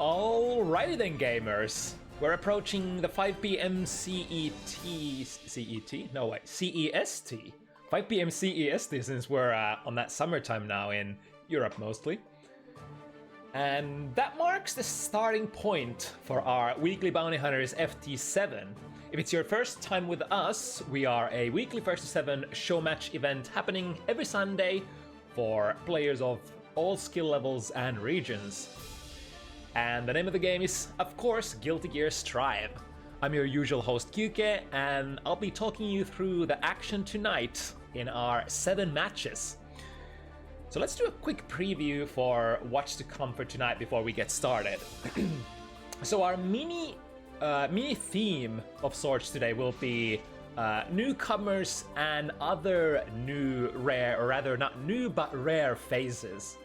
Alrighty then, gamers. We're approaching the 5 p.m. CET. No, wait, CEST. 5 p.m. CEST, since we're on that summertime now in Europe mostly. And that marks the starting point for our Weekly Bounty Hunters FT7. If it's your first time with us, we are a weekly 1-7 show match event happening every Sunday for players of all skill levels and regions. And the name of the game is, of course, Guilty Gear Strive. I'm your usual host, Kyuke, and I'll be talking you through the action tonight in our 7 matches. So let's do a quick preview for what's to come for tonight before we get started. So our mini theme of sorts today will be newcomers and other new rare, or rather not new but rare phases.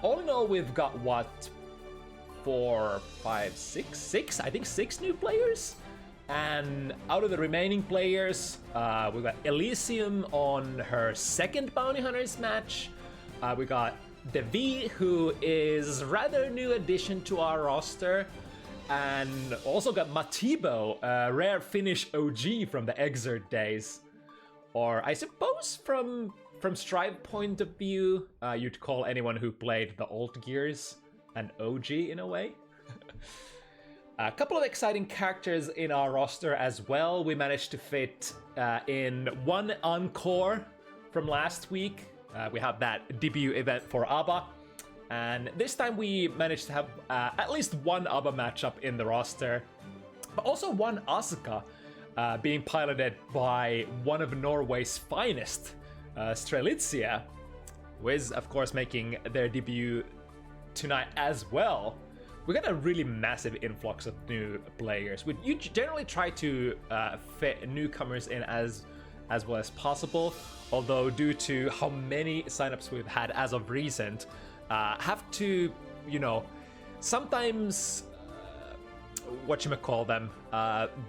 All in all, we've got what, 4, 5, 6? I think 6 new players. And out of the remaining players, we've got Elisium on her second Bounty Hunters match. We got Devitt, who is rather new addition to our roster. And also got Matiibo, a rare Finnish OG from the Exert days. Or I suppose from Strive point of view, you'd call anyone who played the old Gears an OG in a way. A couple of exciting characters in our roster as well. We managed to fit in one encore from last week. We have that debut event for ABBA. And this time we managed to have at least one ABBA matchup in the roster. But also one Asuka being piloted by one of Norway's finest, Strelitzia, who is of course making their debut tonight as well. We got a really massive influx of new players. You generally try to fit newcomers in as well as possible, although due to how many signups we've had as of recent, have to, sometimes whatchamacall them,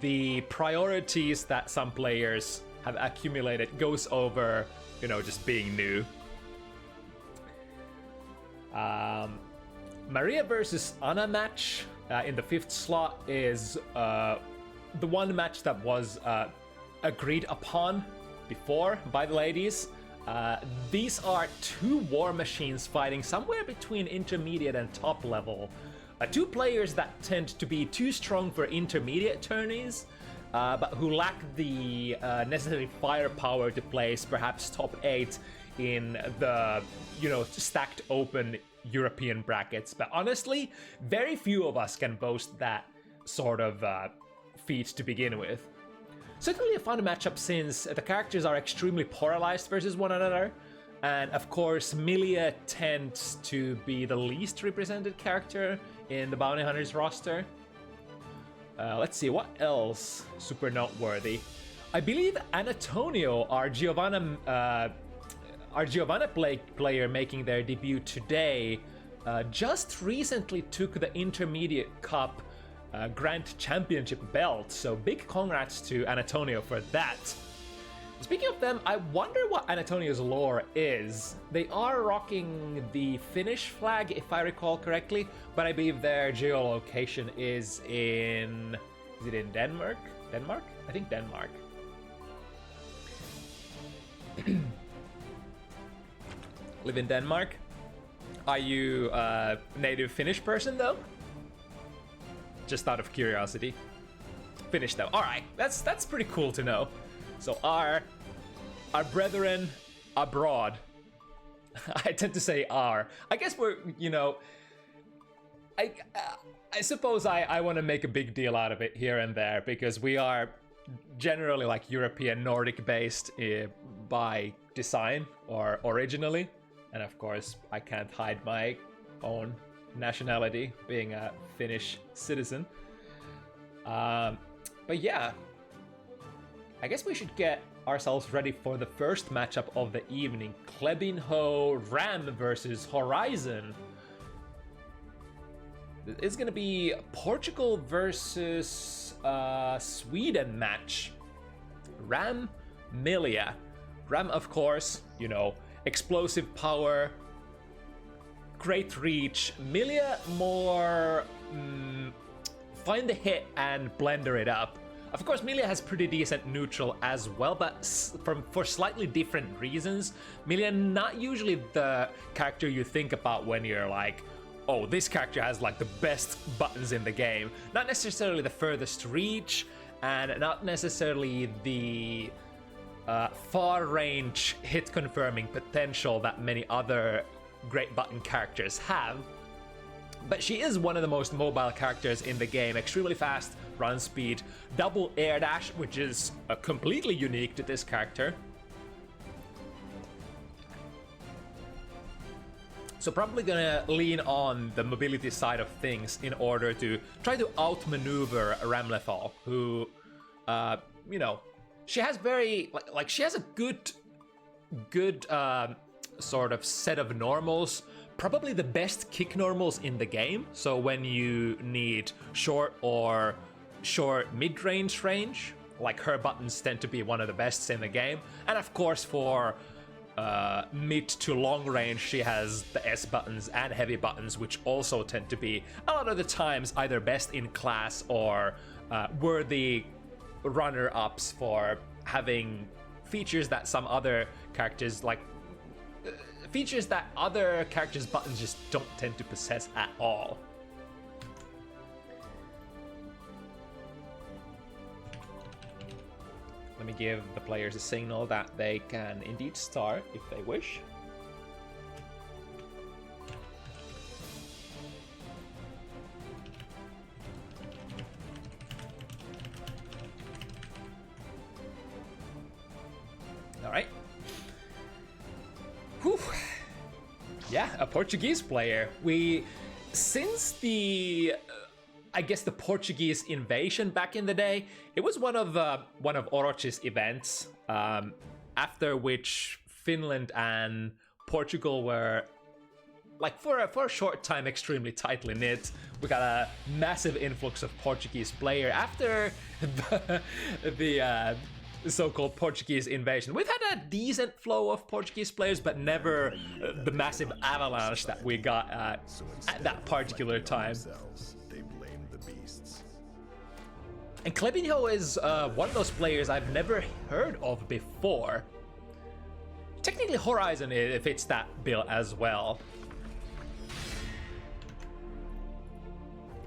the priorities that some players have accumulated goes over, just being new. Maria versus Anna match in the 5th slot is the one match that was agreed upon before by the ladies. These are 2 war machines fighting somewhere between intermediate and top level. 2 players that tend to be too strong for intermediate tourneys, but who lack the necessary firepower to place perhaps top 8 in the, stacked open European brackets. But honestly, very few of us can boast that sort of feat to begin with. Certainly a fun matchup since the characters are extremely polarized versus one another, and of course Milia tends to be the least represented character in the Bounty Hunters roster. Let's see, what else super noteworthy? I believe Annatonio, our Giovanna player making their debut today, just recently took the Intermediate Cup Grand Championship belt, so big congrats to Annatonio for that. Speaking of them, I wonder what Annatonio's lore is. They are rocking the Finnish flag, if I recall correctly, but I believe their geolocation is in... is it in Denmark? Denmark? I think Denmark. Live in Denmark? Are you a native Finnish person though? Just out of curiosity. Finnish though. Alright, that's pretty cool to know. So our brethren abroad. I tend to say our. I guess we're, I suppose I want to make a big deal out of it here and there, because we are generally like European Nordic based by design or originally. And of course, I can't hide my own nationality, being a Finnish citizen. But yeah, I guess we should get ourselves ready for the first matchup of the evening. Clebinho Ram versus Horizon. It's gonna be Portugal versus Sweden match. Ram Milia. Ram, of course, explosive power, great reach. Milia more find the hit and blender it up. Of course, Milia has pretty decent neutral as well, but for slightly different reasons. Milia not usually the character you think about when you're like, oh, this character has like the best buttons in the game. Not necessarily the furthest reach, and not necessarily the far range hit confirming potential that many other great button characters have. But she is one of the most mobile characters in the game. Extremely fast run speed, double air dash, which is completely unique to this character. So probably gonna lean on the mobility side of things in order to try to outmaneuver Ramlethal, who, you know, she has very, like she has a good sort of set of normals. Probably the best kick normals in the game. So when you need short or short mid-range range, like her buttons tend to be one of the best in the game. And of course for mid to long range, she has the S buttons and heavy buttons, which also tend to be a lot of the times either best in class or worthy runner-ups for having features that some other characters like features that other characters' buttons just don't tend to possess at all. Let me give the players a signal that they can indeed start if they wish. All right. Whew. Yeah, a Portuguese player. Since the, I guess the Portuguese invasion back in the day, it was one of Orochi's events, after which Finland and Portugal were, like for a short time, extremely tightly knit. We got a massive influx of Portuguese player after the so-called Portuguese invasion. We've had a decent flow of Portuguese players, but never the massive avalanche that we got at that particular time. And Clebinho is one of those players I've never heard of before. Technically Horizon fits that bill as well.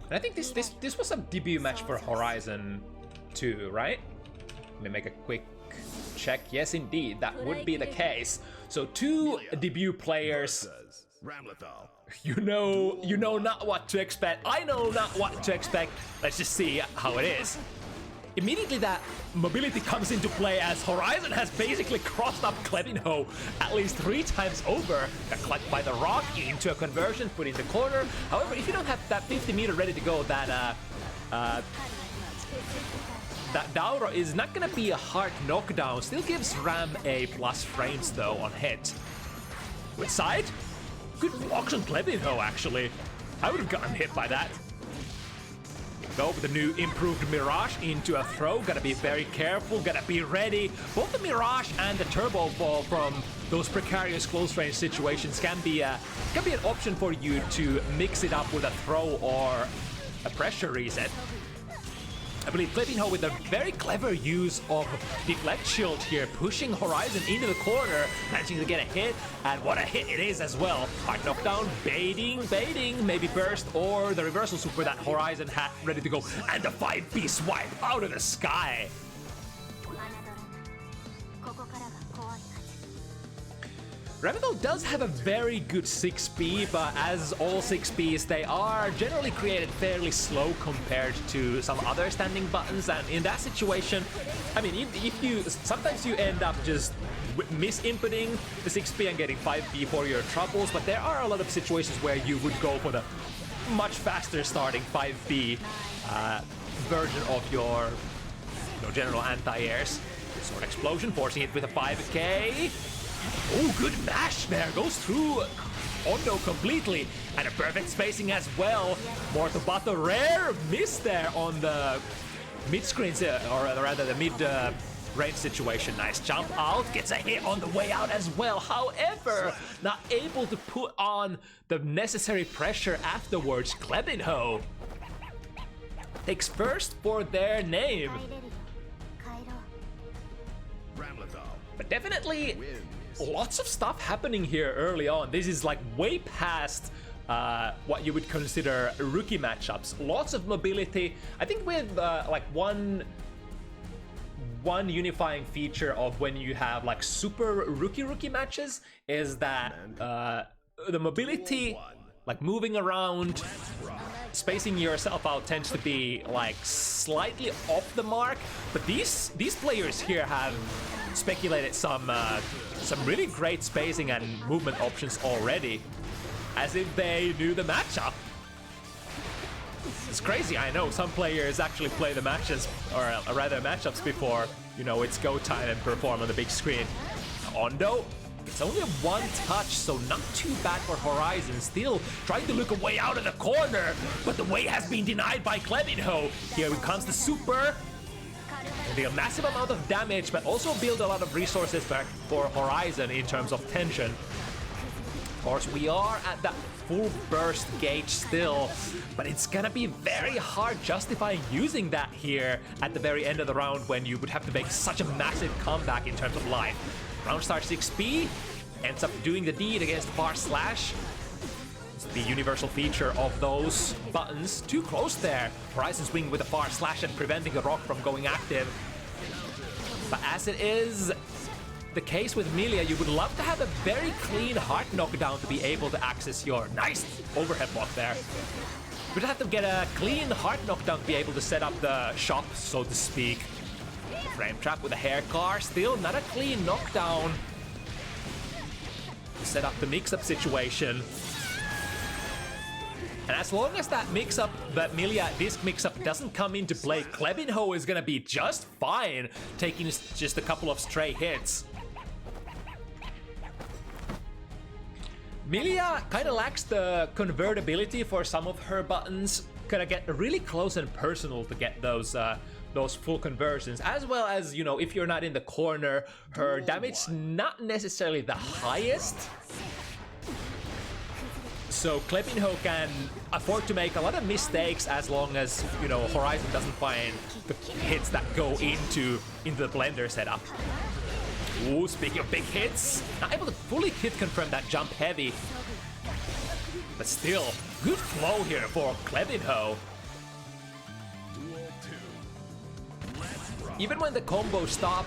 And I think this was a debut match for Horizon 2, right? Let me make a quick check. Yes, indeed, that would be the case. So two debut players. You know not what to expect. I know not what to expect. Let's just see how it is. Immediately that mobility comes into play as Horizon has basically crossed up Clebinho at least 3 times over. Got clutched by the rock into a conversion, put in the corner. However, if you don't have that 50 meter ready to go, that Dauro is not gonna be a hard knockdown. Still gives Ram a plus frames though on hit. Which side? Good blocks on Clebinho actually. I would have gotten hit by that. Go with the new improved Mirage into a throw. Gotta be very careful, gotta be ready. Both the Mirage and the Turbo Ball from those precarious close range situations can be an option for you to mix it up with a throw or a pressure reset. I believe Clebinho with a very clever use of deflect shield here, pushing Horizon into the corner, managing to get a hit, and what a hit it is as well. Hard knockdown, baiting, maybe burst, or the reversal super that Horizon had ready to go, and the 5B swipe out of the sky. Ramlethal does have a very good 6B, but as all 6Bs, they are generally created fairly slow compared to some other standing buttons, and in that situation, I mean, if you sometimes you end up just misinputting the 6B and getting 5B for your troubles, but there are a lot of situations where you would go for the much faster starting 5B version of your general anti-airs. Sword explosion, forcing it with a 5K. Oh, good mash there, goes through Ondo completely, and a perfect spacing as well. Mortobato, rare miss there on the mid screens, or rather the mid range situation. Nice jump out, gets a hit on the way out as well. However, not able to put on the necessary pressure afterwards. Clebinho takes first for their name. But definitely lots of stuff happening here early on. This is like way past what you would consider rookie matchups. Lots of mobility. I think with like one unifying feature of when you have like super rookie matches is that the mobility, like moving around, spacing yourself out, tends to be like slightly off the mark. But these players here have speculated some really great spacing and movement options already, as if they knew the matchup. It's crazy, I know. Some players actually play the matches, or rather matchups, before, you know, it's go time and perform on the big screen. Ondo, it's only a one touch, so not too bad for Horizon. Still trying to look a way out of the corner, but the way has been denied by Clebinho. Here comes the super. Deal massive amount of damage, but also build a lot of resources back for Horizon in terms of tension. Of course, we are at that full burst gauge still, but it's gonna be very hard justifying using that here at the very end of the round when you would have to make such a massive comeback in terms of life. Round start 6B, ends up doing the deed against Bar Slash. It's the universal feature of those buttons. Too close there. Horizon swing with a Bar Slash and preventing the rock from going active. But as it is the case with Milia, you would love to have a very clean heart knockdown to be able to access your nice overhead block there. You would have to get a clean heart knockdown to be able to set up the shop, so to speak. Frame trap with a hair car, still not a clean knockdown. Set up the mix-up situation. And as long as that mix-up, that Milia disc mix-up doesn't come into play, Clebinho is gonna be just fine, taking just a couple of stray hits. Milia kind of lacks the convertibility for some of her buttons. Gotta get really close and personal to get those full conversions, as well as, you know, if you're not in the corner, her damage not necessarily the highest. So Clebinho can afford to make a lot of mistakes as long as, you know, Horizon doesn't find the hits that go into the blender setup. Ooh, speaking of big hits, not able to fully hit confirm that jump heavy. But still, good flow here for Clebinho. Even when the combos stop,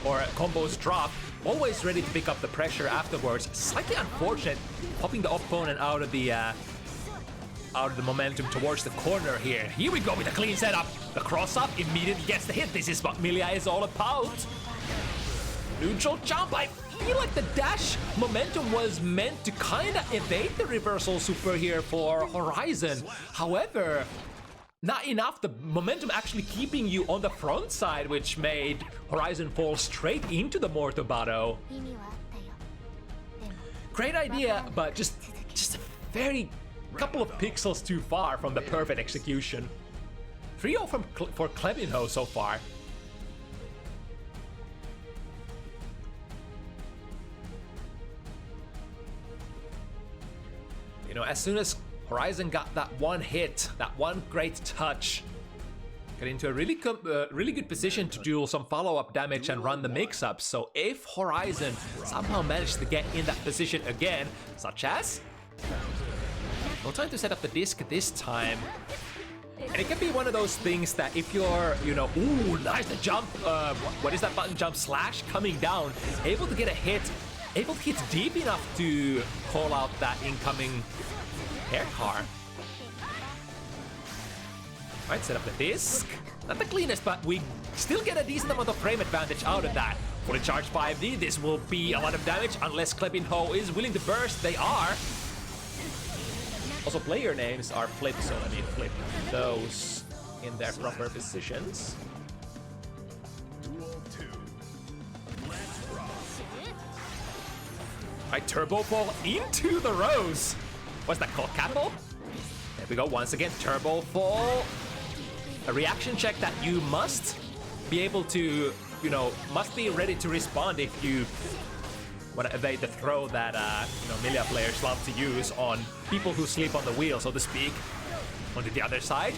or combos drop, always ready to pick up the pressure afterwards. Slightly unfortunate, popping the opponent out of the momentum towards the corner here. Here we go with a clean setup. The cross up immediately gets the hit. This is what Milia is all about. Neutral jump. I feel like the dash momentum was meant to kind of evade the reversal super here for Horizon. However, not enough. The momentum actually keeping you on the front side, which made Horizon fall straight into the Mortobato. Great idea, but just a very couple of pixels too far from the perfect execution. 3-0 for Clebinho so far. You know, as soon as Horizon got that one hit, that one great touch, get into a really good position to do some follow-up damage and run the mix-up. So if Horizon somehow managed to get in that position again, such as no time to set up the disc this time. And it can be one of those things that if you're, you know, ooh, nice, the jump, what is that button, jump slash, coming down, able to get a hit, able to hit deep enough to call out that incoming hair car. Right, set up the disc. Not the cleanest, but we still get a decent amount of frame advantage out of that. Fully charged 5D, this will be a lot of damage unless Clebinho is willing to burst. They are. Also, player names are flipped, so let me flip those in their proper positions. Right, turbo fall into the rose. What's that called? Catapult? There we go, once again, turbo fall. A reaction check that you must be able to you know, must be ready to respond if you want to evade the throw that, you know, Milia players love to use on people who sleep on the wheel, so to speak. Onto the other side.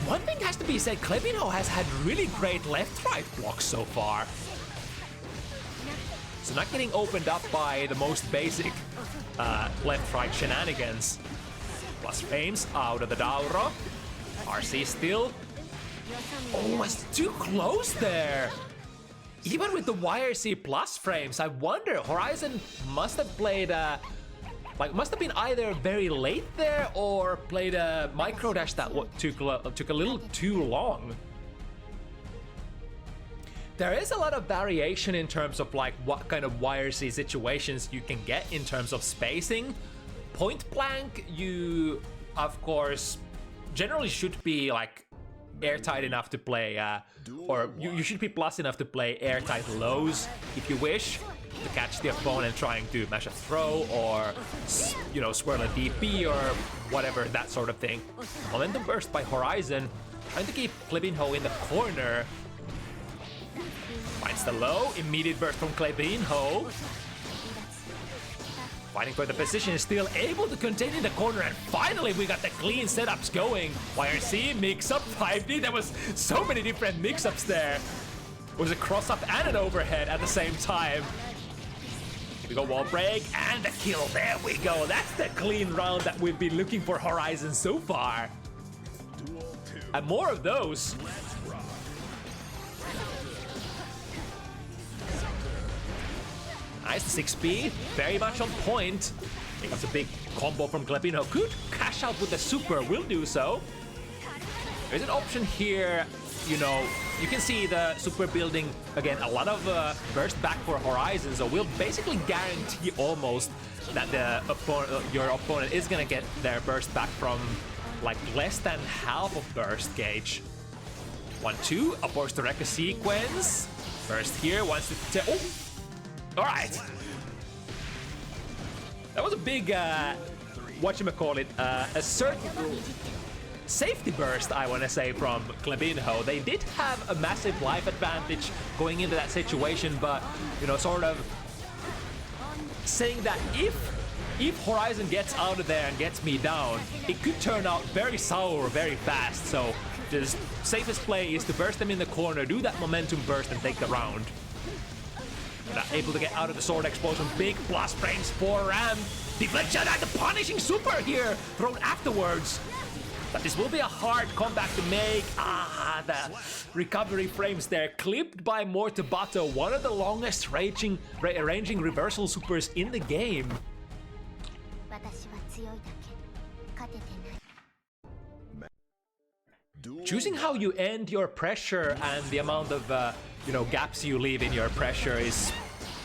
One thing has to be said, Clebinho has had really great left-right blocks so far. So not getting opened up by the most basic left-right shenanigans. Plus frames out of the Dauro. RC still. Oh, it's too close there. Even with the YRC plus frames, I wonder, Horizon must have played must have been either very late there or played a micro dash that took a little too long. There is a lot of variation in terms of like what kind of YRC situations you can get in terms of spacing. Point blank, you of course generally should be like airtight enough to play, or you should be plus enough to play airtight lows if you wish, to catch the opponent trying to mash a throw or, you know, swirl a DP or whatever, that sort of thing. Momentum burst by Horizon, trying to keep Clebinho in the corner. Finds the low, immediate burst from Clebinho. Fighting for the position, is still able to contain in the corner, and finally we got the clean setups going. YRC, mix-up, 5D, there was so many different mix-ups there. It was a cross-up and an overhead at the same time. Here we go, wall break, and the kill, there we go. That's the clean round that we've been looking for Horizon so far. And more of those. Nice, 6B, very much on point. That's a big combo from Clebinho. Could cash out with the super, will do so. There's an option here, you know, you can see the super building, again, a lot of burst back for Horizon, so we'll basically guarantee almost that your opponent is gonna get their burst back from like less than half of burst gauge. 1-2, a force to wreck a sequence. Burst here, wants to... Oh! Alright. That was a big, whatchamacallit, a certain safety burst, I want to say, from Clebinho. They did have a massive life advantage going into that situation, but, you know, sort of saying that if Horizon gets out of there and gets me down, it could turn out very sour very fast. So the safest play is to burst them in the corner, do that momentum burst, and take the round. Not able to get out of the sword explosion. Big plus frames for Ram. Deflection and the punishing super here thrown afterwards. But this will be a hard comeback to make. Ah, the recovery frames there. Clipped by Matiibo, one of the longest ranging reversal supers in the game. Choosing how you end your pressure and the amount of you know, gaps you leave in your pressure is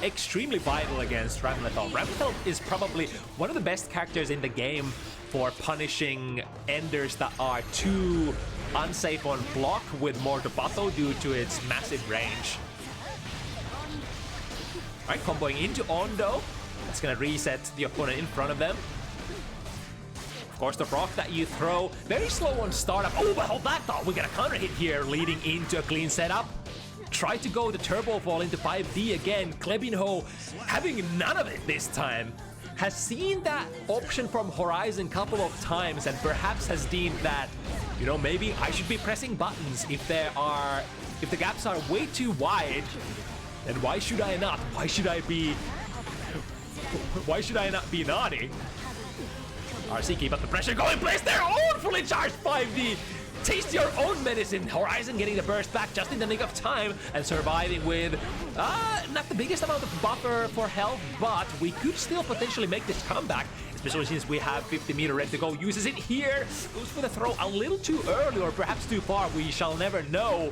extremely vital against Ramlethal. Ramlethal is probably one of the best characters in the game for punishing enders that are too unsafe on block with Matiibo due to its massive range. Alright, comboing into Ondo. That's gonna reset the opponent in front of them. Of course, the rock that you throw, very slow on startup. Oh, but hold that thought. We got a counter hit here, leading into a clean setup. Try to go the turbo fall into 5D again. Clebinho having none of it this time. Has seen that option from Horizon a couple of times and perhaps has deemed that, you know, maybe I should be pressing buttons if the gaps are way too wide. Then why should I not? Why should I not be naughty? RC, keep up the pressure, go in place their own fully charged 5D. Taste your own medicine. Horizon getting the burst back just in the nick of time and surviving with not the biggest amount of buffer for health, but we could still potentially make this comeback, especially since we have 50 meter ready to go. Uses it here, goes for the throw a little too early or perhaps too far. We shall never know.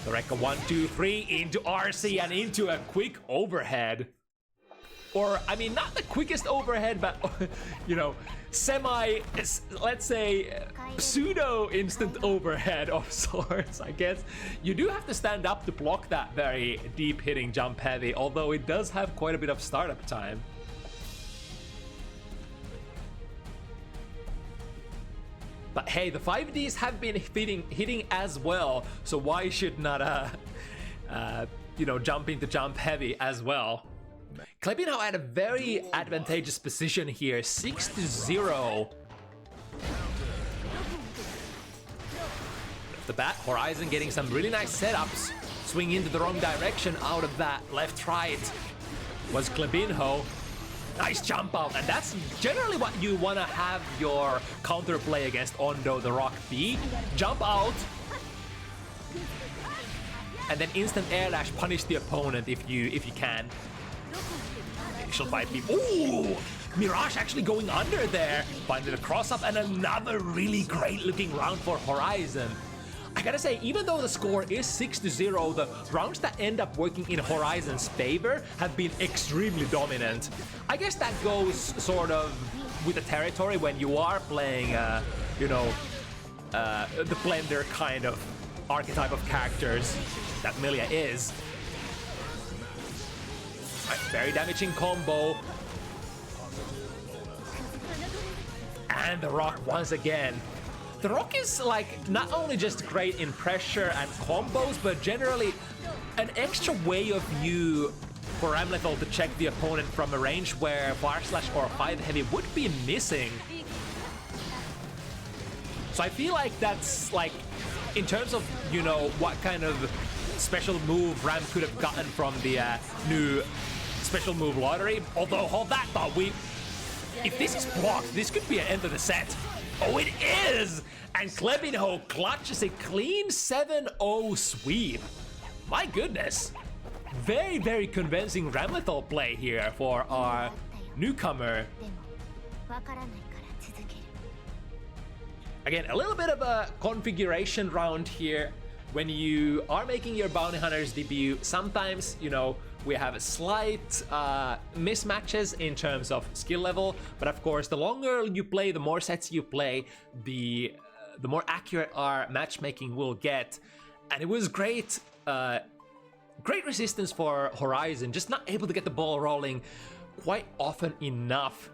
The Rekka 1, 2, 3 into RC and into a quick overhead. Or, I mean, not the quickest overhead, but, you know, let's say, pseudo instant overhead of sorts, I guess. You do have to stand up to block that very deep hitting jump heavy, although it does have quite a bit of startup time. But hey, the 5Ds have been hitting as well, so why should not you know, jumping to jump heavy as well. Clebinho had a very advantageous position here, 6-0. The bat, Horizon getting some really nice setups. Swing into the wrong direction out of that left-right was Clebinho. Nice jump out, and that's generally what you want to have your counterplay against Ondo the Rock be. Jump out, and then instant air dash, punish the opponent if you can. Initial fight beam. Ooh! Mirage actually going under there. Finding a cross up and another really great looking round for Horizon. I gotta say, even though the score is 6-0, the rounds that end up working in Horizon's favor have been extremely dominant. I guess that goes sort of with the territory when you are playing, you know, the blender kind of archetype of characters that Milia is. Right, very damaging combo. And the Rock once again. The Rock is like not only just great in pressure and combos, but generally an extra way of you for Ramlethal to check the opponent from a range where Fire Slash or 5 Heavy would be missing. So I feel like that's like, in terms of, you know, what kind of special move Ram could have gotten from the new special move lottery. Although, hold that thought, if this is blocked, this could be an end of the set. Oh, it is! And Clebinho clutches a clean 7-0 sweep. My goodness. Very, very convincing Ramlethal play here for our newcomer. Again, a little bit of a configuration round here. When you are making your Bounty Hunter's debut, sometimes, you know, we have slight mismatches in terms of skill level, but of course, the longer you play, the more sets you play, the more accurate our matchmaking will get. And it was great, great resistance for Horizon, just not able to get the ball rolling quite often enough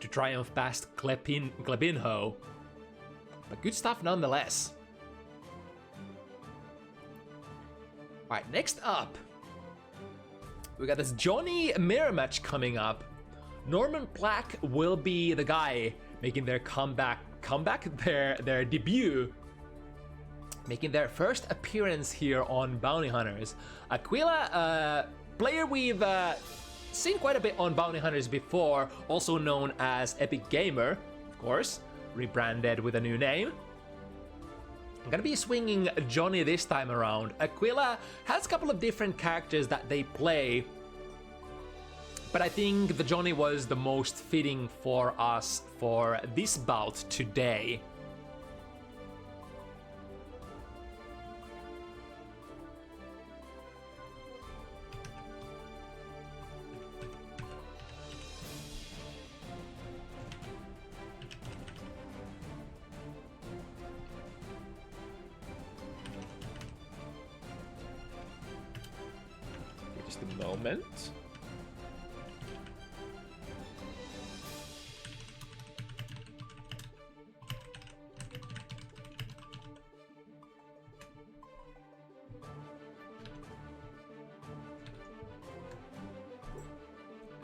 to triumph past Clebinho. But good stuff nonetheless. All right, next up, we got this Johnny mirror match coming up. NormanBlack will be the guy making their their debut, making their first appearance here on Bounty Hunters. Aquila, player we've seen quite a bit on Bounty Hunters before, also known as Epic Gamer, of course, rebranded with a new name. I'm gonna be swinging Johnny this time around. Aquila has a couple of different characters that they play, but I think the Johnny was the most fitting for us for this bout today. Just a moment.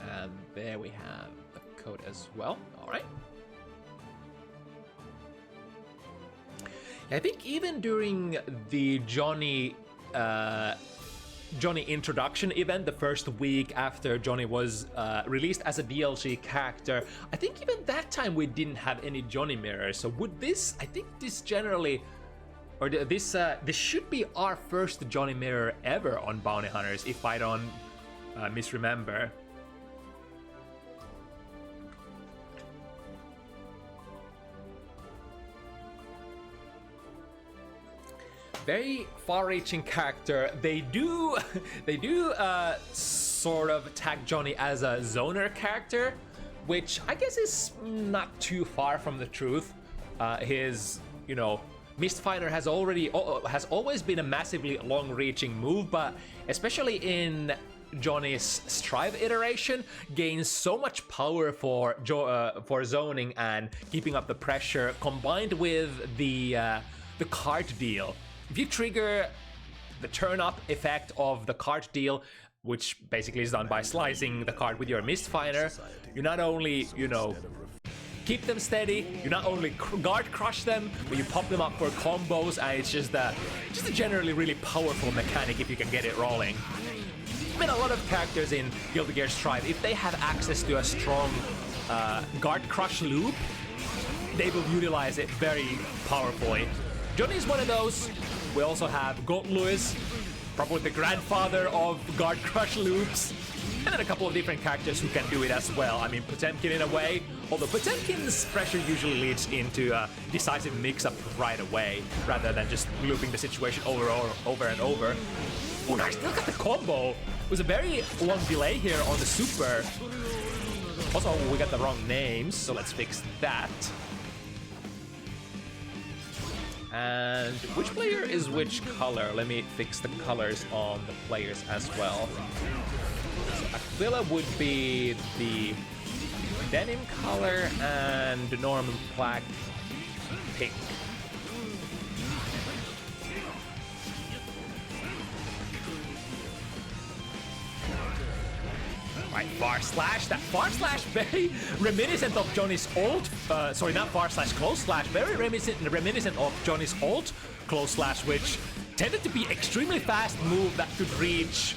And there we have the code as well. All right. I think even during the Johnny introduction event, the first week after Johnny was released as a DLC character, I think even that time we didn't have any Johnny mirrors. So would this, I think this generally, or this should be our first Johnny mirror ever on Bounty Hunters, if I don't misremember. Very far-reaching character. They do sort of tag Johnny as a zoner character, which I guess is not too far from the truth. His, you know, Mistfinder has always been a massively long-reaching move, but especially in Johnny's Strive iteration, gains so much power for zoning and keeping up the pressure, combined with the card deal. If you trigger the turn-up effect of the card deal, which basically is done by slicing the card with your Mistfinder. You not only, you know, keep them steady, you not only guard crush them, but you pop them up for combos, and it's just a generally really powerful mechanic if you can get it rolling. I mean, a lot of characters in Guilty Gear Strive, if they have access to a strong guard crush loop, they will utilize it very powerfully. Johnny is one of those. We also have Gold Lewis, probably the grandfather of guard crush loops, and then a couple of different characters who can do it as well. I mean, Potemkin in a way, although Potemkin's pressure usually leads into a decisive mix-up right away, rather than just looping the situation over and over. Oh, nice, still got the combo. It was a very long delay here on the super. Also, we got the wrong names, so let's fix that. And which player is which color? Let me fix the colors on the players as well. So Aquila would be the denim color and NormanBlack pink. Right, Far Slash. That Far Slash very reminiscent of Johnny's ult. Sorry, not Far Slash, Close Slash. Very reminiscent of Johnny's ult, Close Slash, which tended to be extremely fast move that could reach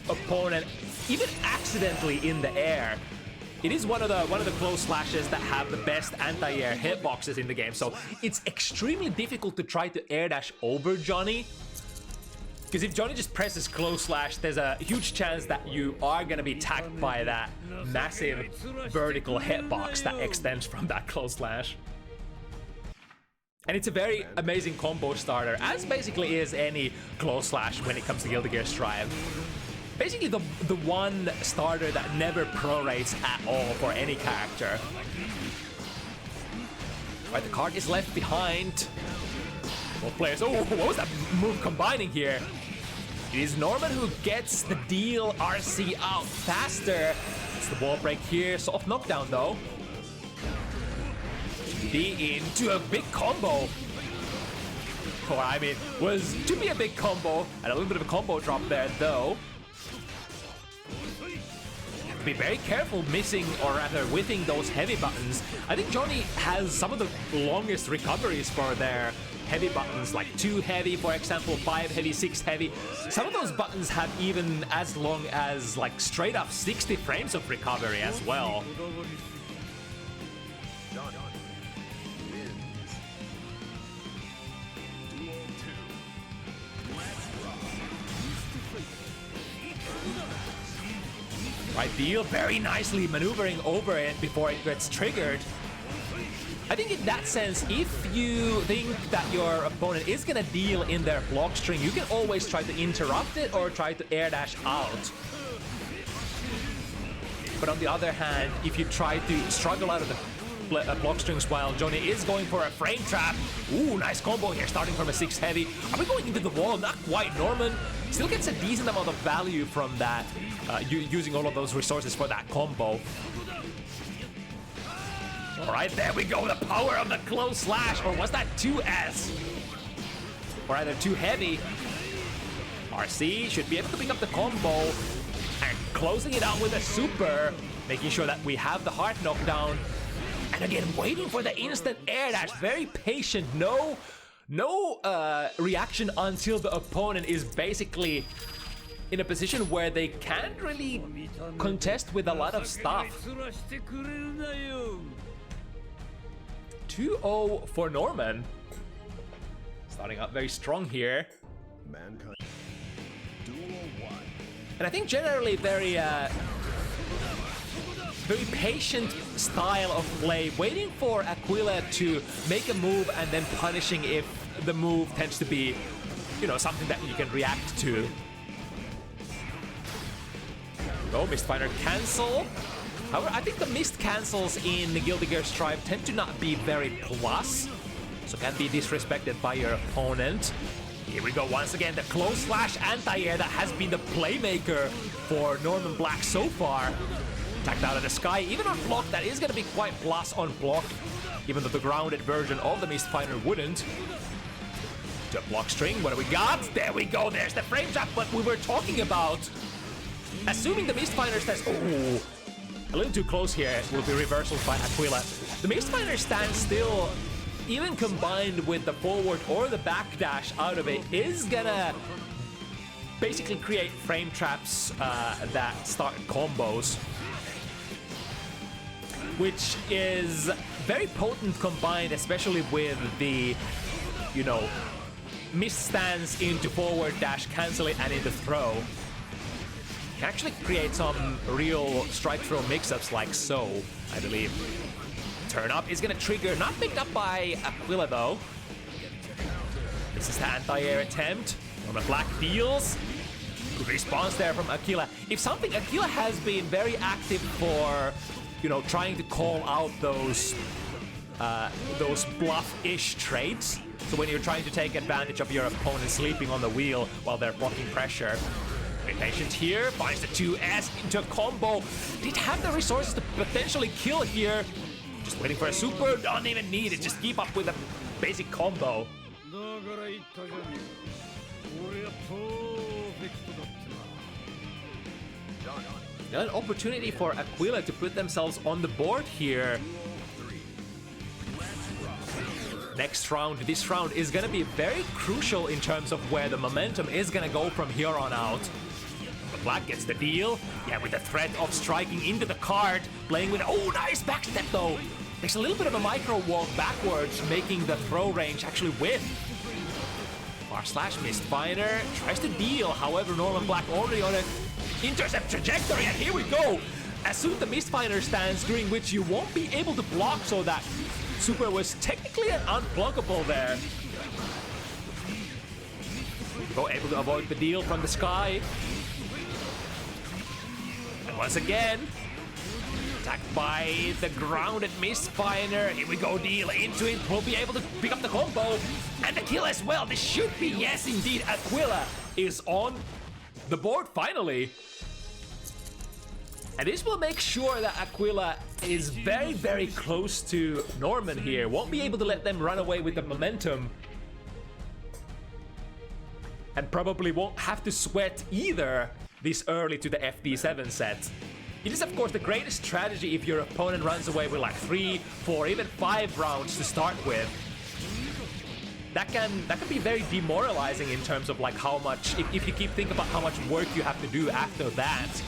opponent even accidentally in the air. It is one of the Close Slashes that have the best anti-air hitboxes in the game, so it's extremely difficult to try to air dash over Johnny. Because if Johnny just presses Close Slash, there's a huge chance that you are going to be tagged by that massive vertical hitbox that extends from that Close Slash. And it's a very amazing combo starter, as basically is any Close Slash when it comes to Guilty Gear Strive. Basically the one starter that never prorates at all for any character. Right, the card is left behind. Both players. Oh, what was that move combining here? It is Norman who gets the deal RC out faster. It's the wall break here. Soft knockdown though. D into a big combo. Or I mean, was to be a big combo and a little bit of a combo drop there though. Be very careful missing or rather whiffing those heavy buttons. I think Johnny has some of the longest recoveries for their heavy buttons, like 2 heavy, for example, 5 heavy, 6 heavy. Some of those buttons have even as long as like straight up 60 frames of recovery as well. Right, deal very nicely maneuvering over it before it gets triggered. I think in that sense, if you think that your opponent is gonna deal in their block string, you can always try to interrupt it or try to air dash out. But on the other hand, if you try to struggle out of the block strings while Johnny is going for a frame trap, ooh, nice combo here, starting from a 6 heavy. Are we going into the wall? Not quite. Norman still gets a decent amount of value from that, using all of those resources for that combo. All right, there we go, the power of the Close Slash, or was that 2S? Or either 2 heavy. RC should be able to pick up the combo and closing it out with a super, making sure that we have the heart knockdown. And again, waiting for the instant air dash, very patient, no reaction until the opponent is basically in a position where they can't really contest with a lot of stuff. 2-0 for Norman. Starting out very strong here. And I think generally very patient style of play, waiting for Aquila to make a move and then punishing if the move tends to be, you know, something that you can react to. No, Mistfinder cancel. However, I think the missed cancels in the Guilty Gear Strive tend to not be very plus, so can be disrespected by your opponent. Here we go once again, the Close Slash anti-air that has been the playmaker for NormanBlack so far. Attacked out of the sky, even on block, that is going to be quite plus on block, even though the grounded version of the Mistfinder wouldn't. To block string, what do we got? There we go, there's the frame trap, but we were talking about assuming the Mistfinder stands. Oh, a little too close here. It will be reversals by Aquila. The Mistfinder stands still, even combined with the forward or the backdash out of it, is gonna basically create frame traps that start combos, which is very potent combined, especially with the, you know, missed stands into forward dash, cancel it, and into throw. Can actually create some real strike throw mix-ups like so, I believe. Turn up is gonna trigger, not picked up by Aquila though. This is the anti-air attempt. NormanBlack deals. Good response there from Aquila. If something, Aquila has been very active for, you know, trying to call out those bluff-ish trades. So when you're trying to take advantage of your opponent sleeping on the wheel while they're blocking pressure. Very patient here, finds the 2S into a combo. Did have the resources to potentially kill here. Just waiting for a super, don't even need it, just keep up with the basic combo. An opportunity for Aquila to put themselves on the board here. Next round, this round is gonna be very crucial in terms of where the momentum is gonna go from here on out. Black gets the deal. Yeah, with the threat of striking into the card, playing with, oh, nice backstep though. There's a little bit of a micro walk backwards, making the throw range actually win. Far slash Mistfinder tries to deal, however, NormanBlack already on an intercept trajectory, and here we go. As soon as the Mistfinder stands, during which you won't be able to block, so that super was technically an unblockable there. Go able to avoid the deal from the sky. And once again, attacked by the grounded Mistfinder. Here we go, deal into it. We'll be able to pick up the combo and the kill as well. This should be, yes indeed, Aquila is on the board finally. And this will make sure that Aquila is very, very close to Norman here. Won't be able to let them run away with the momentum. And probably won't have to sweat either this early to the FT7 set. It is, of course, the greatest strategy if your opponent runs away with like 3, 4, even 5 rounds to start with. That can be very demoralizing in terms of like how much, if you keep thinking about how much work you have to do after that.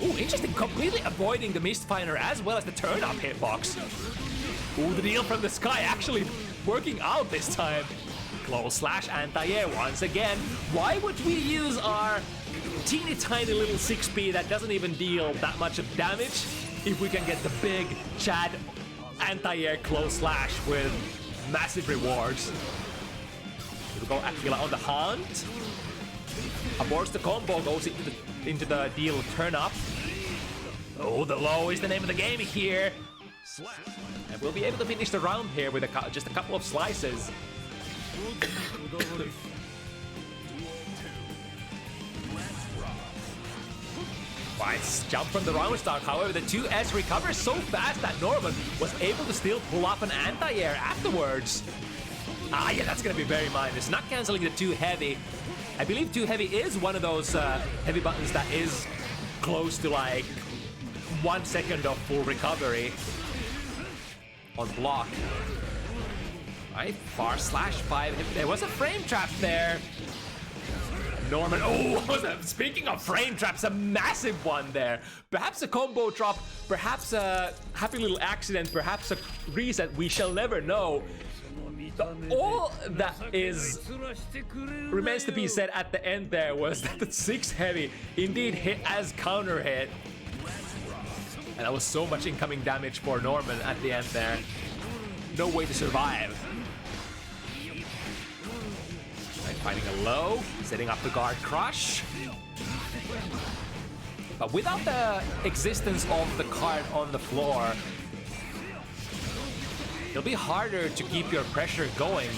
Ooh, interesting, completely avoiding the Mistfinder as well as the turn-up hitbox. Ooh, the deal from the sky actually working out this time. Close slash anti-air once again. Why would we use our teeny tiny little 6P that doesn't even deal that much of damage if we can get the big Chad anti-air close slash with massive rewards? Here we go, Aquila on the hunt. Aborts the combo, goes into the deal turn up. Oh, the low is the name of the game here. And we'll be able to finish the round here with just a couple of slices. Nice jump from the round start. However, the 2S recovers so fast that Norman was able to still pull up an anti-air afterwards. Ah, yeah, that's gonna be very minus. Not canceling the 2 heavy. I believe 2 heavy is one of those heavy buttons that is close to like 1 second of full recovery on block. Right, far slash 5. There was a frame trap there. Norman, oh, speaking of frame traps, a massive one there. Perhaps a combo drop, perhaps a happy little accident, perhaps a reset, we shall never know. All that remains to be said at the end there was that the 6 heavy indeed hit as counter hit. And that was so much incoming damage for Norman at the end there. No way to survive. Right, finding a low, setting up the guard crush. But without the existence of the card on the floor, it'll be harder to keep your pressure going.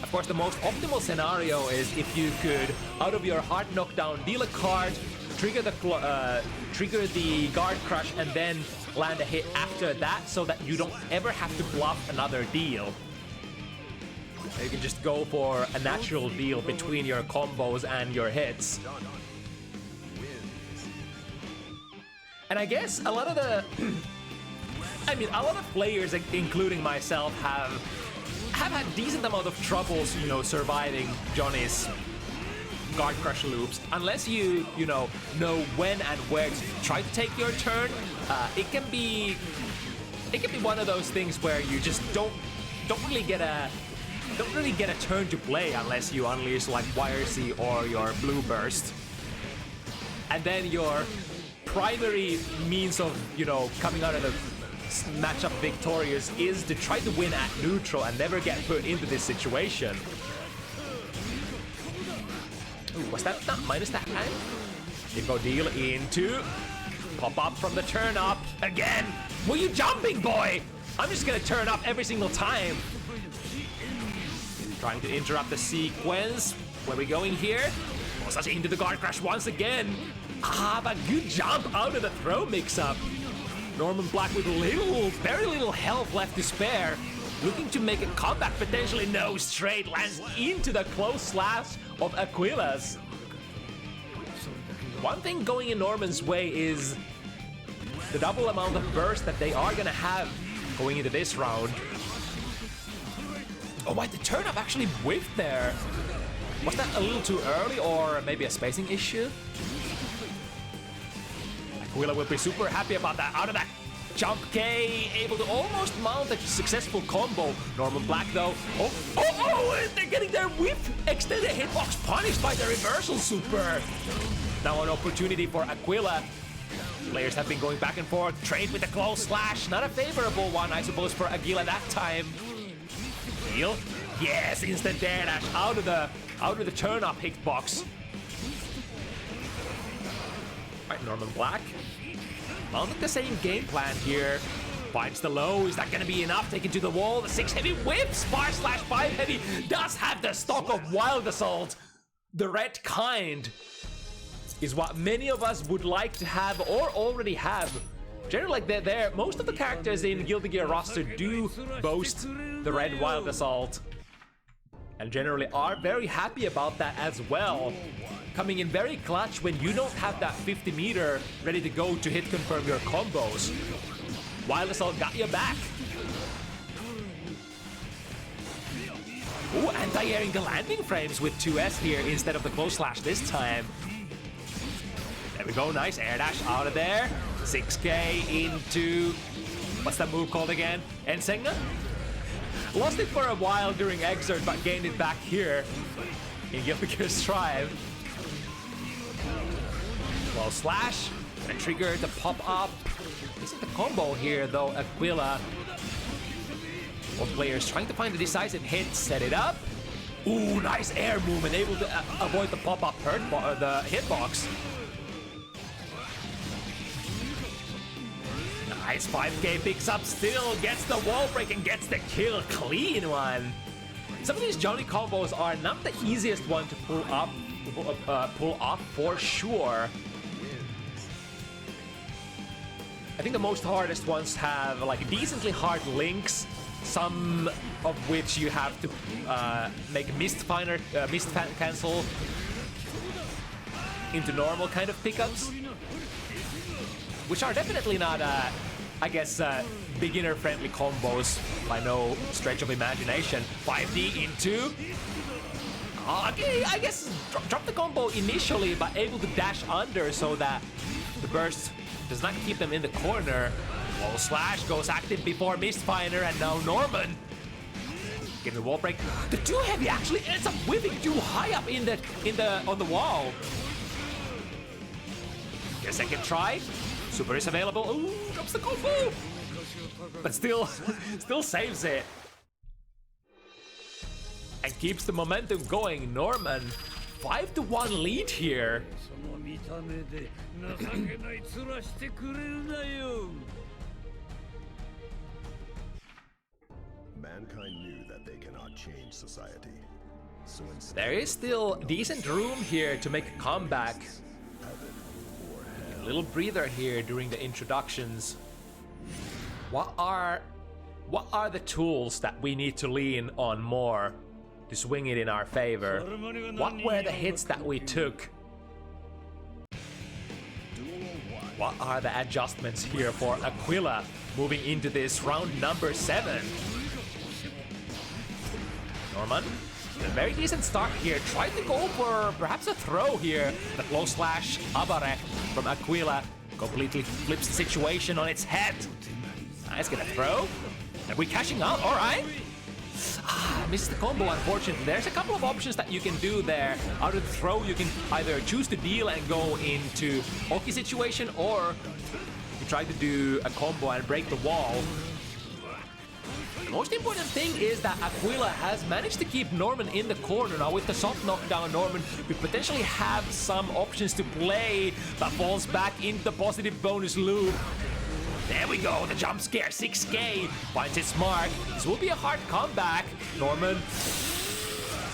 Of course, the most optimal scenario is if you could, out of your hard knockdown, deal a card, trigger the guard crush, and then land a hit after that, so that you don't ever have to bluff another deal. You can just go for a natural deal between your combos and your hits. And I guess a lot of the... I mean, a lot of players, including myself, have had decent amount of troubles, you know, surviving Johnny's guard crush loops. Unless you know when and where to try to take your turn, it can be one of those things where you just don't really get a turn to play unless you unleash like Wire C or your Blue Burst. And then your primary means of, you know, coming out of the matchup victorious is to try to win at neutral and never get put into this situation. Ooh, was that not minus that time? Info deal into pop up from the turn up again. Were you jumping, boy? I'm just gonna turn up every single time. Trying to interrupt the sequence. Where are we going here? Murasaki into the guard crash once again. But good jump out of the throw mix-up. NormanBlack with very little health left to spare. Looking to make a comeback, potentially. No, straight lands into the close slash of Aquila's. One thing going in Norman's way is the double amount of burst that they are gonna have going into this round. Oh, wait, the turn-up actually whiffed there. Was that a little too early or maybe a spacing issue? Aquila will be super happy about that. Out of that jump K, able to almost mount a successful combo. NormanBlack though. Oh, they're getting their whip extended hitbox punished by the reversal super. Now an opportunity for Aquila. Players have been going back and forth. Trade with a close slash. Not a favorable one, I suppose, for Aquila that time. Heal. Yes, instant dare dash out of the turn up hitbox. Alright, NormanBlack. Mounting the same game plan here. Finds the low. Is that gonna be enough? Taken to the wall. The 6 heavy whips. /5 heavy does have the stock of Wild Assault. The red kind is what many of us would like to have or already have. Generally, like most of the characters in Guilty Gear roster do boast the red Wild Assault, and generally are very happy about that as well. Coming in very clutch when you don't have that 50 meter ready to go to hit confirm your combos. Wild Assault got you back. Ooh, anti-airing the landing frames with 2S here instead of the close slash this time. There we go, nice air dash out of there. 6K into... what's that move called again? Ensenga? Lost it for a while during Exert, but gained it back here in Guilty Gear Strive. Well, slash and trigger the pop up. This is the combo here, though. Aquila. Both players trying to find a decisive hit, set it up. Ooh, nice air movement, able to avoid the pop up the hitbox. Nice 5K picks up still, gets the wall break and gets the kill. Clean one. Some of these Johnny combos are not the easiest one to pull off for sure. I think the most hardest ones have like decently hard links, some of which you have to make mist cancel into normal kind of pickups, which are definitely not, I guess, beginner-friendly combos by no stretch of imagination. 5D into... okay, I guess drop the combo initially, but able to dash under so that the burst does not keep them in the corner. Wall slash goes active before Mistfinder, and now Norman. Give the wall break. The 2 heavy actually ends up whipping too high up on the wall. Get a second try. Super is available. Ooh, drops the combo. But still saves it. And keeps the momentum going. Norman, 5-1 lead here. Mankind knew that they cannot change society. So there is still decent room here to make a comeback. A little breather here during the introductions. What are the tools that we need to lean on more to swing it in our favor. What were the hits that we took? What are the adjustments here for Aquila moving into this round number 7? Norman, a very decent start here. Tried to go for perhaps a throw here. The close slash Abare from Aquila completely flips the situation on its head. Nice, gonna throw. Are we cashing out? All right. Misses the combo, unfortunately. There's a couple of options that you can do there. Out of the throw, you can either choose to deal and go into Oki situation, or you try to do a combo and break the wall. The most important thing is that Aquila has managed to keep Norman in the corner. Now with the soft knockdown, Norman could potentially have some options to play, but falls back into the positive bonus loop. There we go, the jump scare, 6K, finds its mark. This will be a hard comeback. Norman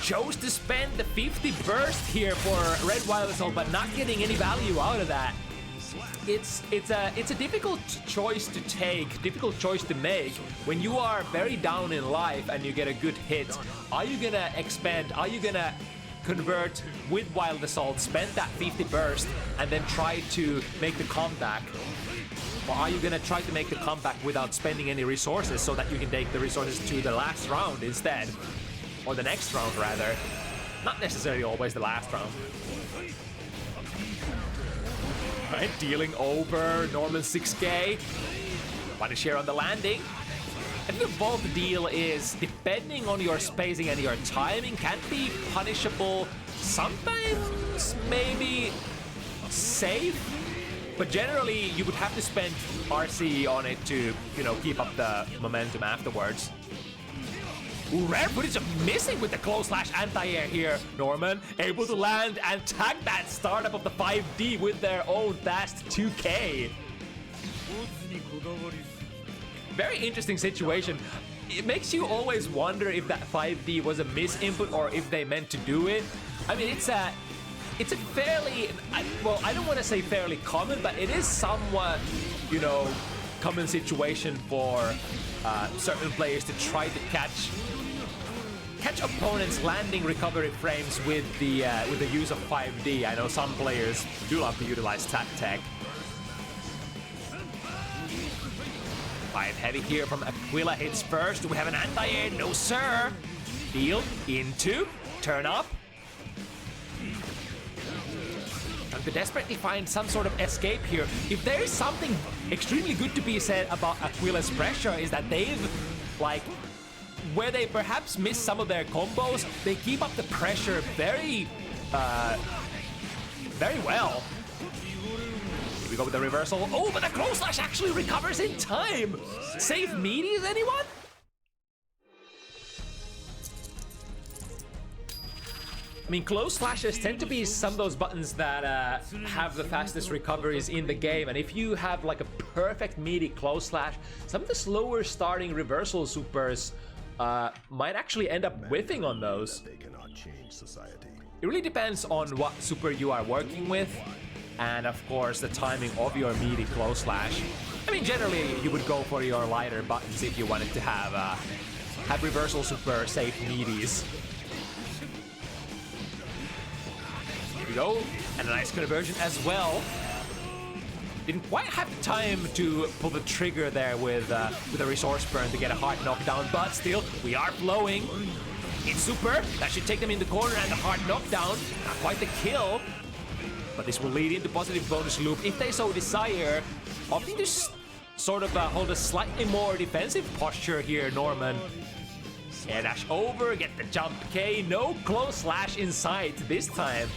chose to spend the 50 burst here for Red Wild Assault, but not getting any value out of that. It's a difficult choice to take, difficult choice to make when you are very down in life and you get a good hit. Are you gonna expand? Are you gonna convert with Wild Assault, spend that 50 burst, and then try to make the comeback? Or are you gonna try to make the comeback without spending any resources so that you can take the resources to the last round instead? Or the next round, rather. Not necessarily always the last round. Right, dealing over Norman 6K. Punish here on the landing. I think the vault deal is, depending on your spacing and your timing, can be punishable. Sometimes maybe safe, but generally you would have to spend RC on it to, you know, keep up the momentum afterwards. Ooh, rare footage of missing with the close slash anti-air here. Norman able to land and tag that startup of the 5D with their own fast 2K. Very interesting situation. It makes you always wonder if that 5D was a misinput or if they meant to do it. I mean, it's a fairly, well, I don't want to say fairly common, but it is somewhat, you know, common situation for certain players to try to catch opponents' landing recovery frames with the use of 5D. I know some players do love to utilize that tech. Five heavy here from Aquila hits first. Do we have an anti-air? No, sir. Deal into, turn up. And to desperately find some sort of escape here. If there is something extremely good to be said about Aquila's pressure, is that they've, like, where they perhaps miss some of their combos, they keep up the pressure very well. Here we go with the reversal. Oh, but the close slash actually recovers in time. Save meaties, anyone? I mean, close slashes tend to be some of those buttons that have the fastest recoveries in the game, and if you have like a perfect meaty close slash, some of the slower starting reversal supers might actually end up whiffing on those. They cannot change society. It really depends on what super you are working with, and of course the timing of your meaty close slash. I mean, generally you would go for your lighter buttons if you wanted to have reversal super safe meaties. Here we go, and a nice conversion as well. Didn't quite have the time to pull the trigger there with a resource burn to get a hard knockdown, but still, we are flowing. It's super. That should take them in the corner, and the hard knockdown. Not quite the kill, but this will lead into positive bonus loop if they so desire. Opting to sort of hold a slightly more defensive posture here, Norman. Air dash over, get the jump K. No close slash in sight this time.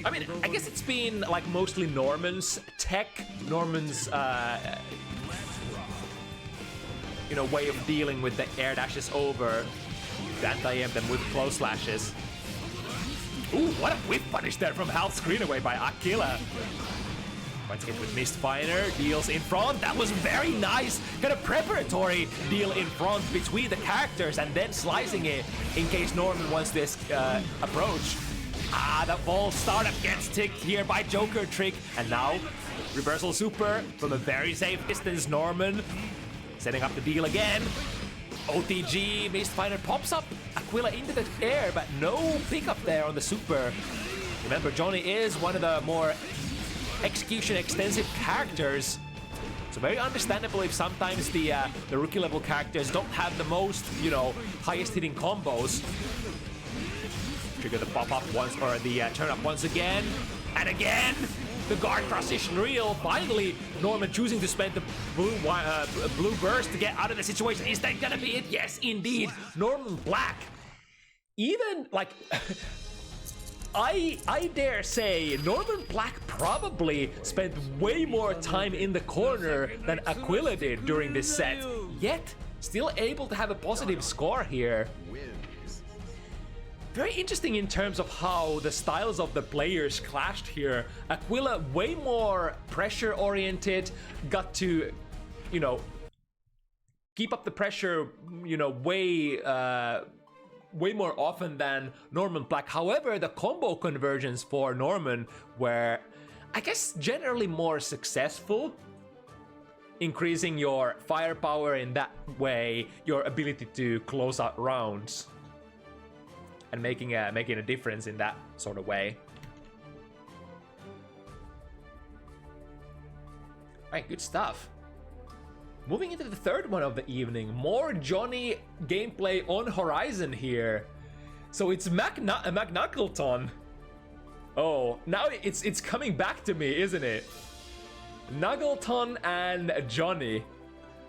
I mean, I guess it's been like mostly Norman's tech, Norman's, you know, way of dealing with the air dashes over to anti-aim them with close slashes. Ooh, what a whip punish there from half screen away by Aquila. Once hit with Mistfire, deals in front. That was very nice. Kind of preparatory deal in front between the characters and then slicing it in case Norman wants this approach. Ah, the ball startup gets ticked here by Joker Trick. And now, reversal super from a very safe distance, Norman. Setting up the deal again. OTG Mistfinder pops up Aquila into the air, but no pickup there on the super. Remember, Johnny is one of the more execution extensive characters, so very understandable if sometimes the rookie level characters don't have the most, you know, highest hitting combos. Trigger the pop up once, or the turn up once again, and again. The guard transition real. Finally, Norman choosing to spend the blue burst to get out of the situation. Is that gonna be it? Yes, indeed. NormanBlack. Even like, I dare say NormanBlack probably spent way more time in the corner than Aquila did during this set. Yet, still able to have a positive score here. Very interesting in terms of how the styles of the players clashed here. Aquila way more pressure oriented, got to, you know, keep up the pressure, you know, way more often than NormanBlack. However, the combo conversions for Norman were, I guess, generally more successful, increasing your firepower in that way, your ability to close out rounds, and making a difference in that sort of way. Alright, good stuff. Moving into the third one of the evening, more Johnny gameplay on horizon here. So it's McNuggleton. Oh, now it's coming back to me, isn't it? Nuggleton and Johnny.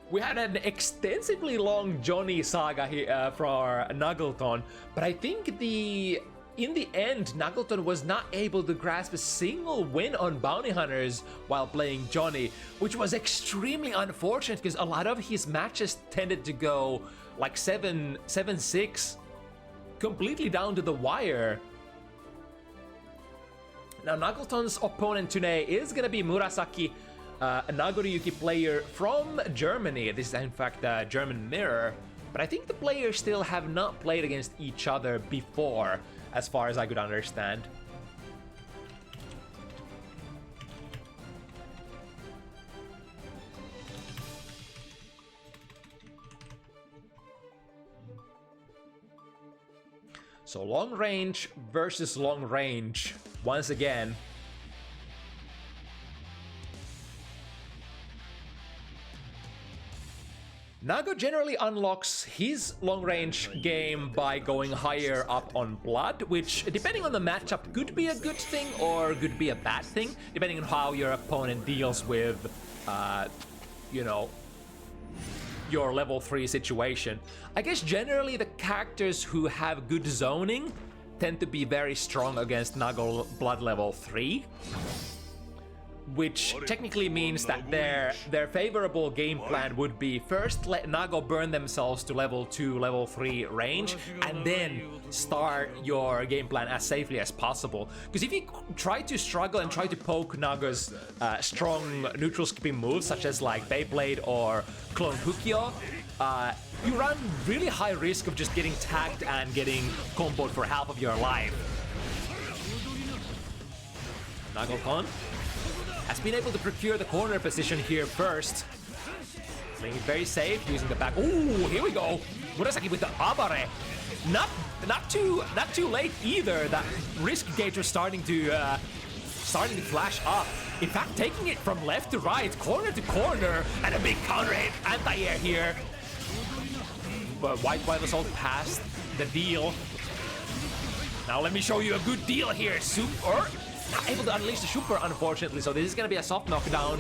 We had an extensively long Johnny saga here for Nuggleton, but I think in the end, Nuggleton was not able to grasp a single win on Bounty Hunters while playing Johnny, which was extremely unfortunate because a lot of his matches tended to go like 7-6, completely down to the wire. Now, Nuggleton's opponent today is going to be Murasaki, a Nagoriyuki player from Germany. This is in fact a German mirror, but I think the players still have not played against each other before, as far as I could understand. So long range versus long range once again. Nago generally unlocks his long-range game by going higher up on blood, which, depending on the matchup, could be a good thing or could be a bad thing, depending on how your opponent deals with, you know, your level 3 situation. I guess generally the characters who have good zoning tend to be very strong against Nago blood level 3. Which technically means that their favorable game plan would be first let Nago burn themselves to level 2, level 3 range, and then start your game plan as safely as possible. Because if you try to struggle and try to poke Nago's strong neutral skipping moves, such as like Beyblade or Clone Pukyo, you run really high risk of just getting tagged and getting comboed for half of your life. Nago-con has been able to procure the corner position here first. Playing it very safe, using the back. Ooh, here we go. Murasaki with the abare. Not too late either. That risk gauge was starting to flash up. In fact, taking it from left to right, corner to corner, and a big counter hit anti-air here. But White Wild Assault passed the deal. Now let me show you a good deal here. Super. Not able to unleash the super, unfortunately, so this is gonna be a soft knockdown.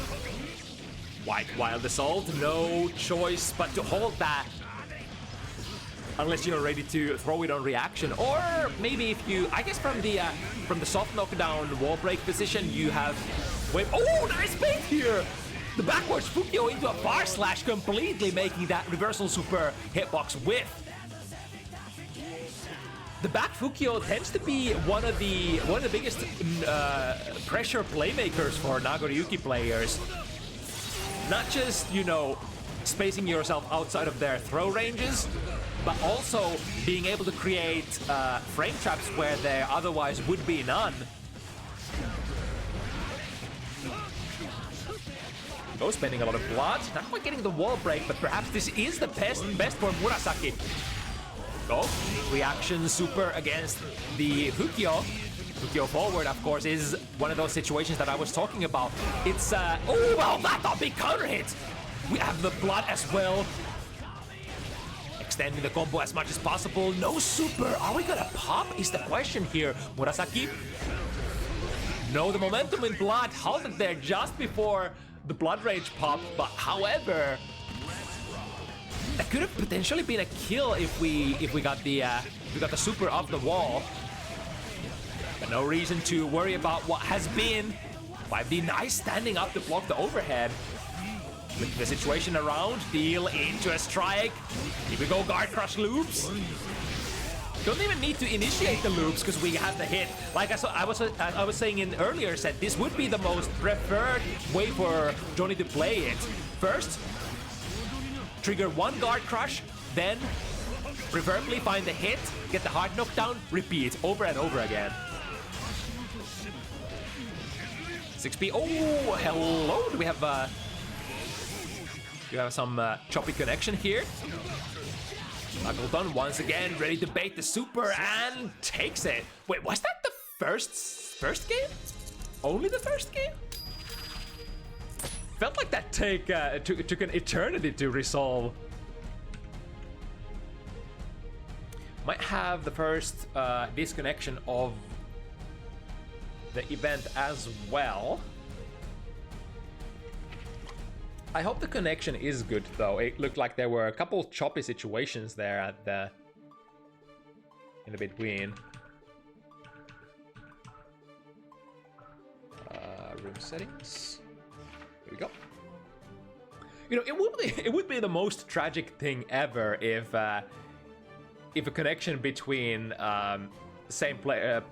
White Wild Assault, no choice but to hold that. Unless you're ready to throw it on reaction, or maybe if you, I guess from the soft knockdown wall break position, you have. Wait, oh, nice bait here! The backwards Fukyo into a bar slash, completely making that reversal super hitbox whiff. The back Fukyo tends to be one of the biggest pressure playmakers for Nagoriyuki players. Not just, you know, spacing yourself outside of their throw ranges, but also being able to create frame traps where there otherwise would be none. Go, spending a lot of blood. Not quite getting the wall break, but perhaps this is the best for Murasaki. Go. Reaction super against the Fukyo. Fukyo forward, of course, is one of those situations that I was talking about. It's, oh, well, that's a big counter hit. We have the blood as well. Extending the combo as much as possible. No super. Are we gonna pop? Is the question here. Murasaki. No, the momentum in blood halted there just before the blood rage popped. But however, that could have potentially been a kill if we got the super off the wall. But no reason to worry about what has been. 5D nice standing up to block the overhead. With the situation around, deal into a strike. Here we go, guard crush loops. Don't even need to initiate the loops because we have the hit. Like I was saying in earlier set, this would be the most preferred way for Johnny to play it. First, trigger one guard crush, then preferably find the hit, get the hard knockdown, repeat over and over again. 6P. Oh, hello. Do we have some choppy connection here? McNuggleton once again ready to bait the super and takes it. Wait, was that the first game? Only the first game? Felt like that took an eternity to resolve. Might have the first disconnection of the event as well. I hope the connection is good though. It looked like there were a couple choppy situations there in the between. Room settings. Here we go. You know, it would be the most tragic thing ever if a connection between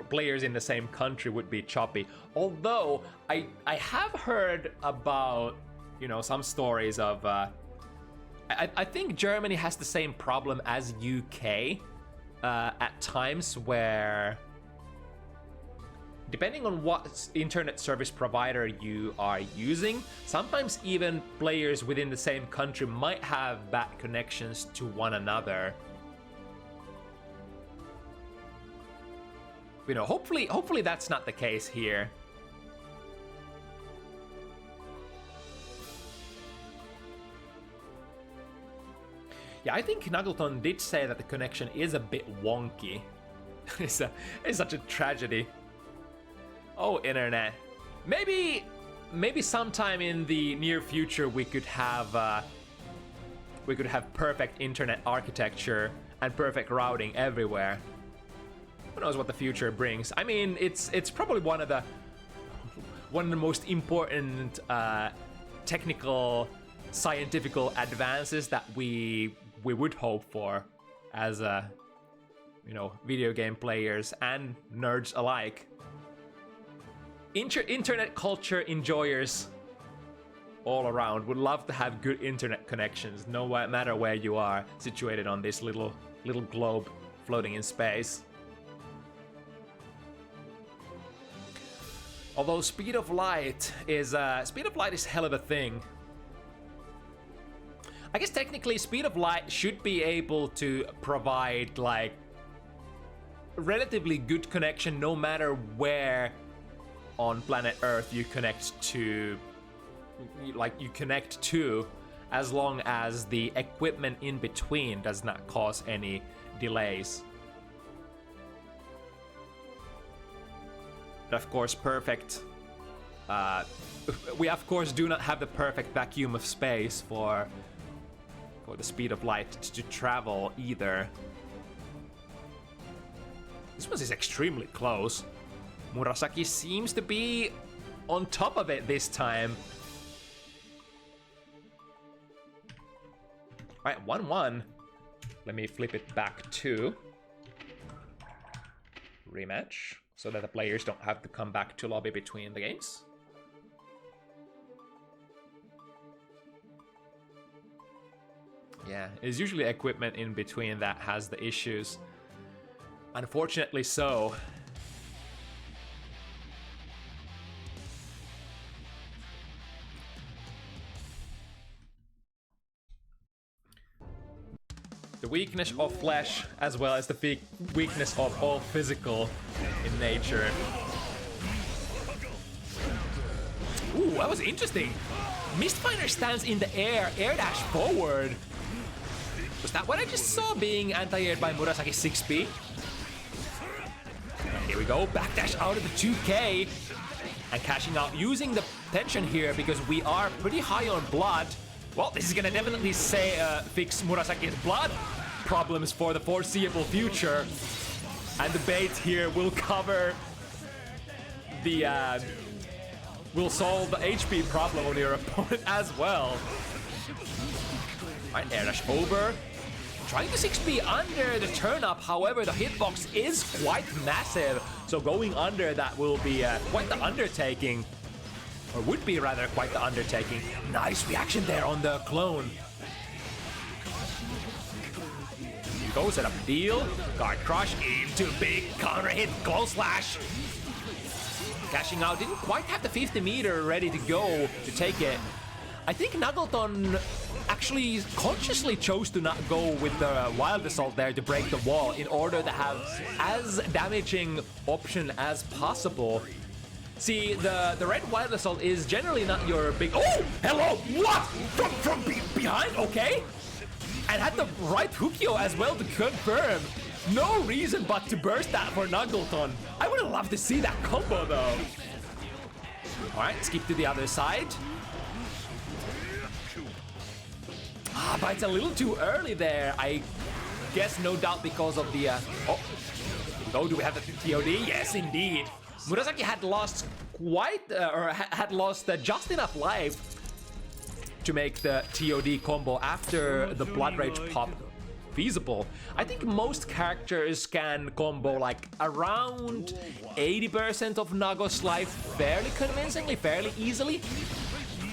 players in the same country would be choppy. Although I have heard about, you know, some stories of I think Germany has the same problem as UK at times, where depending on what internet service provider you are using, sometimes even players within the same country might have bad connections to one another. You know, hopefully that's not the case here. Yeah, I think McNuggleton did say that the connection is a bit wonky. It's such a tragedy. Oh, internet. Maybe sometime in the near future we could have perfect internet architecture and perfect routing everywhere. Who knows what the future brings? I mean, it's probably one of the most important technical, scientific advances that we would hope for as you know, video game players and nerds alike. Internet culture enjoyers all around would love to have good internet connections, no matter where you are situated on this little globe floating in space. Although speed of light is hell of a thing. I guess technically speed of light should be able to provide like relatively good connection no matter where on planet Earth you connect to, as long as the equipment in between does not cause any delays. But of course, we of course do not have the perfect vacuum of space for the speed of light to travel either. This one is extremely close. Murasaki seems to be on top of it this time. Alright, 1-1. Let me flip it back to rematch so that the players don't have to come back to lobby between the games. Yeah, it's usually equipment in between that has the issues. Unfortunately so. The weakness of flesh, as well as the weakness of all physical in nature. Ooh, that was interesting. Mistfinder stands in the air dash forward. Was that what I just saw being anti-aired by Murasaki 6B? Here we go, backdash out of the 2K. And cashing out, using the tension here because we are pretty high on blood. Well, this is gonna definitely fix Murasaki's blood problems for the foreseeable future. And the bait here will cover the, will solve the HP problem on your opponent as well. Alright, air dash over. Trying to 6B under the turn up, however, the hitbox is quite massive. So going under that will be quite the undertaking. Or would be rather quite the undertaking. Nice reaction there on the clone. Here you go, set up deal. Guard crush into big counter hit, close slash. Cashing out, didn't quite have the 50 meter ready to go to take it. I think McNuggleton actually consciously chose to not go with the Wild Assault there to break the wall in order to have as damaging option as possible. See, the red Wild Assault is generally not your big... Oh! Hello! What? From behind? Okay. And had the right Hukio as well to confirm. No reason but to burst that for McNuggleton. I would have loved to see that combo though. Alright, skip to the other side. Ah, but it's a little too early there. I guess no doubt because of the... Oh, do we have the TOD? Yes, indeed. Murasaki had lost had lost just enough life to make the TOD combo after the Blood Rage pop feasible. I think most characters can combo like around 80% of Nago's life fairly convincingly, fairly easily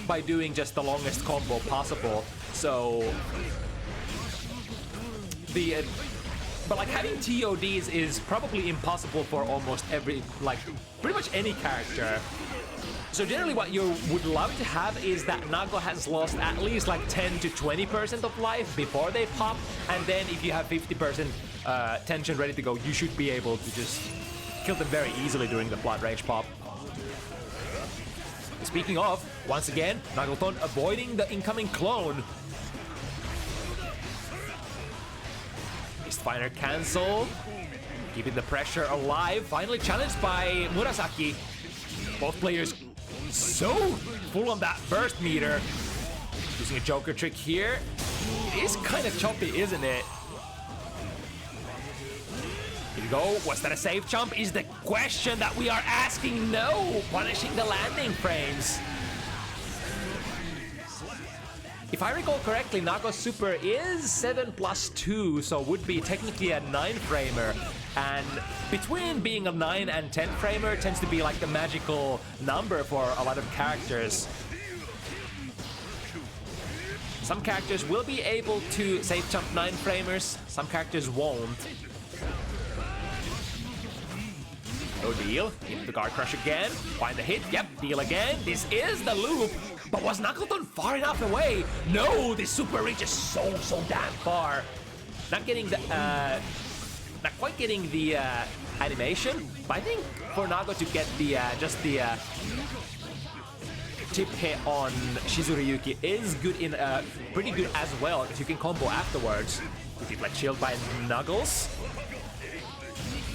by doing just the longest combo possible. So but like having TODs is probably impossible for almost every, like pretty much any character. So generally what you would love to have is that Nago has lost at least like 10 to 20% of life before they pop, and then if you have 50% tension ready to go, you should be able to just kill them very easily during the Blood Rage pop. Speaking of, once again, McNuggleton avoiding the incoming clone. Mistfinder cancel, keeping the pressure alive. Finally challenged by Murasaki. Both players so full on that burst meter. Using a Joker trick here. It is kind of choppy, isn't it? Here we go. Was that a safe jump? Is the question that we are asking. No, punishing the landing frames. If I recall correctly, Nago's super is 7+2, so would be technically a 9-framer. And between being a 9 and 10-framer tends to be like the magical number for a lot of characters. Some characters will be able to safe jump 9-framers, some characters won't. No deal. Hit the guard crush again. Find the hit. Yep, deal again. This is the loop. But was McNuggleton far enough away? No, this super reaches so damn far. Not getting the, not quite getting the animation. But I think for Nago to get the, just the tip hit on Shizuriyuki is good in, pretty good as well, because you can combo afterwards. We get like shield by Knuggles.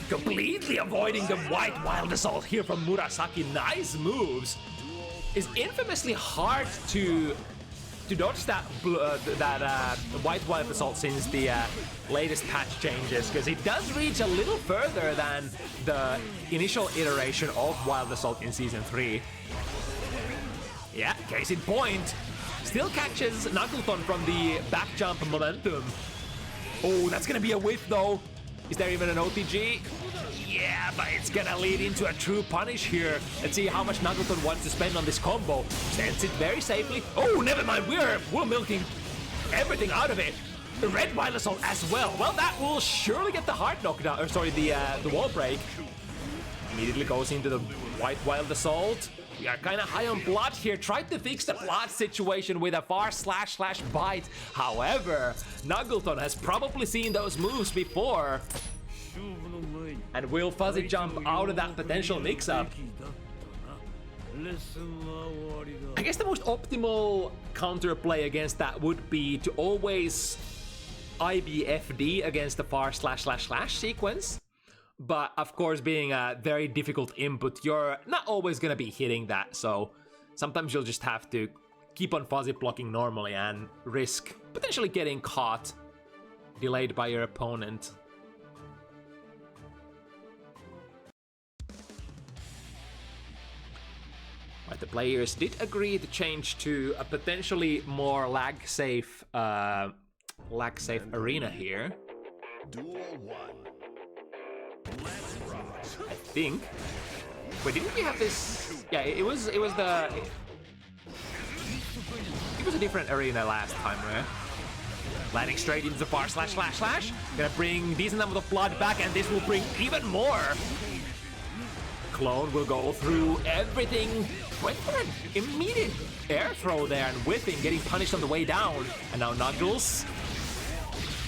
Completely avoiding the white Wild Assault here from Murasaki. Nice moves. It's infamously hard to dodge that white Wild Assault since the latest patch changes, because it does reach a little further than the initial iteration of Wild Assault in Season 3. Yeah, case in point. Still catches McNuggleton from the back jump momentum. Oh, that's gonna be a whiff though. Is there even an OTG? Yeah, but it's gonna lead into a true punish here. Let's see how much McNuggleton wants to spend on this combo. Sends it very safely. Oh, never mind, we're milking everything out of it. The red Wild Assault as well. Well, that will surely get the hard knockdown, or sorry, the wall break. Immediately goes into the white Wild Assault. We are kind of high on blood here. Tried to fix the blood situation with a far slash bite. However, McNuggleton has probably seen those moves before and will fuzzy jump out of that potential mix-up. I guess the most optimal counterplay against that would be to always IBFD against the far slash sequence. But of course, being a very difficult input, you're not always gonna be hitting that. So sometimes you'll just have to keep on fuzzy blocking normally and risk potentially getting caught, delayed by your opponent. Right, the players did agree to change to a potentially more lag-safe arena here. Duel 1. Let's rock. I think. Wait, didn't we have this? Yeah, it was a different arena last time, right? Landing straight into the far slash. Gonna bring decent amount of blood back, and this will bring even more. Clone will go through everything. Went for an immediate air throw there and whipping, getting punished on the way down. And now Knuggles.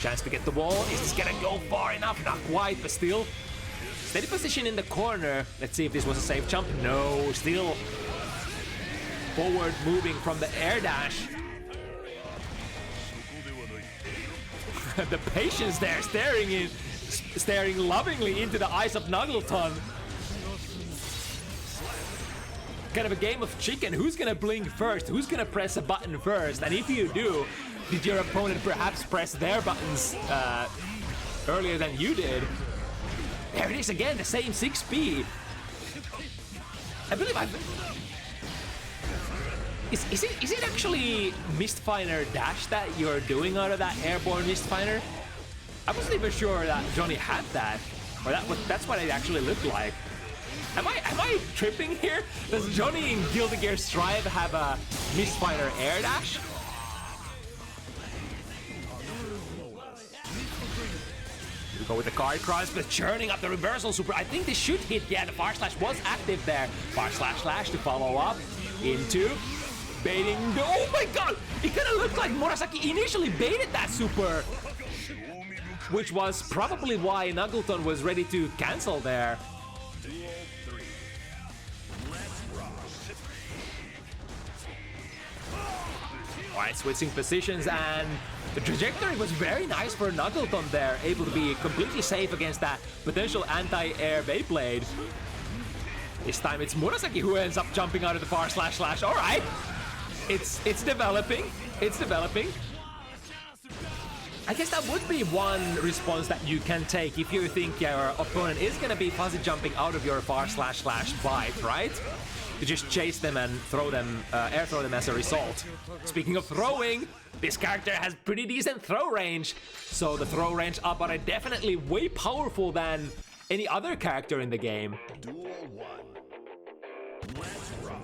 Chance to get the wall. Is this gonna go far enough? Not quite, but still. Steady position in the corner. Let's see if this was a safe jump. No, still forward moving from the air dash. The patience there, staring lovingly into the eyes of McNuggleton. Kind of a game of chicken. Who's gonna blink first? Who's gonna press a button first? And if you do, did your opponent perhaps press their buttons earlier than you did? There it is again, the same 6B. I believe Is it actually Mistfinder dash that you're doing out of that airborne Mistfinder? I wasn't even sure that Johnny had that, or that's what it actually looked like. Am I tripping here? Does Johnny in Guilty Gear Strive have a Mistfinder air dash? We go with the card cross, but churning up the reversal super. I think this should hit. Yeah, the far slash was active there. Far slash to follow up into baiting. Oh my god! It kind of looked like Murasaki initially baited that super, which was probably why McNuggleton was ready to cancel there. Alright, switching positions, and the trajectory was very nice for McNuggleton there, able to be completely safe against that potential anti-air Beyblade. This time it's Murasaki who ends up jumping out of the far slash. Alright, it's developing. It's developing. I guess that would be one response that you can take if you think your opponent is gonna be fuzzy jumping out of your far slash bite, right? To just chase them and throw them, air throw them as a result. Speaking of throwing, this character has pretty decent throw range, so the throw range up are definitely way powerful than any other character in the game. Duel 1. Let's rock.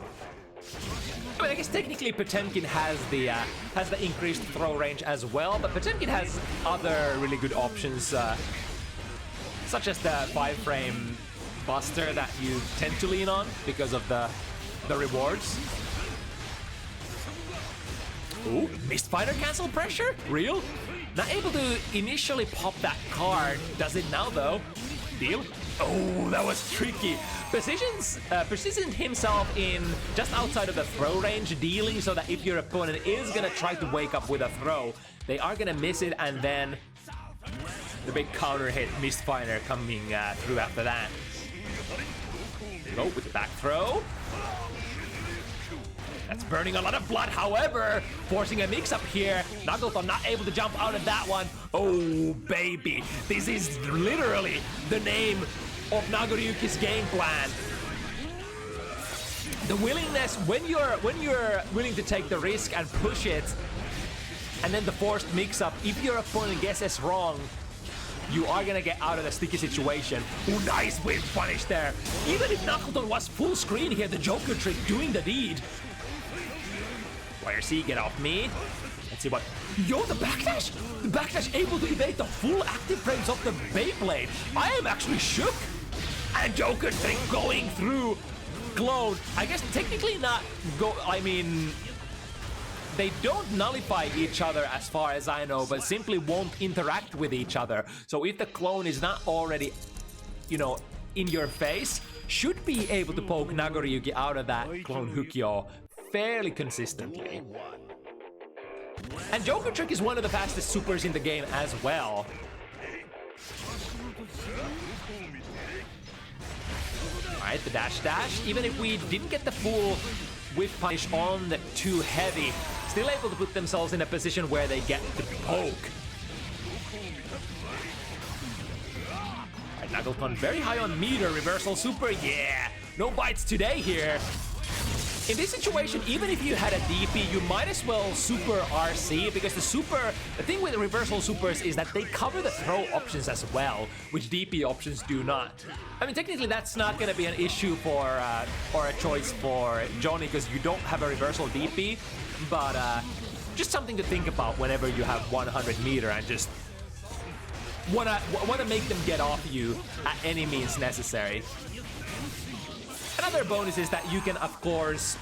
I mean, I guess technically Potemkin has the increased throw range as well, but Potemkin has other really good options, such as the 5-frame buster that you tend to lean on because of the rewards. Ooh, Mistfinder cancel pressure? Real? Not able to initially pop that card. Does it now though? Deal? Oh, that was tricky. Positioned himself in just outside of the throw range, dealing so that if your opponent is gonna try to wake up with a throw, they are gonna miss it, and then the big counter hit Mistfinder coming through after that. Go with the back throw. That's burning a lot of blood, however, forcing a mix-up here. McNuggleton not able to jump out of that one. Oh, baby. This is literally the name of Nagoriyuki's game plan. The willingness, when you're willing to take the risk and push it, and then the forced mix-up, if your opponent guesses wrong, you are gonna get out of the sticky situation. Ooh, nice whip punish there. Even if McNuggleton was full screen here, the Joker trick doing the deed. Where C, get off me. Let's see what... Yo, the backdash! The backdash able to evade the full active frames of the Beyblade. I am actually shook. And Joker trick going through. clone, I guess technically not go, I mean, they don't nullify each other as far as I know, but simply won't interact with each other. So if the clone is not already, you know, in your face, should be able to poke Nagoriyuki out of that clone Hukyo fairly consistently. And Joker Trick is one of the fastest supers in the game as well. Alright, the dash. Even if we didn't get the full whiff punish on the too heavy, still able to put themselves in a position where they get the poke. Alright, McNuggleton very high on meter, reversal super, yeah! No bites today here. In this situation, even if you had a DP, you might as well super RC, because the thing with reversal supers is that they cover the throw options as well, which DP options do not. I mean, technically that's not gonna be an issue for, or a choice for Johnny, because you don't have a reversal DP, but just something to think about whenever you have 100 meter and just wanna make them get off you at any means necessary. Another bonus is that you can, of course,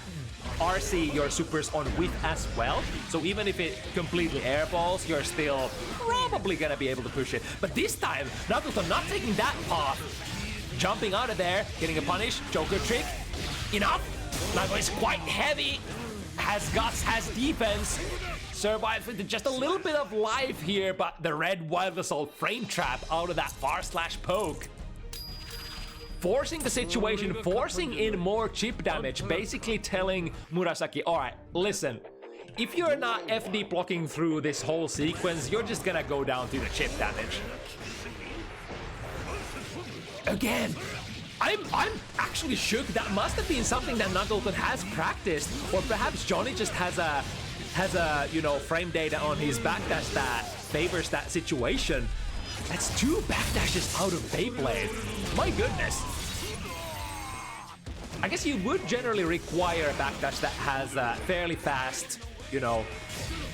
RC your supers on whiff as well. So even if it completely airballs, you're still probably gonna be able to push it. But this time, McNuggleton not taking that path. Jumping out of there, getting a punish, Joker Trick. Enough. Nago is quite heavy. Has guts, has defense. Survives with just a little bit of life here, but the red Wild Assault frame trap out of that far slash poke. Forcing the situation, forcing in more chip damage, basically telling Murasaki, alright, listen, if you're not FD blocking through this whole sequence, you're just gonna go down to the chip damage. Again, I'm actually shook. That must have been something that McNuggleton has practiced, or perhaps Johnny just has a you know, frame data on his backdash that favors that situation. That's 2 backdashes out of Beyblade. My goodness. I guess you would generally require a backdash that has fairly fast, you know,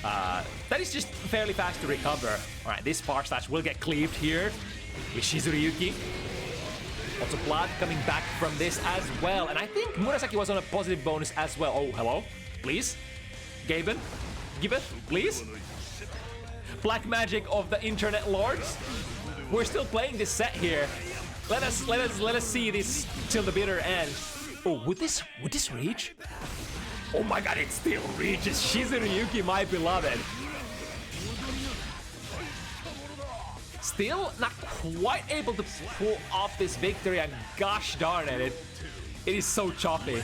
that is just fairly fast to recover. Alright, this far slash will get cleaved here with Shizuriyuki. Also blood coming back from this as well. And I think Murasaki was on a positive bonus as well. Oh, hello? Please? Gaben? Give it, please? Black magic of the internet lords. We're still playing this set here. Let us see this till the bitter end. Oh, would this reach? Oh my god, it still reaches Shizuriyuki, my beloved. Still not quite able to pull off this victory, and gosh darn it is so choppy.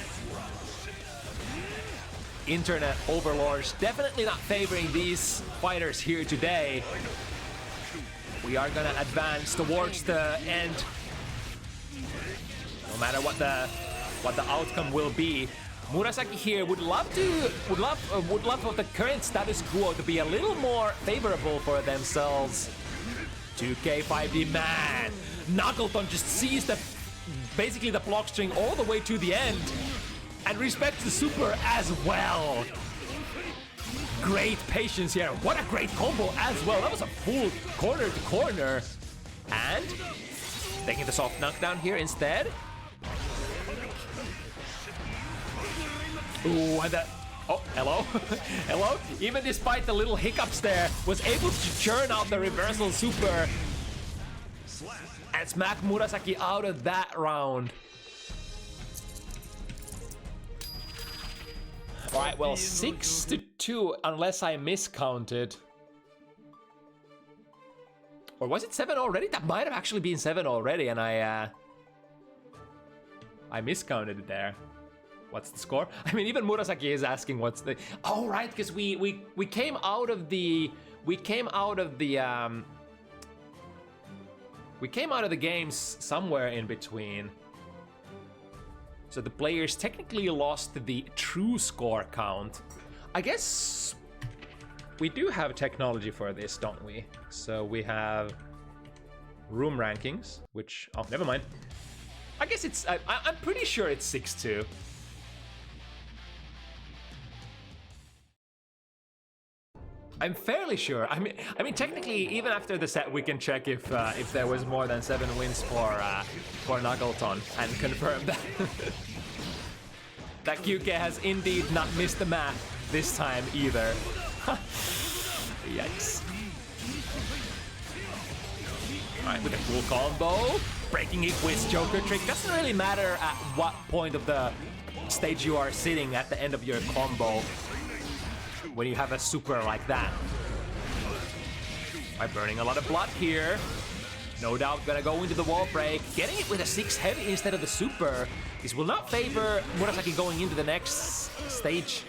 Internet overlords definitely not favoring these fighters here today. We are gonna advance towards the end. No matter what the outcome will be, Murasaki here would love for the current status quo to be a little more favorable for themselves. 2K 5D, man. McNuggleton just sees basically the block string all the way to the end and respects the super as well. Great patience here. What a great combo as well. That was a full corner to corner. And taking the soft knockdown here instead. Ooh, and oh, hello. Hello. Even despite the little hiccups there, was able to churn out the reversal super and smack Murasaki out of that round. Alright, well, 6-2, unless I miscounted. Or was it 7 already? That might have actually been 7 already, and I miscounted it there. What's the score? I mean, even Murasaki is asking what's the... Oh, right, because we came out of the... We came out of the games somewhere in between. So the players technically lost the true score count. I guess we do have technology for this, don't we? So we have room rankings, which... Oh, never mind. I guess it's... I'm pretty sure it's 6-2. I'm fairly sure. I mean, technically, even after the set, we can check if there was more than 7 wins for McNuggleton and confirm that. That QK has indeed not missed the math this time either. Yikes. Alright, with a cool combo. Breaking it with Joker trick. Doesn't really matter at what point of the stage you are sitting at the end of your combo when you have a super like that. By burning a lot of blood here. No doubt gonna go into the wall break. Getting it with a 6 heavy instead of the super. This will not favor Murasaki going into the next stage.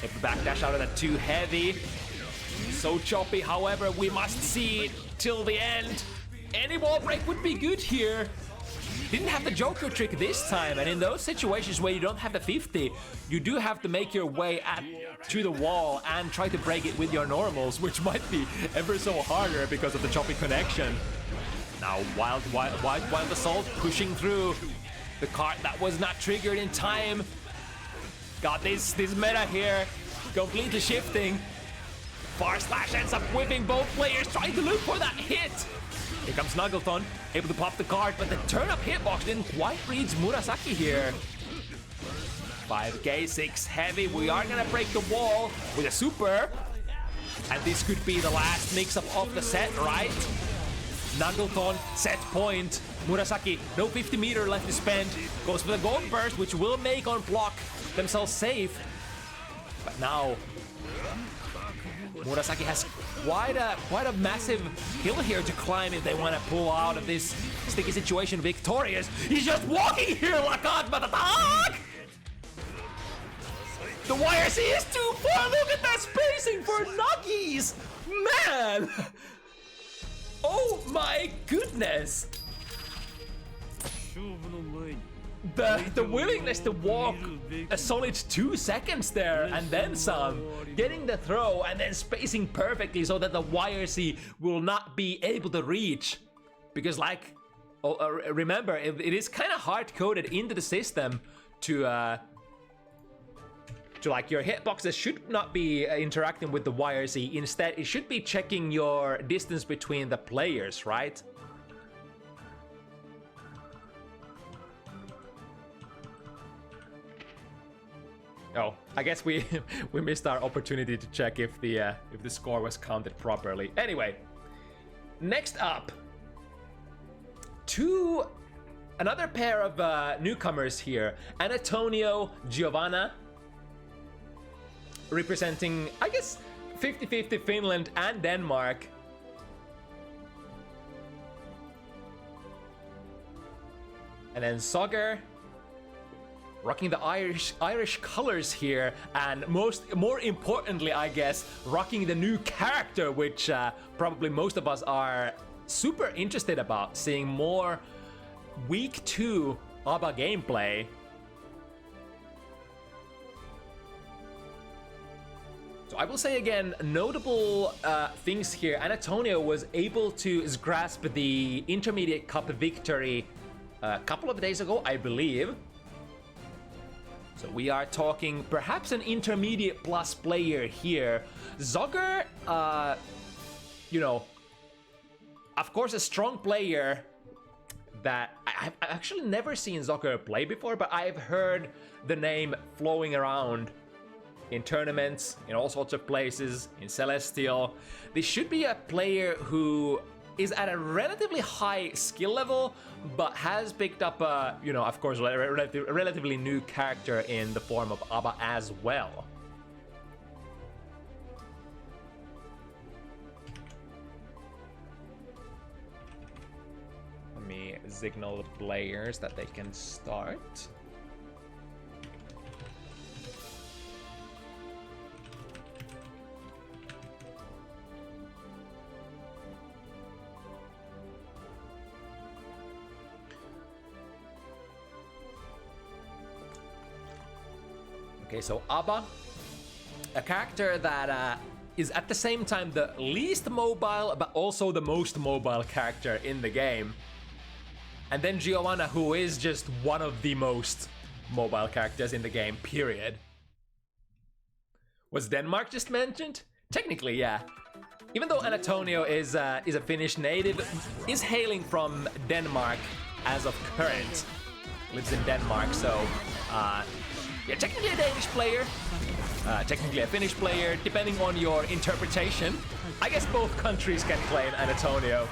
If the backdash out of that 2 heavy. So choppy, however, we must see it till the end. Any wall break would be good here. Didn't have the Joker trick this time, and in those situations where you don't have the 50, you do have to make your way to the wall and try to break it with your normals, which might be ever so harder because of the choppy connection. Now Wild Assault pushing through the cart that was not triggered in time. Got this meta here, completely shifting. Far Slash ends up whipping both players, trying to look for that hit. Here comes McNuggleton, able to pop the card, but the turn-up hitbox didn't quite reach Murasaki here. 5k, 6 heavy, we are gonna break the wall with a super. And this could be the last mix-up of the set, right? McNuggleton, set point. Murasaki, no 50 meter left to spend. Goes for the gold burst, which will make on block themselves safe. But now, Murasaki has quite a massive hill here to climb if they want to pull out of this sticky situation victorious. He's just walking here like God, but attack! The YRC is too far. Look at that spacing for Nuggies, man! Oh my goodness! The willingness to walk a solid 2 seconds there and then some, getting the throw and then spacing perfectly so that the YRC will not be able to reach, because remember, it is kind of hard-coded into the system to like your hitboxes should not be interacting with the YRC. Instead, it should be checking your distance between the players, right? Oh, I guess we missed our opportunity to check if the score was counted properly. Anyway, next up, another pair of newcomers here. Annatonio, Giovanna, representing, I guess, 50-50 Finland and Denmark. And then Zoggere, rocking the Irish colors here, and more importantly, I guess, rocking the new character, which probably most of us are super interested about, seeing more week 2 ABBA gameplay. So I will say again, notable things here. Annatonio was able to grasp the Intermediate Cup victory a couple of days ago, I believe. So we are talking perhaps an intermediate plus player here. Zoggere, you know, of course a strong player that I've actually never seen Zoggere play before, but I've heard the name flowing around in tournaments, in all sorts of places, in Celestial. This should be a player who is at a relatively high skill level, but has picked up a, you know, of course, a relatively new character in the form of ABBA as well. Let me signal the players that they can start. Okay, so ABBA, a character that is at the same time the least mobile, but also the most mobile character in the game. And then Giovanna, who is just one of the most mobile characters in the game, period. Was Denmark just mentioned? Technically, yeah. Even though Annatonio is a Finnish native, is hailing from Denmark as of current. Lives in Denmark, so Yeah, technically a Danish player. Technically a Finnish player, depending on your interpretation. I guess both countries can claim Annatonio.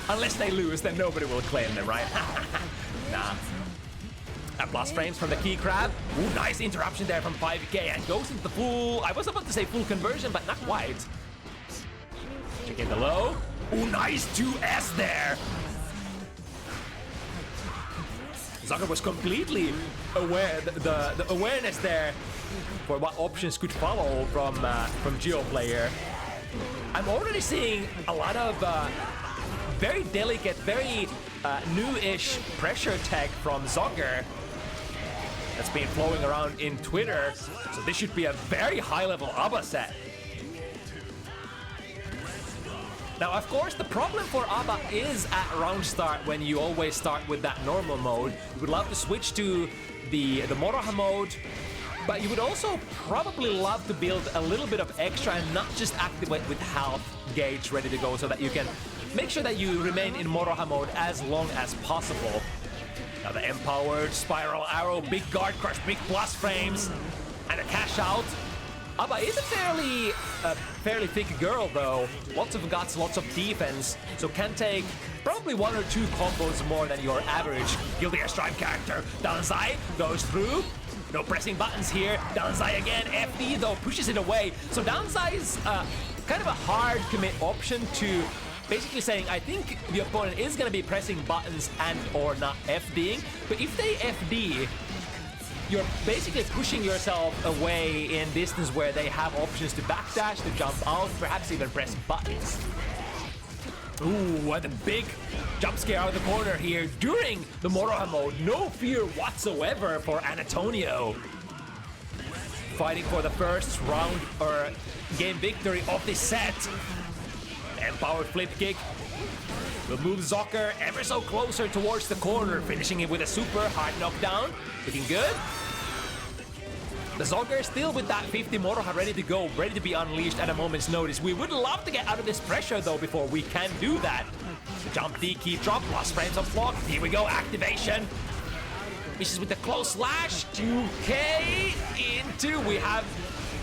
Unless they lose, then nobody will claim them, right? Nah. A plus frames from the key crab. Ooh, nice interruption there from 5k and goes into the full... I was about to say full conversion, but not quite. Check in the low. Ooh, nice 2S there. Zoggere was completely aware, the awareness there for what options could follow from Geo player. I'm already seeing a lot of very delicate, very new-ish pressure tag from Zoggere that's been flowing around in Twitter. So this should be a very high-level ABBA set. Now, of course, the problem for ABBA is at round start when you always start with that normal mode. You would love to switch to the Moroha mode, but you would also probably love to build a little bit of extra and not just activate with health gauge ready to go so that you can make sure that you remain in Moroha mode as long as possible. Now the empowered spiral arrow, big guard crush, big plus frames, and a cash out. ABBA is a fairly thick girl though. Lots of guts, lots of defense, so can take probably 1 or 2 combos more than your average Guilty Gear Stripe character. Danzai goes through. No pressing buttons here. Danzai again. FD though pushes it away. So Danzai is kind of a hard commit option to basically saying, I think the opponent is going to be pressing buttons and or not FDing. But if they FD, you're basically pushing yourself away in distance where they have options to backdash, to jump out, perhaps even press buttons. Ooh, what a big jump scare out of the corner here during the Moroha mode. No fear whatsoever for Annatonio. Fighting for the first round or game victory of this set. Empowered flip kick will move Zoggere ever so closer towards the corner, finishing it with a super hard knockdown. Looking good. The Zoggere still with that 50 Moroha ready to go, ready to be unleashed at a moment's notice. We would love to get out of this pressure though before we can do that. Jump D, keep drop, plus frames on block. Here we go, activation. Misses with the close slash. 2k into. We have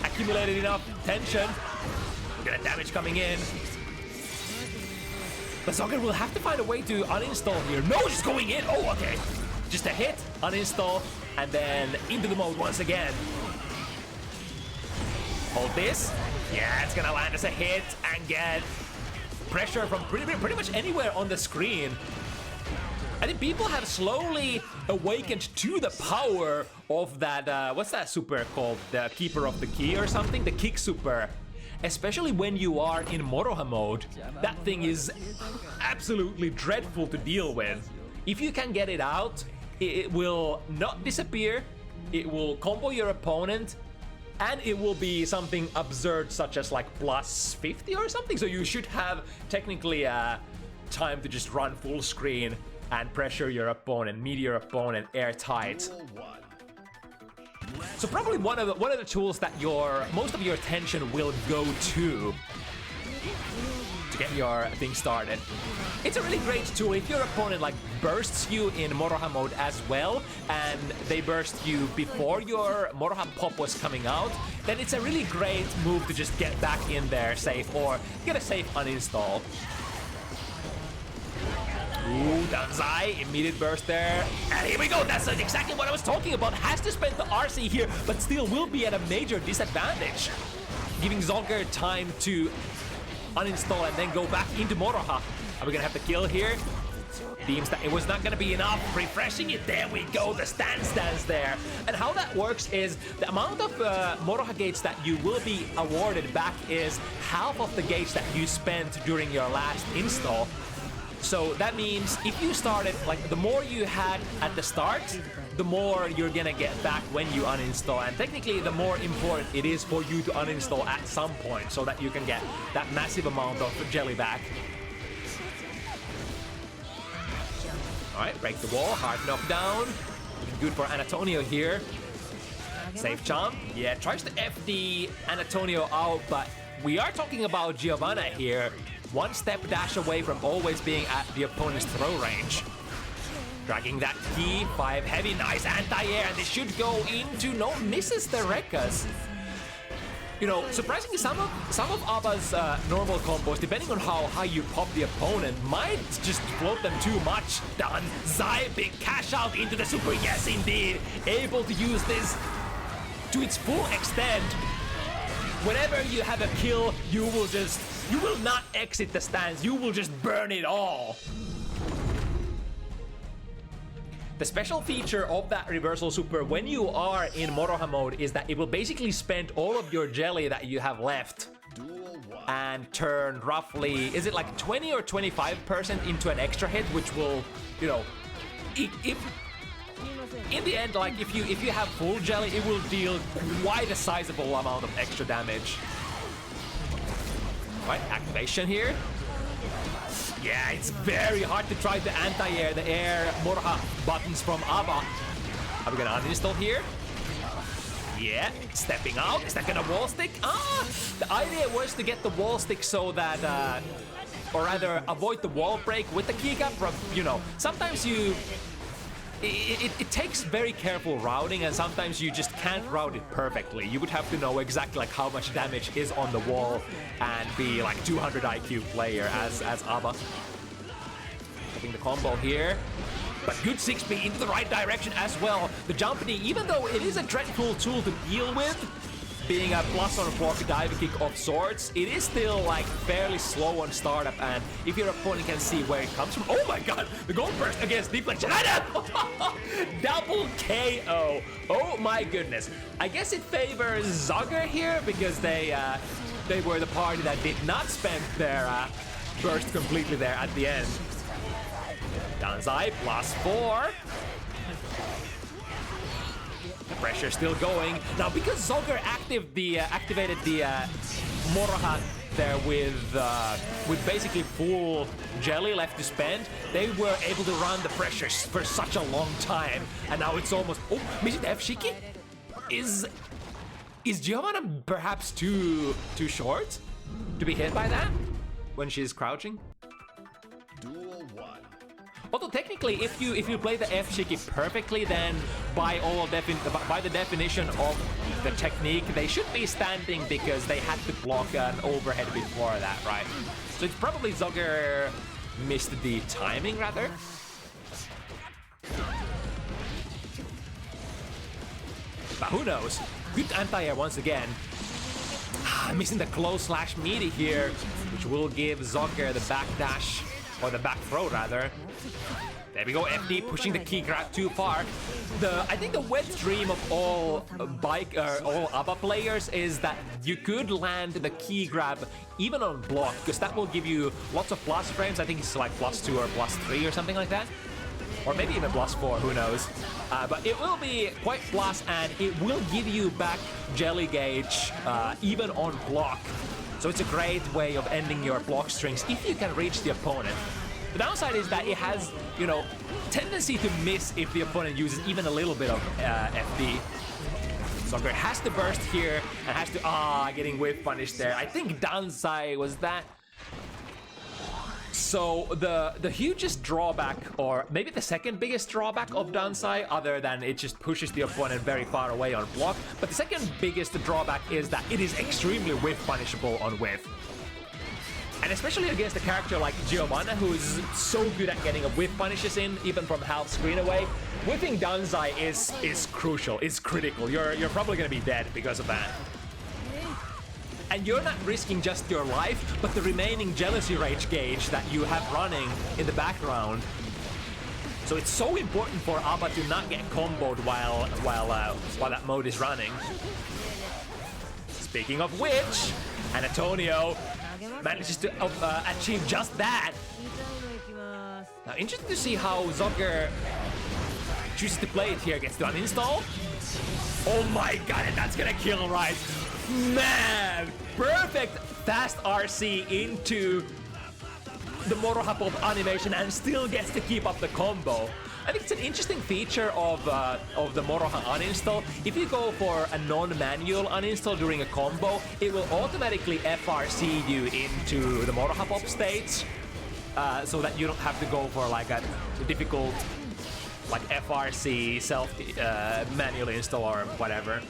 accumulated enough tension. Look at the damage coming in. But Zoggere will have to find a way to uninstall here. No, just going in. Oh, okay. Just a hit, uninstall, and then into the mode once again. Hold this. Yeah, it's gonna land as a hit and get pressure from pretty much anywhere on the screen. I think people have slowly awakened to the power of that, what's that super called? The Keeper of the Key or something? The Kick Super. Especially when you are in Moroha mode. That thing is absolutely dreadful to deal with. If you can get it out, it will not disappear, it will combo your opponent, and it will be something absurd such as like plus 50 or something. So you should have technically time to just run full screen and pressure your opponent, meet your opponent airtight. So probably one of the tools that most of your attention will go to get your thing started. It's a really great tool if your opponent like bursts you in Moroha mode as well, and they burst you before your Moroha pop was coming out, then it's a really great move to just get back in there safe or get a safe uninstall. Ooh, Danzai, immediate burst there. And here we go, that's exactly what I was talking about. Has to spend the RC here, but still will be at a major disadvantage. Giving Zoggere time to uninstall and then go back into Moroha. Are we gonna have the kill here? Deems that it was not gonna be enough. Refreshing it, there we go, the stance there. And how that works is the amount of Moroha gauge that you will be awarded back is half of the gauge that you spent during your last install. So that means if you started, like the more you had at the start, the more you're gonna get back when you uninstall. And technically the more important it is for you to uninstall at some point so that you can get that massive amount of jelly back. Alright, break the wall, hard knockdown. Looking good for Annatonio here. Safe jump. Yeah, tries to FD Annatonio out, but we are talking about Giovanna here. One step dash away from always being at the opponent's throw range. Dragging that key, 5 heavy, nice anti-air, and this should go into, no, misses the Rekkas. You know, surprisingly, some of Abba's normal combos, depending on how high you pop the opponent, might just float them too much. Done. Zai, big cash out into the super, yes indeed. Able to use this to its full extent. Whenever you have a kill, you will not exit the stands, you will just burn it all. The special feature of that reversal super when you are in Moroha mode is that it will basically spend all of your jelly that you have left and turn roughly, is it like 20 or 25% into an extra hit, which will, you know, if in the end, like if you have full jelly, it will deal quite a sizable amount of extra damage. Right, activation here. Yeah, it's very hard to try to anti-air the air Moroha buttons from Abba. Are we gonna uninstall here? Yeah, stepping out. Is that gonna wall stick? Ah! The idea was to get the wall stick so that, or rather avoid the wall break with the key gap. You know, sometimes it takes very careful routing, and sometimes you just can't route it perfectly. You would have to know exactly like how much damage is on the wall and be like 200 IQ player as Abba. Getting the combo here, but good 6B into the right direction as well. The jump knee, even though it is a dreadful tool to deal with, being a plus on a block dive kick of sorts, it is still like fairly slow on startup, and if your opponent can see where it comes from. Oh my god, the gold burst against deflection. Double KO. Oh my goodness. I guess it favors Zoggere here because they were the party that did not spend their burst completely there at the end. Danzai +4. The pressure still going. Now, because Zoggere activated the Moroha there with basically full jelly left to spend, they were able to run the pressure for such a long time. And now it's almost... Oh, missed F Shiki? Is Giovanna perhaps too short to be hit by that when she's crouching? Duel 1. Although technically, if you play the F Shiki perfectly, then by the definition of the technique, they should be standing because they had to block an overhead before that, right? So it's probably Zoggere missed the timing rather. But who knows? Good anti-air once again. Missing the close slash meaty here, which will give Zoggere the back dash, or the back throw rather. There we go, FD pushing the key grab too far. I think the wet dream of all ABBA players is that you could land the key grab even on block, because that will give you lots of plus frames. I think it's like +2 or +3 or something like that. Or maybe even +4, who knows. But it will be quite plus, and it will give you back jelly gauge even on block. So it's a great way of ending your block strings if you can reach the opponent. The downside is that it has, you know, tendency to miss if the opponent uses even a little bit of FD. Zoggere has to burst here and has to, getting whip punished there. I think Danzai was that. So the hugest drawback, or maybe the second biggest drawback of Danzai, other than it just pushes the opponent very far away on block, but the second biggest drawback is that it is extremely whiff punishable on whiff. And especially against a character like Giovanna, who is so good at getting a whiff punishes in, even from half screen away. Whiffing Danzai is crucial, is critical. You're probably gonna be dead because of that. And you're not risking just your life, but the remaining jealousy rage gauge that you have running in the background. So it's so important for Abba to not get comboed while that mode is running. Speaking of which, Annatonio manages to achieve just that. Now, interesting to see how Zoggere chooses to play it here. Gets to uninstall. Oh my god, and that's gonna kill right. Man, perfect fast RC into the Moroha pop animation and still gets to keep up the combo. I think it's an interesting feature of the Moroha uninstall. If you go for a non-manual uninstall during a combo, it will automatically FRC you into the Moroha pop states, so that you don't have to go for like a difficult like FRC, self manual install or whatever.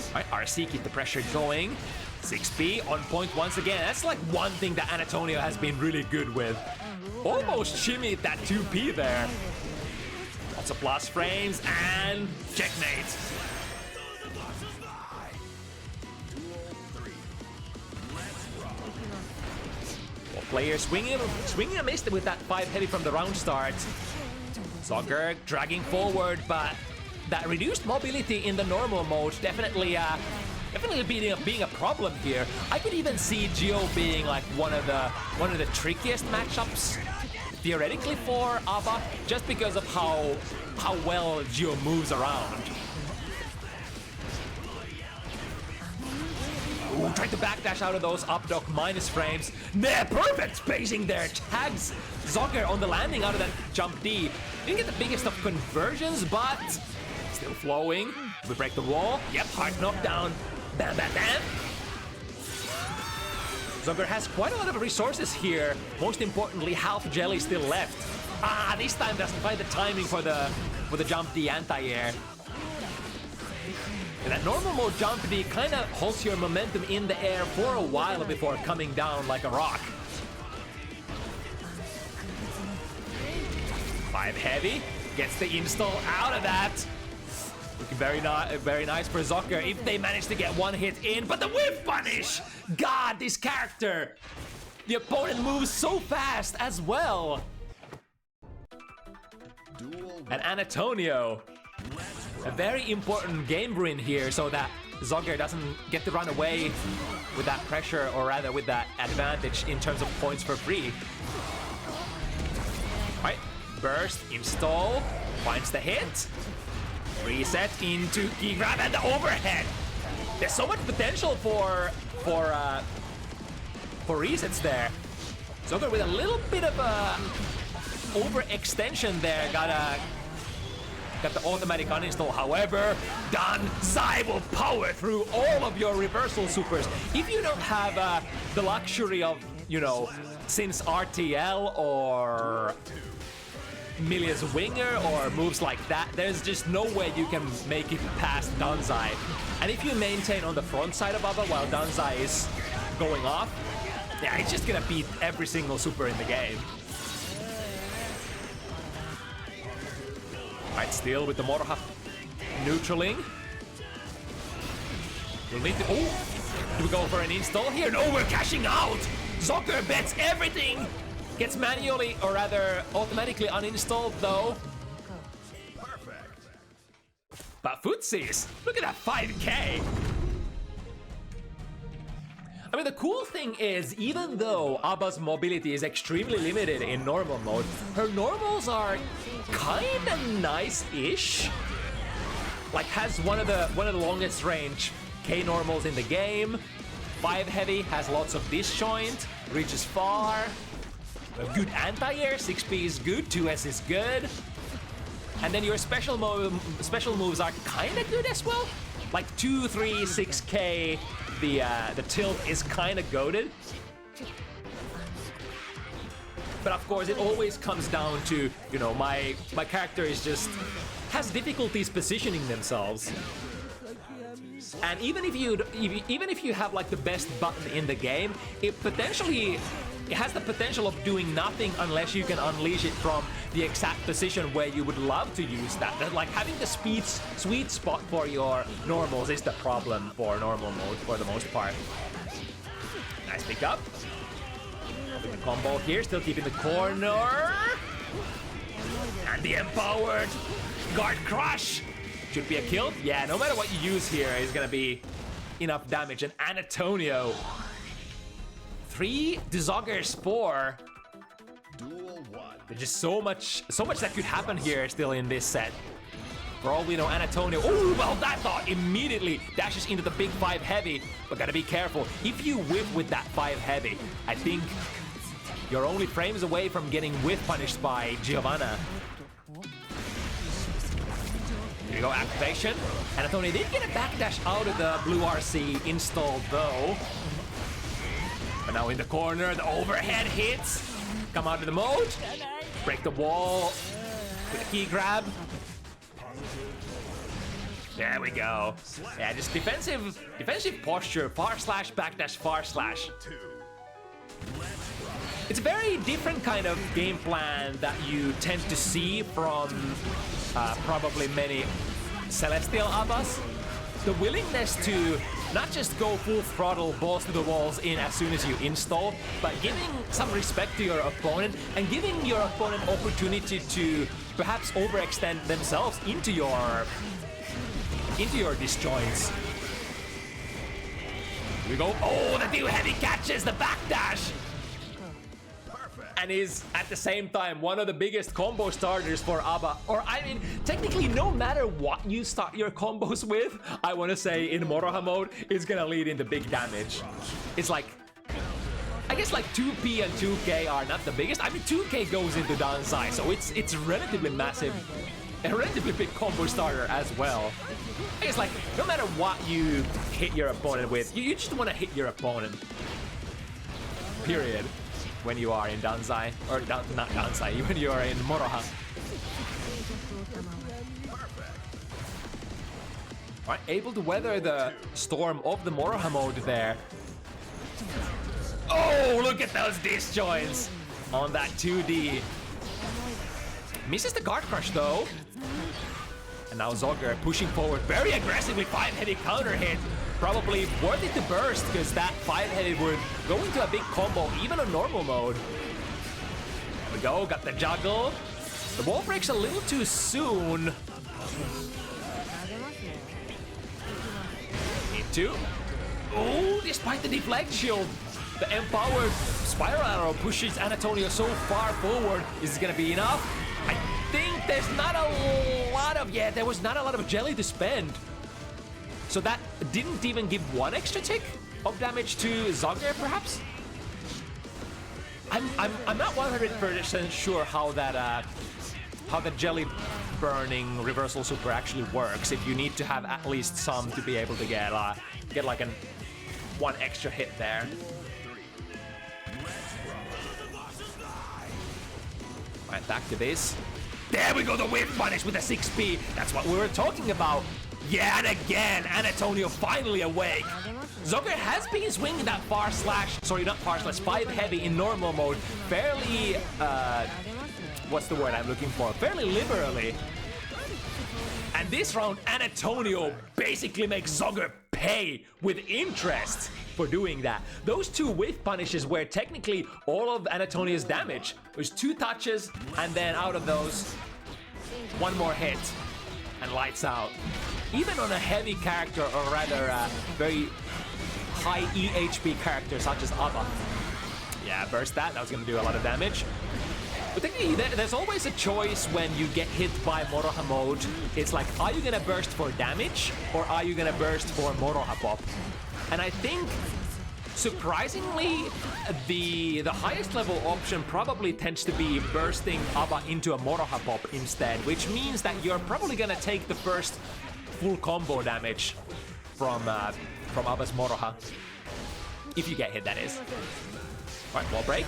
Alright, RC, keep the pressure going. 6P on point once again. That's like one thing that Annatonio has been really good with. Almost shimmied that 2P there. Lots of plus frames and checkmate. Well, players swinging a miss with that 5 heavy from the round start. Zoggere dragging forward, but that reduced mobility in the normal mode definitely being a problem here. I could even see Geo being like one of the trickiest matchups theoretically for Abba, just because of how well Geo moves around. Ooh, trying to backdash out of those up dock minus frames. Nah, perfect spacing there. Tags Zoggere on the landing out of that jump D. Didn't get the biggest of conversions, but still flowing. We break the wall. Yep, hard knockdown. Bam, bam, bam. Zoggere has quite a lot of resources here. Most importantly, half jelly still left. Ah, this time doesn't find the timing for the jump D anti-air. And that normal mode jump D kind of holds your momentum in the air for a while before coming down like a rock. 5 heavy gets the install out of that. Looking very nice for Zoggere if they manage to get one hit in, but the whiff punish! God, this character! The opponent moves so fast as well. And Annatonio, a very important game win here so that Zoggere doesn't get to run away with that pressure, or rather with that advantage in terms of points for free. Right, burst, install, finds the hit. Reset into key grab and the overhead. There's so much potential for resets there. Zoggere with a little bit of a overextension there. Got the automatic uninstall. However, Danzai will power through all of your reversal supers. If you don't have the luxury of, you know, since RTL or Milia's Winger or moves like that, there's just no way you can make it past Danzai. And if you maintain on the front side of Abba while Danzai is going off, yeah, it's just gonna beat every single super in the game. Alright, still with the Moroha neutraling. We'll need to... Oh! Do we go for an install here? No, we're cashing out! Zoggere bets everything! Gets manually, or rather automatically uninstalled though. Perfect. But footsies, look at that 5K. I mean, the cool thing is, even though Abba's mobility is extremely limited in normal mode, her normals are kinda nice-ish. Like, has one of the longest range K normals in the game. 5 heavy, has lots of disjoint, reaches far. A good anti-air, 6P is good, 2S is good. And then your special moves are kinda good as well. Like 2, 3, 6K, the tilt is kinda goated. But of course it always comes down to, you know, my character is just has difficulties positioning themselves. And even if you have like the best button in the game, it has the potential of doing nothing unless you can unleash it from the exact position where you would love to use that. Like having the sweet spot for your normals is the problem for normal mode for the most part. Nice pick up. Open the combo here, still keeping the corner. And the empowered guard crush. Should be a kill. Yeah, no matter what you use here is gonna be enough damage. And Annatonio. 3 to Zoggere's 4. There's just so much that could happen here still in this set. For all we know, Annatonio, oh, well, that thought immediately dashes into the big 5 heavy, but gotta be careful. If you whiff with that 5 heavy, I think you're only frames away from getting whiff punished by Giovanna. Here we go, activation. Annatonio did get a backdash out of the blue RC installed though. But now in the corner, the overhead hits. Come out of the mode. Break the wall with a key grab. There we go. Yeah, just defensive posture. Far slash, backdash, far slash. It's a very different kind of game plan that you tend to see from probably many Celestial Abbas. The willingness to not just go full throttle, balls to the walls in as soon as you install, but giving some respect to your opponent and giving your opponent opportunity to perhaps overextend themselves into your disjoints. Here we go. Oh, the two heavy catches, the backdash! And is at the same time one of the biggest combo starters for ABBA. Or I mean, technically no matter what you start your combos with, I want to say in Moroha mode, it's gonna lead into big damage. It's like, I guess like 2P and 2K are not the biggest. I mean 2K goes into Dansai, so it's relatively massive, a relatively big combo starter as well. I guess like no matter what you hit your opponent with, you just want to hit your opponent. Period. When you are in Dansai, or not Dansai, when you are in Moroha. Alright, able to weather the storm of the Moroha mode there. Oh, look at those disjoints on that 2D. Misses the guard crush though. And now Zoggere pushing forward very aggressively, 5 heavy counter hit. Probably worth it to burst because that 5 heavy would go into a big combo even on normal mode. There we go, got the juggle. The wall breaks a little too soon. Into. Oh, despite the deflect shield, the empowered spiral arrow pushes Annatonio so far forward. Is it gonna be enough? I think there's not a lot of, there was not a lot of jelly to spend. So that didn't even give one extra tick of damage to Zoggere, perhaps? I'm not 100% sure how that how the jelly burning reversal super actually works. If you need to have at least some to be able to get like one extra hit there. Right, back to this. There we go, the whip punish with a 6P. That's what we were talking about. Yeah, and again, Annatonio finally awake. Zoggere has been swinging that far slash, sorry, not far slash, 5 heavy in normal mode fairly, what's the word I'm looking for? Fairly liberally. And this round, Annatonio basically makes Zoggere pay with interest for doing that. Those 2 whiff punishes were technically all of Annatonio's damage. It was 2 touches, and then out of those, 1 more hit, and lights out. Even on a heavy character, or rather very high EHP character such as Abba. Yeah, burst that was gonna do a lot of damage. But technically, there's always a choice when you get hit by Moroha mode. It's like, are you gonna burst for damage, or are you gonna burst for Moroha pop? And I think, surprisingly, the highest level option probably tends to be bursting Abba into a Moroha pop instead, which means that you're probably gonna take the first full combo damage from Abba's Moroha. If you get hit, that is. Alright, wall break.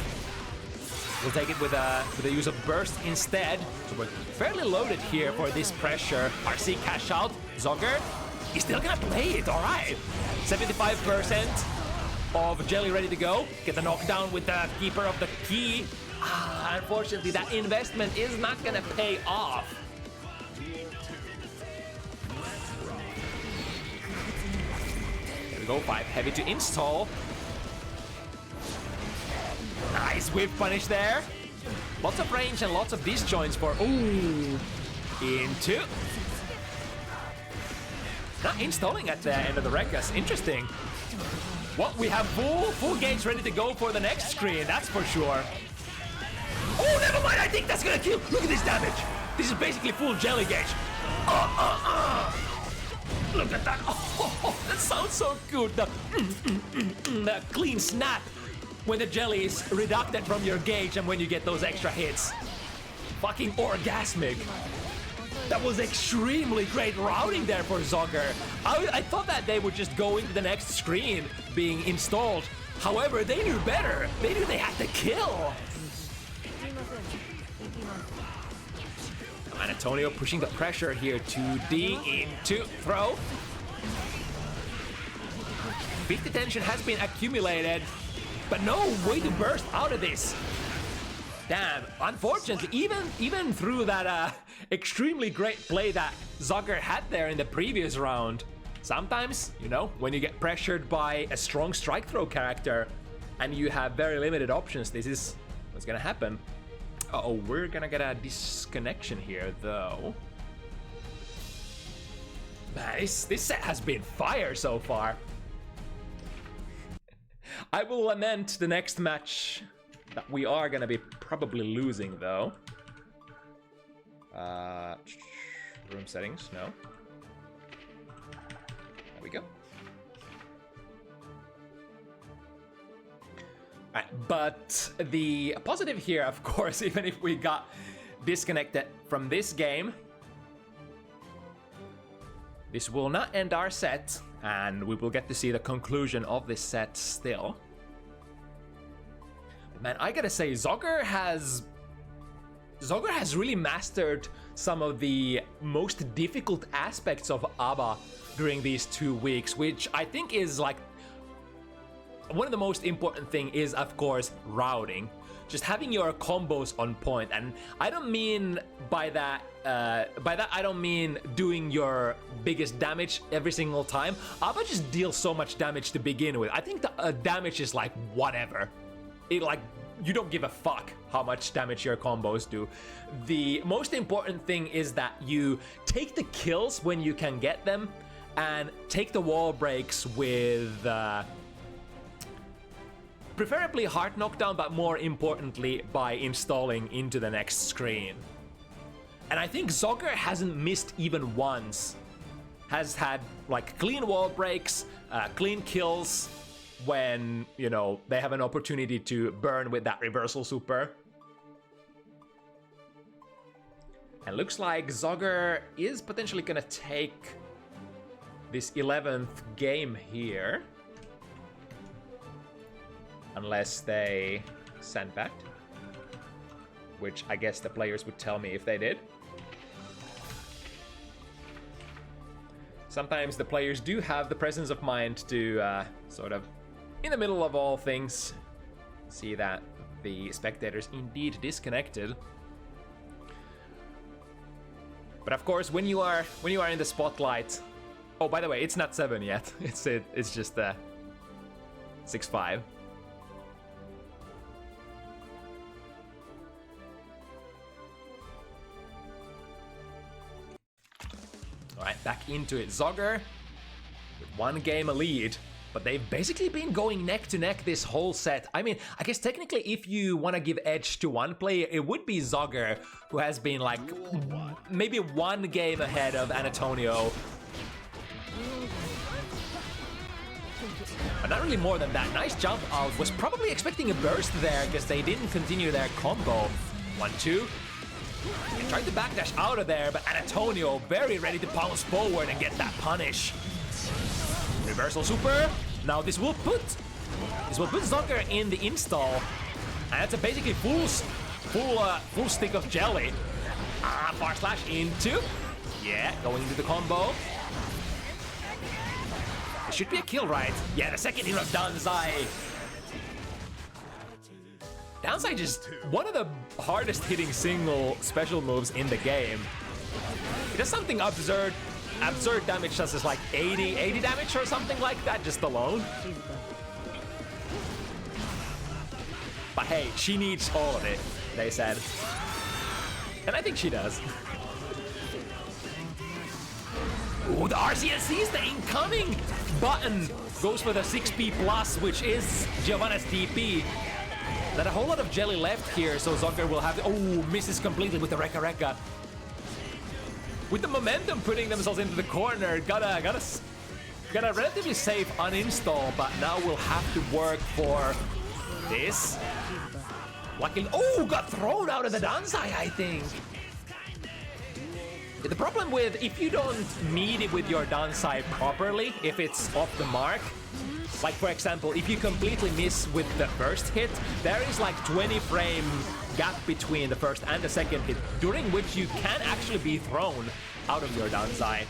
We'll take it with the use of burst instead. So we're fairly loaded here for this pressure. RC cash out. Zoggere, he's still gonna play it, alright. 75% of jelly ready to go. Get the knockdown with the keeper of the key. Unfortunately, that investment is not gonna pay off. There we go, 5 heavy to install. Nice whip punish there. Lots of range and lots of disjoints for, ooh, into. Not installing at the end of the Rekkas, interesting. Well, we have full gauge ready to go for the next screen, that's for sure. Oh, never mind, I think that's gonna kill. Look at this damage. This is basically full jelly gauge. Look at that. Oh, that sounds so good. The clean snap when the jelly is reducted from your gauge and when you get those extra hits. Fucking orgasmic. That was extremely great routing there for Zoggere. I thought that they would just go into the next screen being installed. However, they knew better. They knew they had to kill. Annatonio pushing the pressure here. 2D into throw. 50 tension has been accumulated, but no way to burst out of this. Damn, unfortunately, even through that extremely great play that Zoggere had there in the previous round, sometimes, you know, when you get pressured by a strong strike throw character and you have very limited options, this is what's gonna happen. Uh-oh, we're gonna get a disconnection here, though. Man, this set has been fire so far. I will lament the next match that we are gonna be probably losing, though. Room settings, no. There we go. Right, but the positive here, of course, even if we got disconnected from this game, this will not end our set, and we will get to see the conclusion of this set still. But man, I gotta say, Zoggere has really mastered some of the most difficult aspects of ABBA during these 2 weeks, which I think is like one of the most important thing is, of course, routing. Just having your combos on point, and I don't mean by that I don't mean doing your biggest damage every single time. ABBA just deals so much damage to begin with. I think the damage is like whatever. It like you don't give a fuck how much damage your combos do. The most important thing is that you take the kills when you can get them, and take the wall breaks with. Preferably hard knockdown, but more importantly by installing into the next screen. And I think Zoggere hasn't missed even once. Has had like clean wall breaks, clean kills when, you know, they have an opportunity to burn with that reversal super. And looks like Zoggere is potentially gonna take this 11th game here. Unless they sandbagged, which I guess the players would tell me if they did. Sometimes the players do have the presence of mind to sort of, in the middle of all things, see that the spectators indeed disconnected. But of course, when you are in the spotlight, oh, by the way, it's not 7 yet. It's just 6-5. Alright, back into it. Zoggere with 1 game a lead, but they've basically been going neck to neck this whole set. I mean, I guess technically if you want to give edge to one player, it would be Zoggere, who has been like maybe 1 game ahead of Annatonio. But not really more than that. Nice jump out. Was probably expecting a burst there because they didn't continue their combo. 1-2. They tried to backdash out of there, but Annatonio very ready to pounce forward and get that punish. Reversal super. Now this will put Zoggere in the install, and that's a basically full stick of jelly. Bar slash into. Yeah, going into the combo. It should be a kill, right? Yeah, the second hit of Danzai. Danzai just one of the hardest hitting single special moves in the game. It does something absurd damage, such as like 80 damage or something like that, just alone. But hey, she needs all of it, they said. And I think she does. Ooh, the RCSC's the incoming button goes for the 6p plus, which is Giovanna's DP. Not a whole lot of jelly left here, so Zoggere will have. Oh, misses completely with the Rekka Rekka. With the momentum putting themselves into the corner, got a relatively safe uninstall, but now we'll have to work for this. Luckily, oh, got thrown out of the Danzai, I think. The problem with if you don't meet it with your Danzai properly, if it's off the mark, Like, for example, if you completely miss with the first hit, there is like 20 frame gap between the first and the second hit, during which you can actually be thrown out of your Danzai.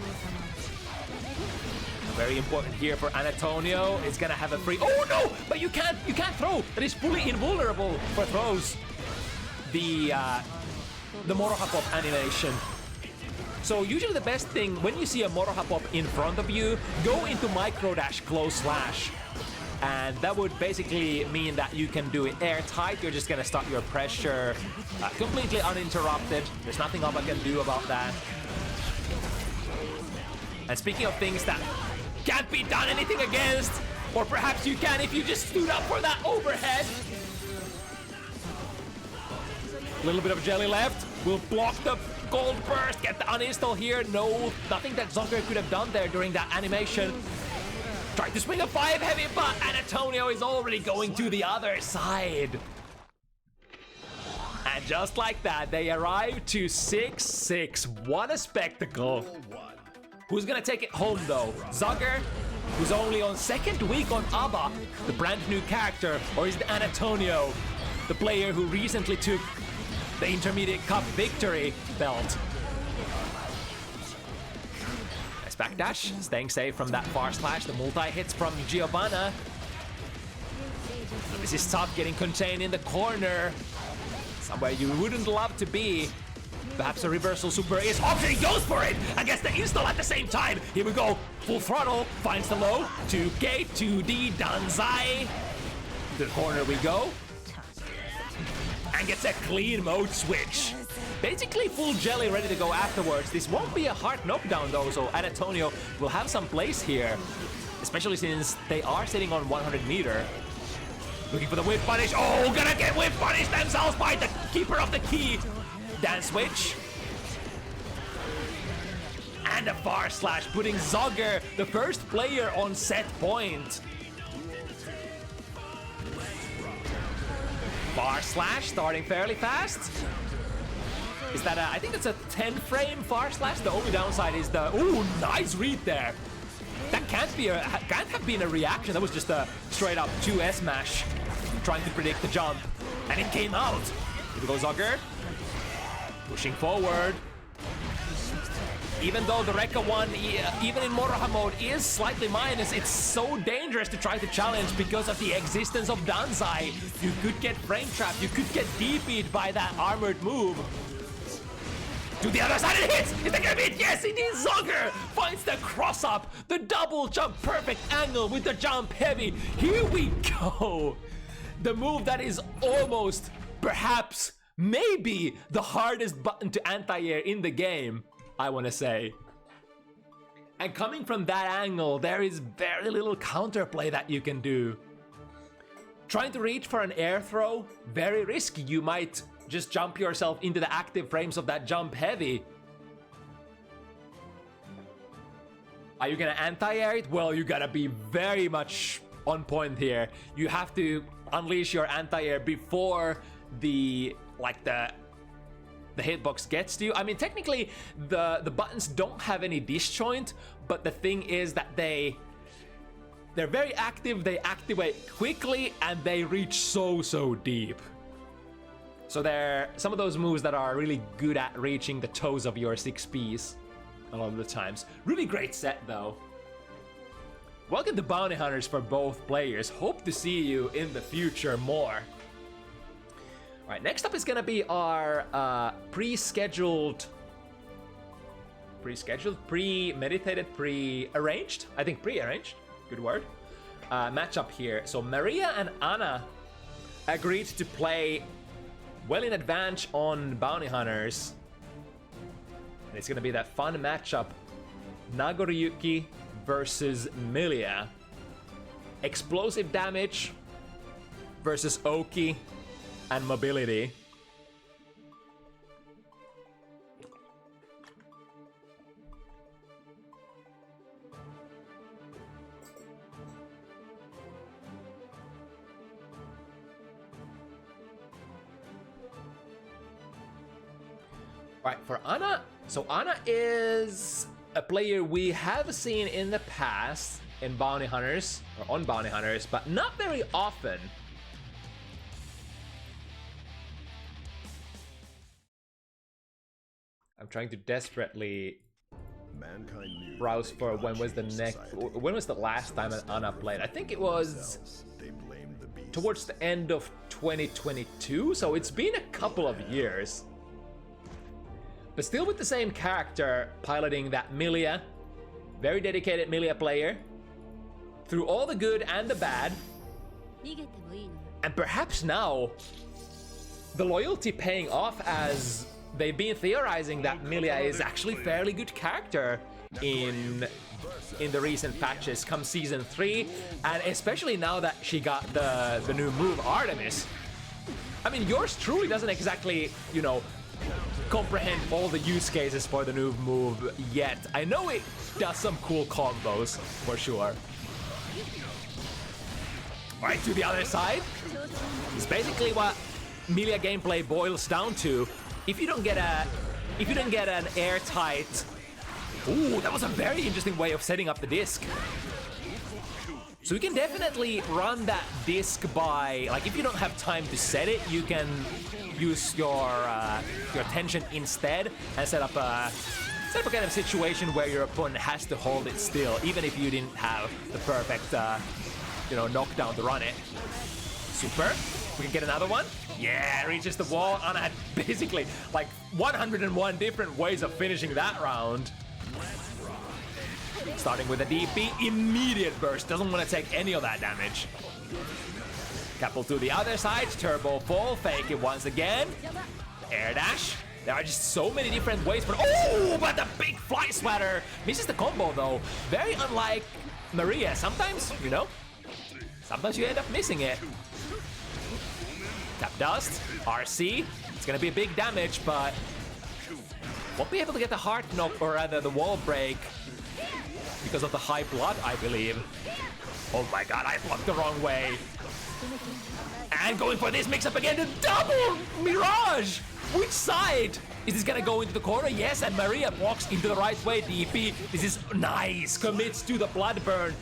Very important here for Annatonio. It's gonna have a free. Oh no! But you can't throw. That is fully invulnerable for throws. The Moroha Pop animation. So usually the best thing when you see a Moroha Pop in front of you, go into micro dash close slash. And that would basically mean that you can do it airtight. You're just gonna start your pressure completely uninterrupted. There's nothing Abba can do about that. And speaking of things that can't be done anything against, or perhaps you can if you just stood up for that overhead. A little bit of jelly left. We'll block the gold burst, get the uninstall here. No, nothing that Zoggere could have done there during that animation. Tried to swing a 5 heavy, but Annatonio is already going to the other side. And just like that, they arrive to 6-6. What a spectacle. Who's gonna take it home though? Zoggere, who's only on second week on Abba, the brand new character, or is it Annatonio, the player who recently took the Intermediate Cup victory belt? Nice backdash, staying safe from that far slash, the multi-hits from Giovanna. This is tough, getting contained in the corner. Somewhere you wouldn't love to be. Perhaps a reversal super is option. He goes for it and gets the install at the same time. Here we go. Full throttle. Finds the low. 2K, 2D, Danzai. To the corner we go. And gets a clean mode switch. Basically full jelly ready to go afterwards. This won't be a hard knockdown though, so Annatonio will have some place here. Especially since they are sitting on 100 meter. Looking for the whip punish. Oh, gonna get whip punish themselves by the keeper of the key. Dance switch. And a far slash, putting Zoggere, the first player, on set point. Far slash, starting fairly fast. Is that I think that's a 10 frame far slash. The only downside is the, ooh, nice read there. That can't have been a reaction. That was just a straight up 2S mash, trying to predict the jump. And it came out. Here we go, Zoggere. Pushing forward. Even though the Rekka one, even in Moroha mode, is slightly minus, it's so dangerous to try to challenge because of the existence of Danzai. You could get frame trapped, you could get DP'd by that armored move. To the other side, it hits! Is that gonna be it? Yes, it is! Zoggere finds the cross up, the double jump, perfect angle with the jump heavy. Here we go! The move that is almost, perhaps, maybe the hardest button to anti-air in the game, I want to say. And coming from that angle, there is very little counterplay that you can do. Trying to reach for an air throw, very risky. You might just jump yourself into the active frames of that jump heavy. Are you gonna anti-air it? Well, you gotta be very much on point here. You have to unleash your anti-air before the hitbox gets to you. I mean, technically, the buttons don't have any disjoint, but the thing is that they're very active, they activate quickly, and they reach so deep. So they're some of those moves that are really good at reaching the toes of your 6Ps a lot of the times. Really great set, though. Welcome to Bounty Hunters for both players. Hope to see you in the future more. All right, next up is gonna be our pre-meditated, pre-arranged? I think pre-arranged, good word. Matchup here. So Maria and Anna agreed to play well in advance on Bounty Hunters. And it's gonna be that fun matchup, Nagoriyuki versus Milia. Explosive damage versus Oki and mobility. Right, for Anna, so Anna is a player we have seen in the past. in Bounty Hunters, or on Bounty Hunters, but not very often. I'm trying to desperately browse for when was the last time an Anna played. I think it was towards the end of 2022, so it's been a couple of years. But still with the same character piloting that Milia, very dedicated Milia player, through all the good and the bad. And perhaps now, the loyalty paying off as they've been theorizing that Milia is actually fairly good character in the recent patches come season 3, and especially now that she got the new move Artemis. I mean, yours truly doesn't exactly, you know, comprehend all the use cases for the new move yet. I know it does some cool combos for sure. Right to the other side. It's basically what Milia gameplay boils down to. If you don't get an airtight... Ooh, that was a very interesting way of setting up the disc. So you can definitely run that disc by, like, if you don't have time to set it, you can use your tension instead and set up a kind of situation where your opponent has to hold it still, even if you didn't have the perfect, knockdown to run it. Super. We can get another one. Yeah, reaches the wall. Anna had basically like 101 different ways of finishing that round. Starting with a DP, immediate burst. Doesn't want to take any of that damage. Couple to the other side, turbo fall, fake it once again. Air dash. There are just so many different ways for... Oh, but the big fly swatter misses the combo though. Very unlike Maria. Sometimes, sometimes you end up missing it. Tap dust, RC. It's gonna be a big damage, but won't be able to get the heart knock, or rather the wall break, because of the high blood, I believe. Oh my god, I blocked the wrong way. And going for this mix-up again, the double Mirage! Which side? Is this gonna go into the corner? Yes, and Maria blocks into the right way. DP, this is nice, commits to the blood burn.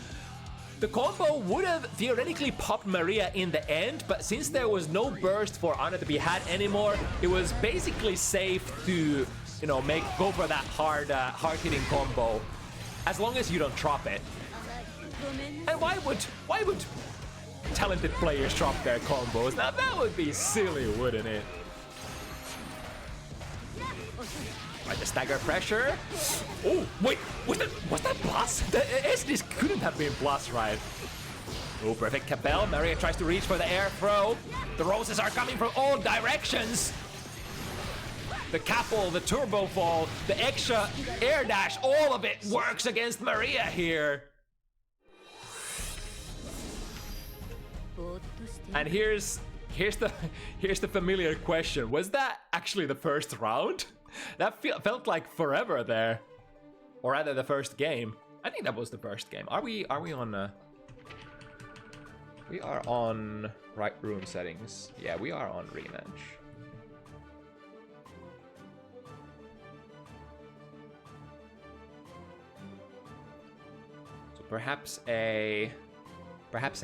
The combo would have theoretically popped Maria in the end, but since there was no burst for Anna to be had anymore, it was basically safe to, go for that hard-hitting combo, as long as you don't drop it. And why would talented players drop their combos? Now that would be silly, wouldn't it? Right, the stagger pressure. Oh, wait, was that blast? The S-disc couldn't have been blast, right? Oh, perfect Cabell. Maria tries to reach for the air throw. The roses are coming from all directions. The Capel, the turbo fall, the extra air dash, all of it works against Maria here. And here's the familiar question. Was that actually the first round? That felt like forever there. Or rather the first game. I think that was the first game. Are we on we are on right room settings. Yeah, we are on rematch. So perhaps a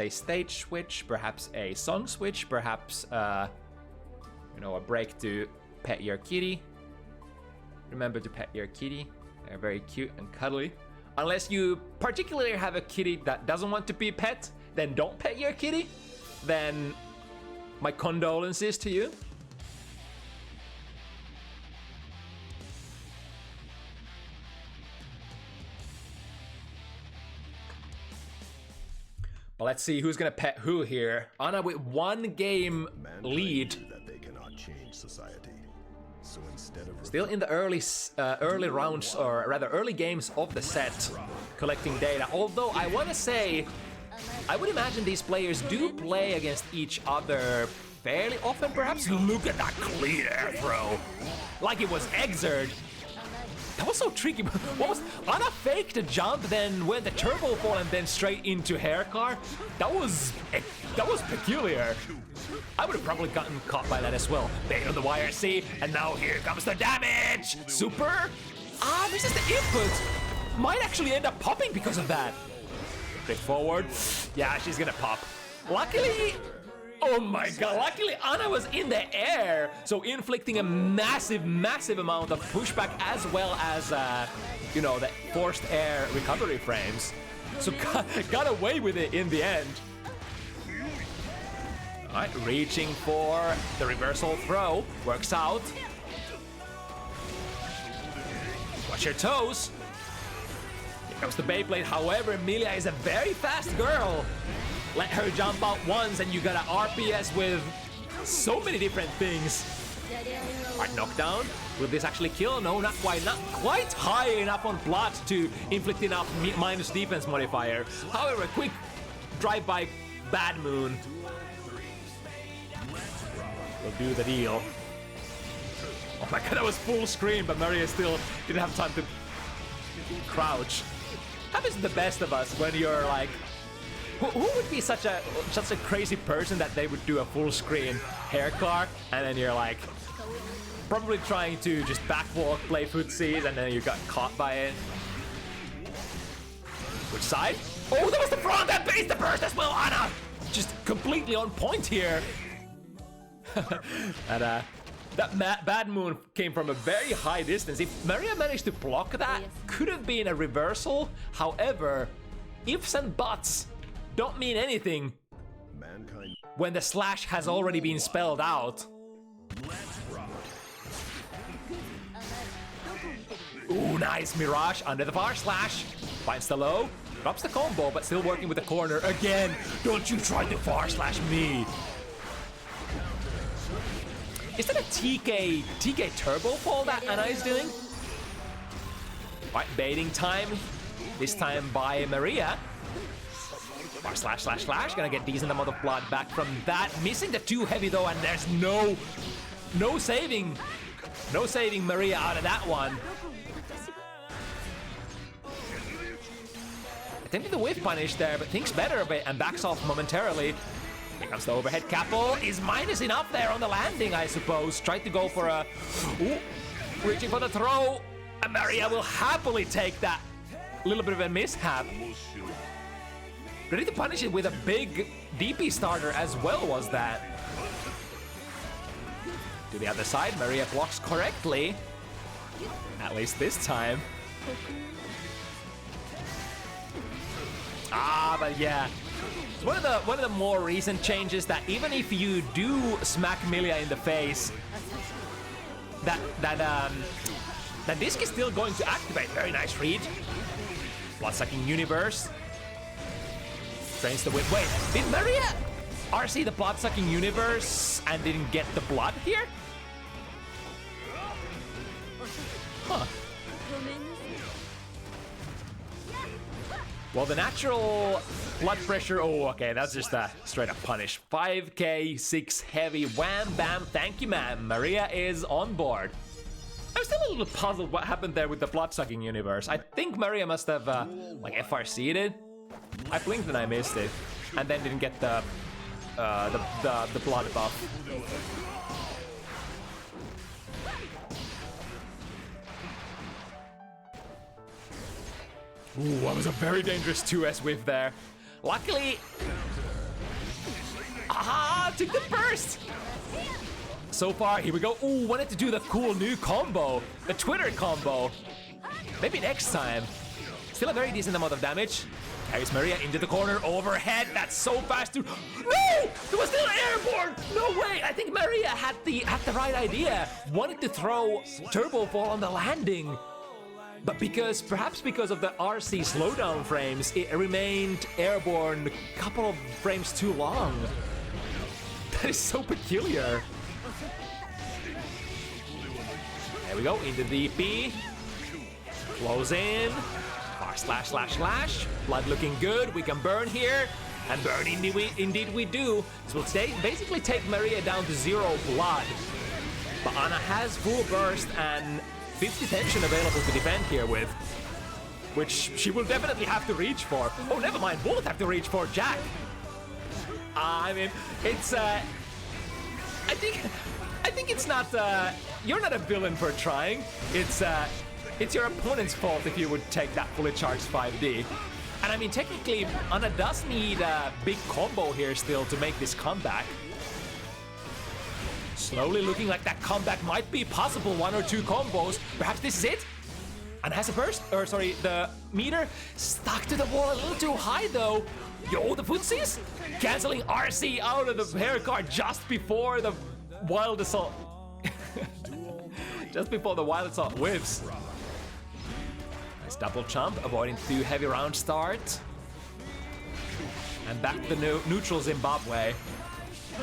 stage switch, perhaps a song switch, perhaps a break to pet your kitty. Remember to pet your kitty. They're very cute and cuddly. Unless you particularly have a kitty that doesn't want to be pet, then don't pet your kitty. Then my condolences to you. But let's see who's gonna pet who here. Anna with 1 game lead. That they cannot change society. So instead of Still in the early rounds, or rather early games of the set, collecting data. Although I want to say, I would imagine these players do play against each other fairly often, perhaps. Look at that clean air throw, like it was Exert. That was so tricky. What was Anna faked a jump, then went the turbo fall, and then straight into hair car? That was peculiar. I would have probably gotten caught by that as well. Bait on the YRC, and now here comes the damage. Super. This is the input. Might actually end up popping because of that. Drift forward. Yeah, she's gonna pop. Luckily, oh my god, luckily Anna was in the air, so inflicting a massive amount of pushback as well as, you know, the forced air recovery frames. So got away with it in the end. All right, reaching for the reversal throw. Works out. Watch your toes. Here comes the Beyblade. However, Emilia is a very fast girl. Let her jump out once and you got an RPS with so many different things. Alright, knockdown. Will this actually kill? No, not quite. Not quite high enough on blood to inflict enough minus defense modifier. However, quick drive-by Bad Moon will do the deal. Oh my god, that was full screen, but Maria still didn't have time to crouch. Happens to the best of us when you're like, who would be such a crazy person that they would do a full screen hair car, and then you're like probably trying to just backwalk, play footsies, and then you got caught by it. Which side? Oh, that was the front that based the burst as well, Anna! Just completely on point here. And that Bad Moon came from a very high distance. If Maria managed to block that, could have been a reversal. However, ifs and buts don't mean anything when the slash has already been spelled out. Ooh, nice Mirage under the far slash. Finds the low, drops the combo, but still working with the corner again. Don't you try to far slash me. Is that a TK turbo fall that Anna is doing? Right, baiting time. This time by Maria. Bar slash slash slash. Gonna get decent amount of blood back from that. Missing the too heavy though, and there's no saving Maria out of that one. Attempting the whiff punish there, but thinks better of it and backs off momentarily. Here comes the overhead capo. Is minus enough there on the landing, I suppose. Tried to go for a... Ooh, reaching for the throw. And Maria will happily take that little bit of a mishap. Ready to punish it with a big DP starter as well was that. To the other side, Maria blocks correctly. At least this time. Ah, but yeah. One of the more recent changes that even if you do smack Milia in the face, that disc is still going to activate. Very nice read. Blood-sucking universe. Drains the whip. Wait, did Maria RC the blood-sucking universe and didn't get the blood here? Huh. Well, the natural blood pressure, oh, okay, that's just a straight up punish. 5k, 6 heavy, wham, bam, thank you, ma'am. Maria is on board. I'm still a little puzzled what happened there with the blood-sucking universe. I think Maria must have, like, FRC'd it. I blinked and I missed it. And then didn't get the blood buff. Ooh, that was a very dangerous 2S whiff there. Luckily... Aha! Took the burst! So far, here we go. Ooh, wanted to do the cool new combo. The Twitter combo. Maybe next time. Still a very decent amount of damage. Carries Maria into the corner, overhead. That's so fast to... No! It was still airborne! No way! I think Maria had the right idea. Wanted to throw Turbo Fall on the landing. But perhaps because of the RC slowdown frames, it remained airborne a couple of frames too long. That is so peculiar. There we go, into the DP. Close in. Bar slash slash slash. Blood looking good. We can burn here. And burn indeed we do. So we'll basically take Maria down to 0 blood. But Anna has full burst and 50 tension available to defend here with, which she will definitely have to reach for. Oh, never mind, both have to reach for Jack. I mean, it's I think it's not you're not a villain for trying. It's your opponent's fault if you would take that fully charged 5D. And I mean, technically, Anna does need a big combo here still to make this comeback. Slowly looking like that comeback might be possible. 1 or 2 combos. Perhaps this is it? And has a burst, or sorry, the meter stuck to the wall a little too high though. Yo, the footsies canceling RC out of the hair card just before the wild assault. Just before the wild assault whiffs. Nice double jump, avoiding too heavy round start. And back to the neutral Zimbabwe.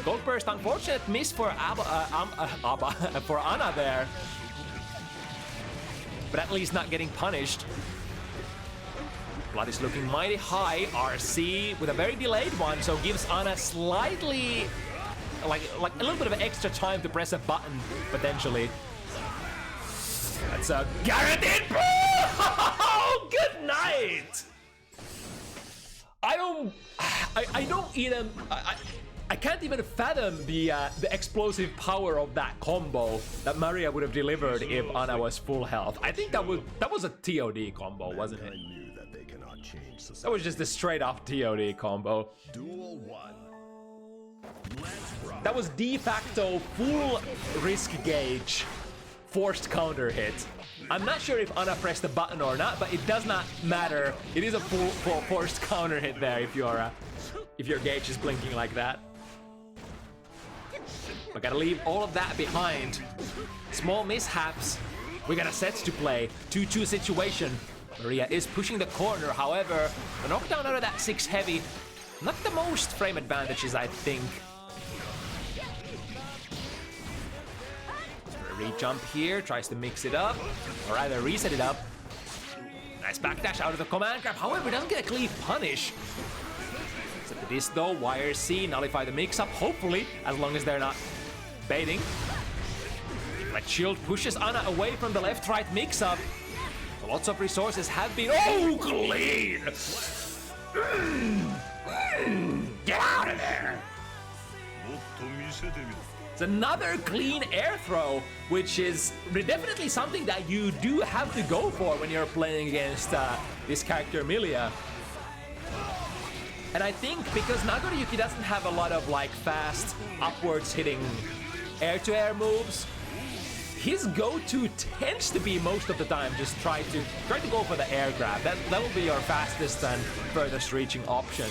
Gold burst, unfortunate miss for for Anna there. But at least not getting punished. Blood is looking mighty high. RC with a very delayed one, so gives Anna slightly, like a little bit of extra time to press a button, potentially. That's a guaranteed pull! Good night! I can't even fathom the explosive power of that combo that Maria would have delivered if Anna was full health. I think that was a TOD combo, wasn't it? Knew that they cannot change society. That was just a straight up TOD combo. Duel 1. Let's rock. That was de facto full risk gauge, forced counter hit. I'm not sure if Anna pressed the button or not, but it does not matter. It is a full forced counter hit there if your gauge is blinking like that. We gotta leave all of that behind. Small mishaps. We got a set to play. 2-2 situation. Maria is pushing the corner, however, the knockdown out of that 6 heavy, not the most frame advantages, I think. Re-jump here, tries to mix it up, or rather reset it up. Nice backdash out of the command grab, however, doesn't get a clean punish. Set the disc though, wire C, nullify the mix-up, hopefully, as long as they're not baiting. That shield pushes Anna away from the left-right mix-up. Lots of resources have been... Oh, clean! Get out of there! It's another clean air throw, which is definitely something that you do have to go for when you're playing against this character, Milia. And I think because Nagoriyuki doesn't have a lot of like fast, upwards hitting air-to-air moves, his go-to tends to be most of the time just try to go for the air grab. That will be your fastest and furthest reaching option.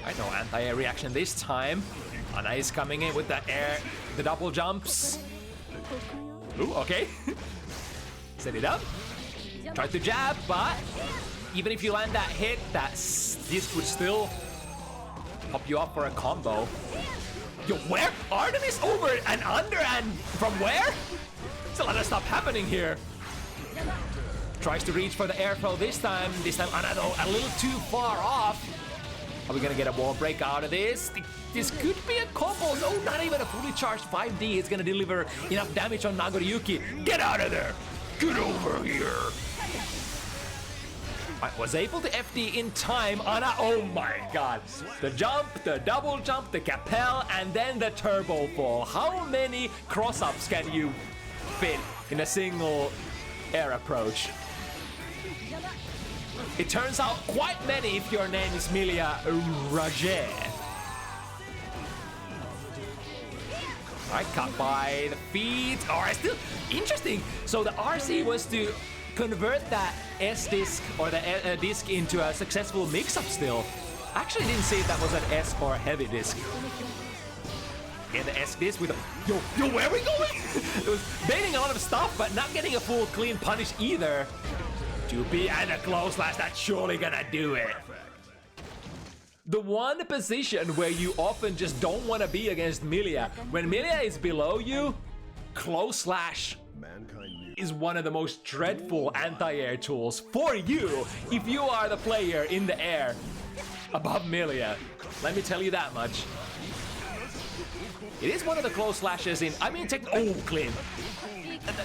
I know anti-air reaction this time. Anna is coming in with the double jumps. Ooh, okay. Set it up. Try to jab, but even if you land that hit, this would still pop you up for a combo. Yo, where? Artemis over and under and from where? There's a lot of stuff happening here. Tries to reach for the air throw this time. This time Anna though a little too far off. Are we gonna get a wall break out of this? This could be a combo. No, not even a fully charged 5D. It's gonna deliver enough damage on Nagoriyuki. Get out of there! Get over here! I was able to FD in time. Anna, oh my god. The jump, the double jump, the capel, and then the turbo fall. How many cross-ups can you fit in a single air approach? It turns out quite many if your name is Milia Roger. Alright, cut by the feet. Alright, still interesting. So the RC was to convert that S-disc or the disc into a successful mix-up still. Actually didn't see if that was an S or a heavy disc. Yeah, the S-disc with a... Yo, where are we going? It was baiting a lot of stuff, but not getting a full clean punish either. 2P and a close slash, that's surely gonna do it. The one position where you often just don't want to be against Milia. When Milia is below you, close slash is one of the most dreadful anti-air tools for you if you are the player in the air above Milia. Let me tell you that much. It is one of the close slashes in, I mean, oh, clean.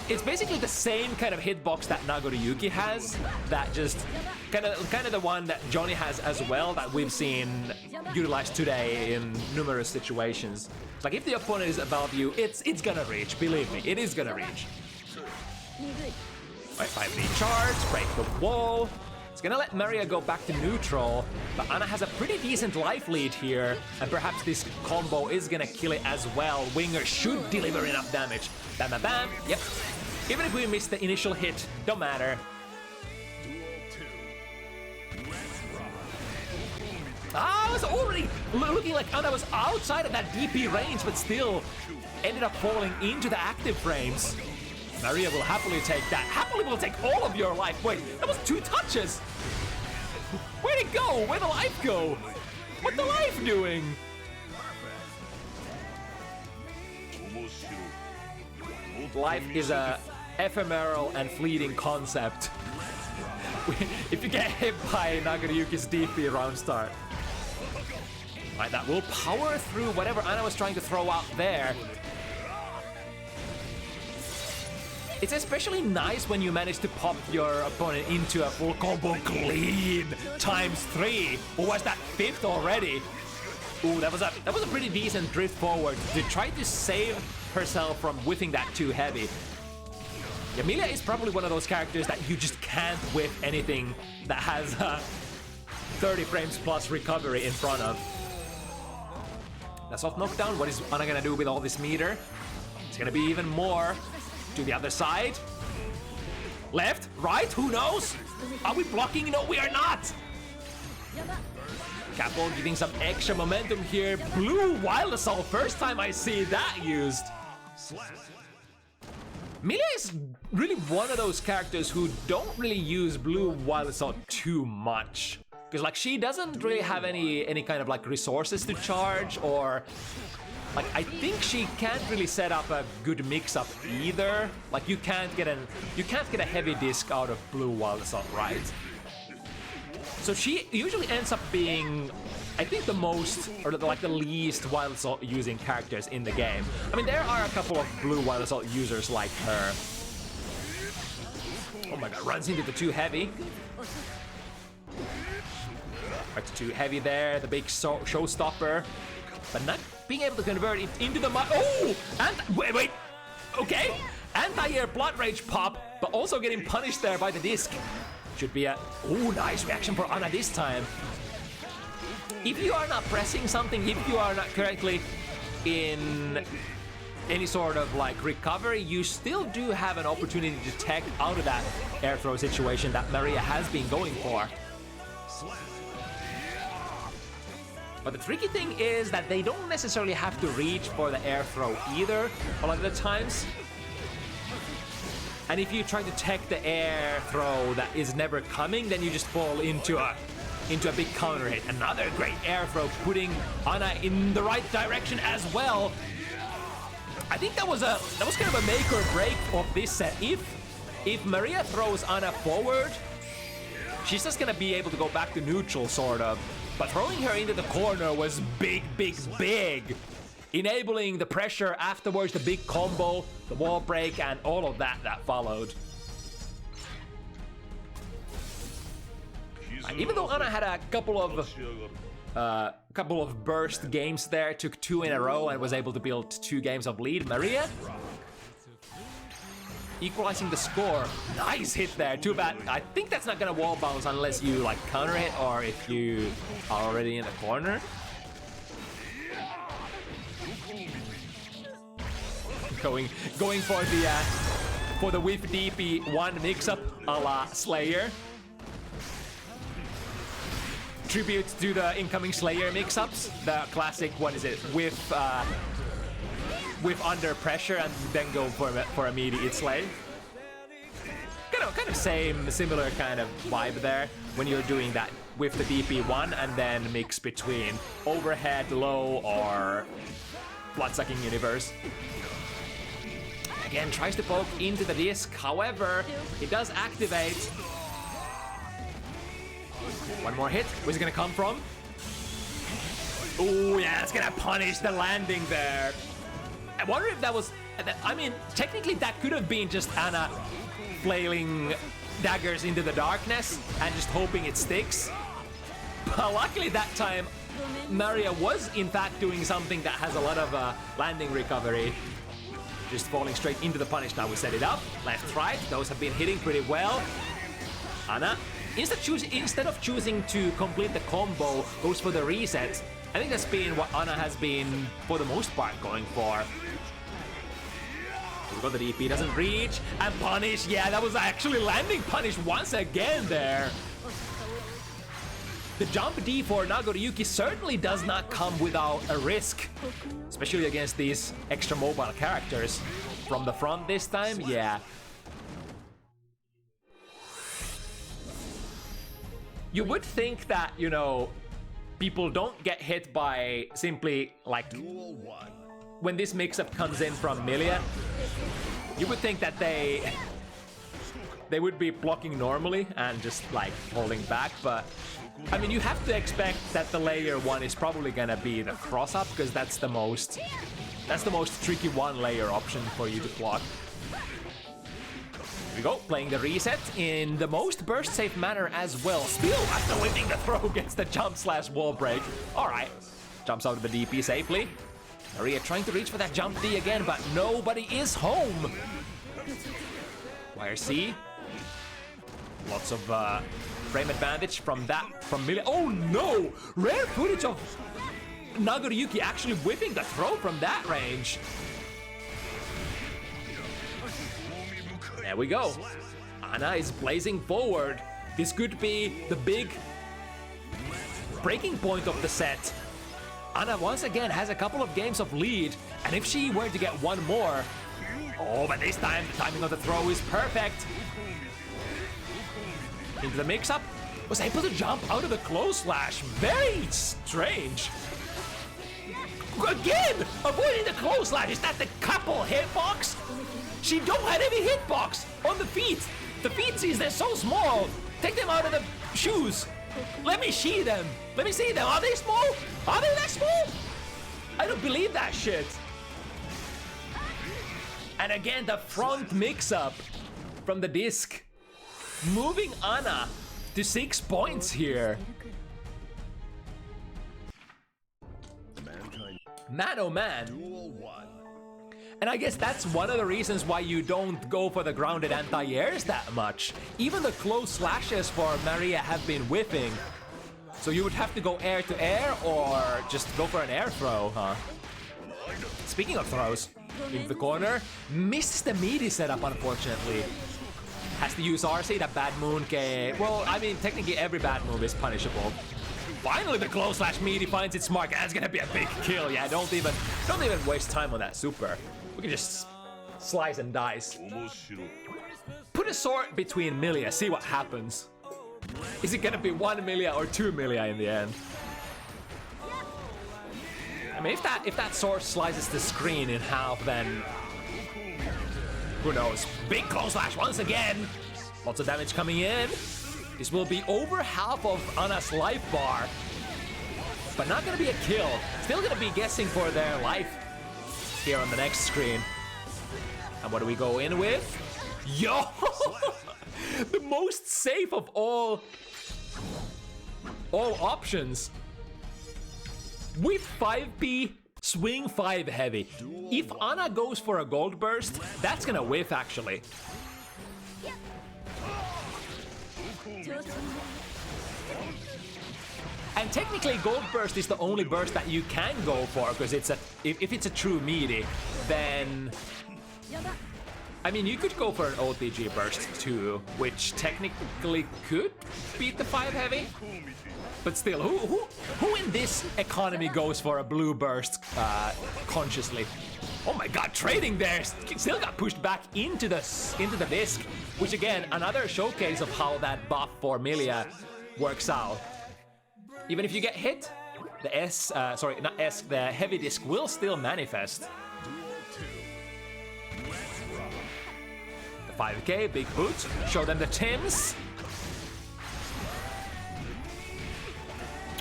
it's basically the same kind of hitbox that Nagoriyuki has, that just kind of the one that Johnny has as well, that we've seen utilized today in numerous situations. Like if the opponent is above you, it's gonna reach. Believe me, it is gonna reach. Right, 5D charge, break the wall. It's gonna let Maria go back to neutral, but Anna has a pretty decent life lead here, and perhaps this combo is gonna kill it as well. Winger should deliver enough damage. Bam, bam, bam. Yep. Even if we miss the initial hit, don't matter. I was already looking like Anna was outside of that DP range, but still ended up falling into the active frames. Maria will happily take that. Happily will take all of your life. Wait, that was 2 touches. Where'd it go? Where'd the life go? What's the life doing? Life is a ephemeral and fleeting concept. If you get hit by Nagoriyuki's DP round start. Right, that will power through whatever Anna was trying to throw out there. It's especially nice when you manage to pop your opponent into a full combo clean ×3. Or was that 5th already? Ooh, that was a pretty decent drift forward to try to save herself from whiffing that too heavy. Emilia is probably one of those characters that you just can't whiff anything that has 30 frames plus recovery in front of. That soft knockdown, what is Anna gonna do with all this meter? It's gonna be even more. To the other side. Left, right, who knows? Are we blocking? No, we are not. Capo giving some extra momentum here. Blue Wild Assault, first time I see that used. Milia is really one of those characters who don't really use Blue Wild Assault too much. Because like she doesn't really have any kind of like resources to charge, or like I think she can't really set up a good mix-up either. Like you can't get a heavy disc out of Blue Wild Assault, right? So she usually ends up being, I think, the most, or like the least Wild Assault using characters in the game. I mean, there are a couple of Blue Wild Assault users like her. Oh my god, runs into the too heavy. Right, too heavy there, the big showstopper. But not being able to convert it into the oh! And wait, okay. Anti-air blood rage pop, but also getting punished there by the disc. Should be a nice reaction for Anna this time. If you are not pressing something, if you are not correctly in any sort of like recovery, you still do have an opportunity to tech out of that air throw situation that Maria has been going for. But the tricky thing is that they don't necessarily have to reach for the air throw either a lot of the times. And if you try to tech the air throw that is never coming, then you just fall into a big counter hit. Another great air throw, putting Anna in the right direction as well. I think that was kind of a make or break of this set. If Maria throws Anna forward, she's just gonna be able to go back to neutral, sort of. But throwing her into the corner was big, enabling the pressure afterwards, the big combo, the wall break, and all of that followed. Even though Anna had a couple of burst games there, took 2 in a row and was able to build 2 games of lead, Maria equalizing the score. Nice hit there. Too bad. I think that's not gonna wall bounce unless you like counter it, or if you are already in the corner. Going for the whiff DP1 mix-up a la Slayer. Tribute to the incoming Slayer mix-ups. The classic, what is it? With under pressure and then go for immediate slay. Kind of similar kind of vibe there when you're doing that with the DP1 and then mix between overhead, low, or blood-sucking universe. Again, tries to poke into the disc, however, it does activate. One more hit, where's it gonna come from? Oh yeah, it's gonna punish the landing there. I wonder if that was I mean, technically that could have been just Anna flailing daggers into the darkness and just hoping it sticks. But luckily that time, Maria was in fact doing something that has a lot of landing recovery. Just falling straight into the punish. Now we set it up. Left, right. Those have been hitting pretty well. Anna, instead of choosing to complete the combo, goes for the reset. I think that's been what Anna has been, for the most part, going for. We got the DP, doesn't reach. And punish. Yeah, that was actually landing punish once again there. The jump D for Nagoriyuki certainly does not come without a risk, especially against these extra mobile characters. From the front this time, yeah. You would think that, you know, people don't get hit by simply, like, when this mix-up comes in from Milia, you would think that they would be blocking normally and just, like, holding back, but I mean, you have to expect that the layer 1 is probably gonna be the cross-up, because that's the most tricky one-layer option for you to block. Here we go, playing the reset in the most burst-safe manner as well. Still after whipping the throw against the jump/wall break. Alright, jumps out of the DP safely. Maria trying to reach for that jump D again, but nobody is home. Wire C. Lots of frame advantage from Milia. Oh no! Rare footage of Nagoriyuki actually whipping the throw from that range. There we go. Anna is blazing forward. This could be the big breaking point of the set. Anna once again has a couple of games of lead, and if she were to get one more... Oh, but this time the timing of the throw is perfect. Into the mix-up, was able to jump out of the close slash. Very strange. Again, avoiding the close slash. Is that the couple hitbox? She don't have any hitbox on the feet. The feetsies, they're so small. Take them out of the shoes. Let me see them. Let me see them. Are they small? Are they that small? I don't believe that shit. And again, the front mix-up from the disc. Moving Anna to 6 points here. Man oh man. And I guess that's one of the reasons why you don't go for the grounded anti-airs that much. Even the close slashes for Maria have been whiffing. So you would have to go air to air or just go for an air throw, huh? Speaking of throws, into the corner, misses the meaty setup unfortunately. Has to use RC, that bad moon can... Well, I mean, technically every bad move is punishable. Finally, the close slash meaty finds its mark. That's gonna be a big kill. Yeah, don't even waste time on that super. We can just slice and dice. Put a sword between Milia, see what happens. Is it gonna be 1 Milia or 2 Milia in the end? I mean, if that sword slices the screen in half, then who knows? Big close slash once again. Lots of damage coming in. This will be over half of Anna's life bar, but not gonna be a kill. Still gonna be guessing for their life here on the next screen. And what do we go in with? Yo! The most safe of all options. With 5p, swing 5 heavy. If Anna goes for a gold burst, that's gonna whiff actually. And technically gold burst is the only burst that you can go for, because it's if it's a true meaty, then I mean you could go for an OTG burst too, which technically could beat the 5 heavy. But still, who in this economy goes for a blue burst consciously? Oh my god, trading there still got pushed back into the disc, which again, another showcase of how that buff for Milia works out. Even if you get hit, the heavy disc will still manifest. The 5k, big boot, show them the Tims.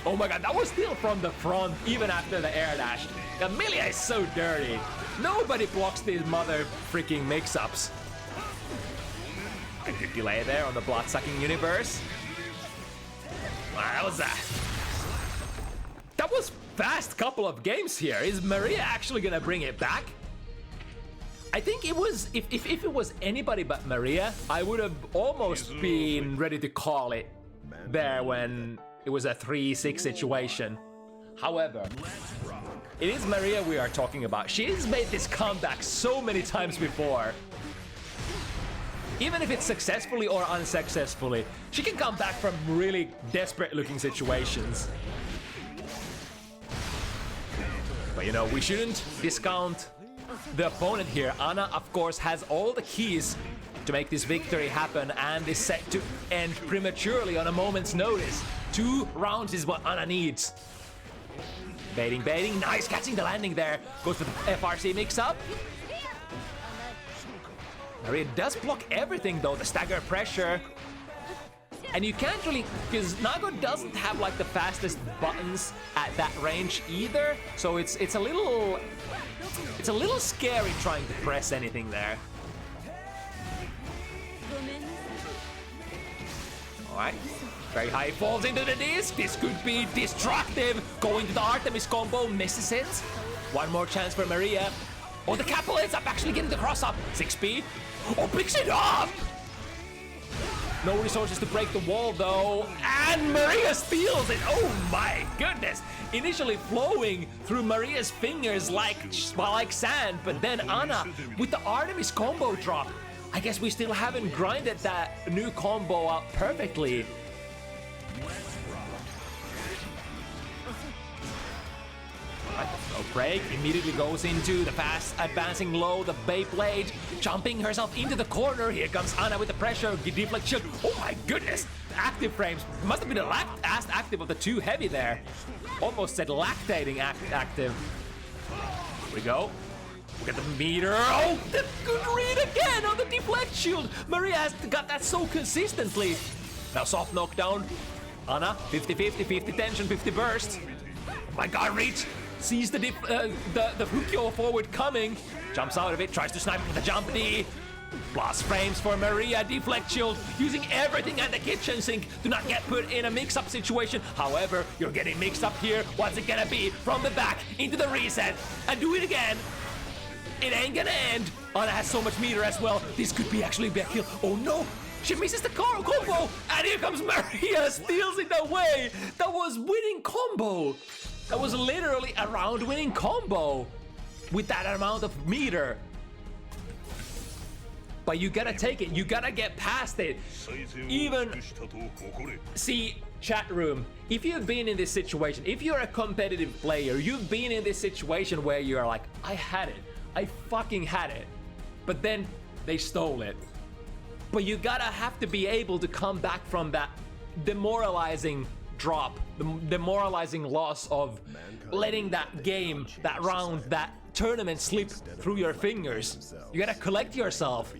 Oh my god, that was still from the front, even after the air dash. Amelia is so dirty. Nobody blocks these mother freaking mix-ups. A good delay there on the blood-sucking universe. Wow, that was fast couple of games here. Is Maria actually gonna bring it back? I think it was, if it was anybody but Maria, I would have almost been ready to call it there when it was a 3-6 situation. However, it is Maria we are talking about. She's made this comeback so many times before. Even if it's successfully or unsuccessfully, she can come back from really desperate looking situations. But you know, we shouldn't discount the opponent here. Anna, of course, has all the keys to make this victory happen and is set to end prematurely on a moment's notice. 2 rounds is what Anna needs. Baiting, nice, catching the landing there. Goes for the FRC mix-up. Maria does block everything though, the stagger pressure. And you can't really, because Nago doesn't have like the fastest buttons at that range either. So it's a little scary trying to press anything there. Alright, very high, falls into the disc. This could be destructive. Going to the Artemis combo, misses it. One more chance for Maria. Oh, the Capel ends up actually getting the cross up. 6P. Oh, picks it up! No resources to break the wall though, and Maria steals it. Oh my goodness! Initially flowing through Maria's fingers like sand, but then Anna with the Artemis combo drop. I guess we still haven't grinded that new combo out perfectly. Right, the throw break immediately goes into the fast advancing low, the Beyblade, jumping herself into the corner. Here comes Anna with the pressure, deflect shield. Oh my goodness! Active frames. Must have been the last active of the 2 heavy there. Almost said lactating active. Here we go. Look at the meter. Oh, the good read again on the deflect shield. Maria has got that so consistently. Now soft knockdown. Anna, 50-50, 50 tension, 50 burst. Oh my god, reach. Sees the Fukyo forward coming. Jumps out of it, tries to snipe with the jump D. Blast frames for Maria, deflect shield, using everything at the kitchen sink to not get put in a mix-up situation. However, you're getting mixed up here. What's it gonna be? From the back, into the reset, and do it again. It ain't gonna end. Anna has so much meter as well. This could be actually a kill. Oh no! She misses the combo, and here comes Maria, steals it away. That was winning combo. That was literally a round-winning combo with that amount of meter. But you gotta take it. You gotta get past it. Even see, chat room. If you've been in this situation, if you're a competitive player, you've been in this situation where you're like, I had it. I fucking had it. But then they stole it. But you gotta have to be able to come back from that demoralizing drop, the demoralizing loss of letting that game, that round, that tournament slip through your fingers. You gotta collect yourself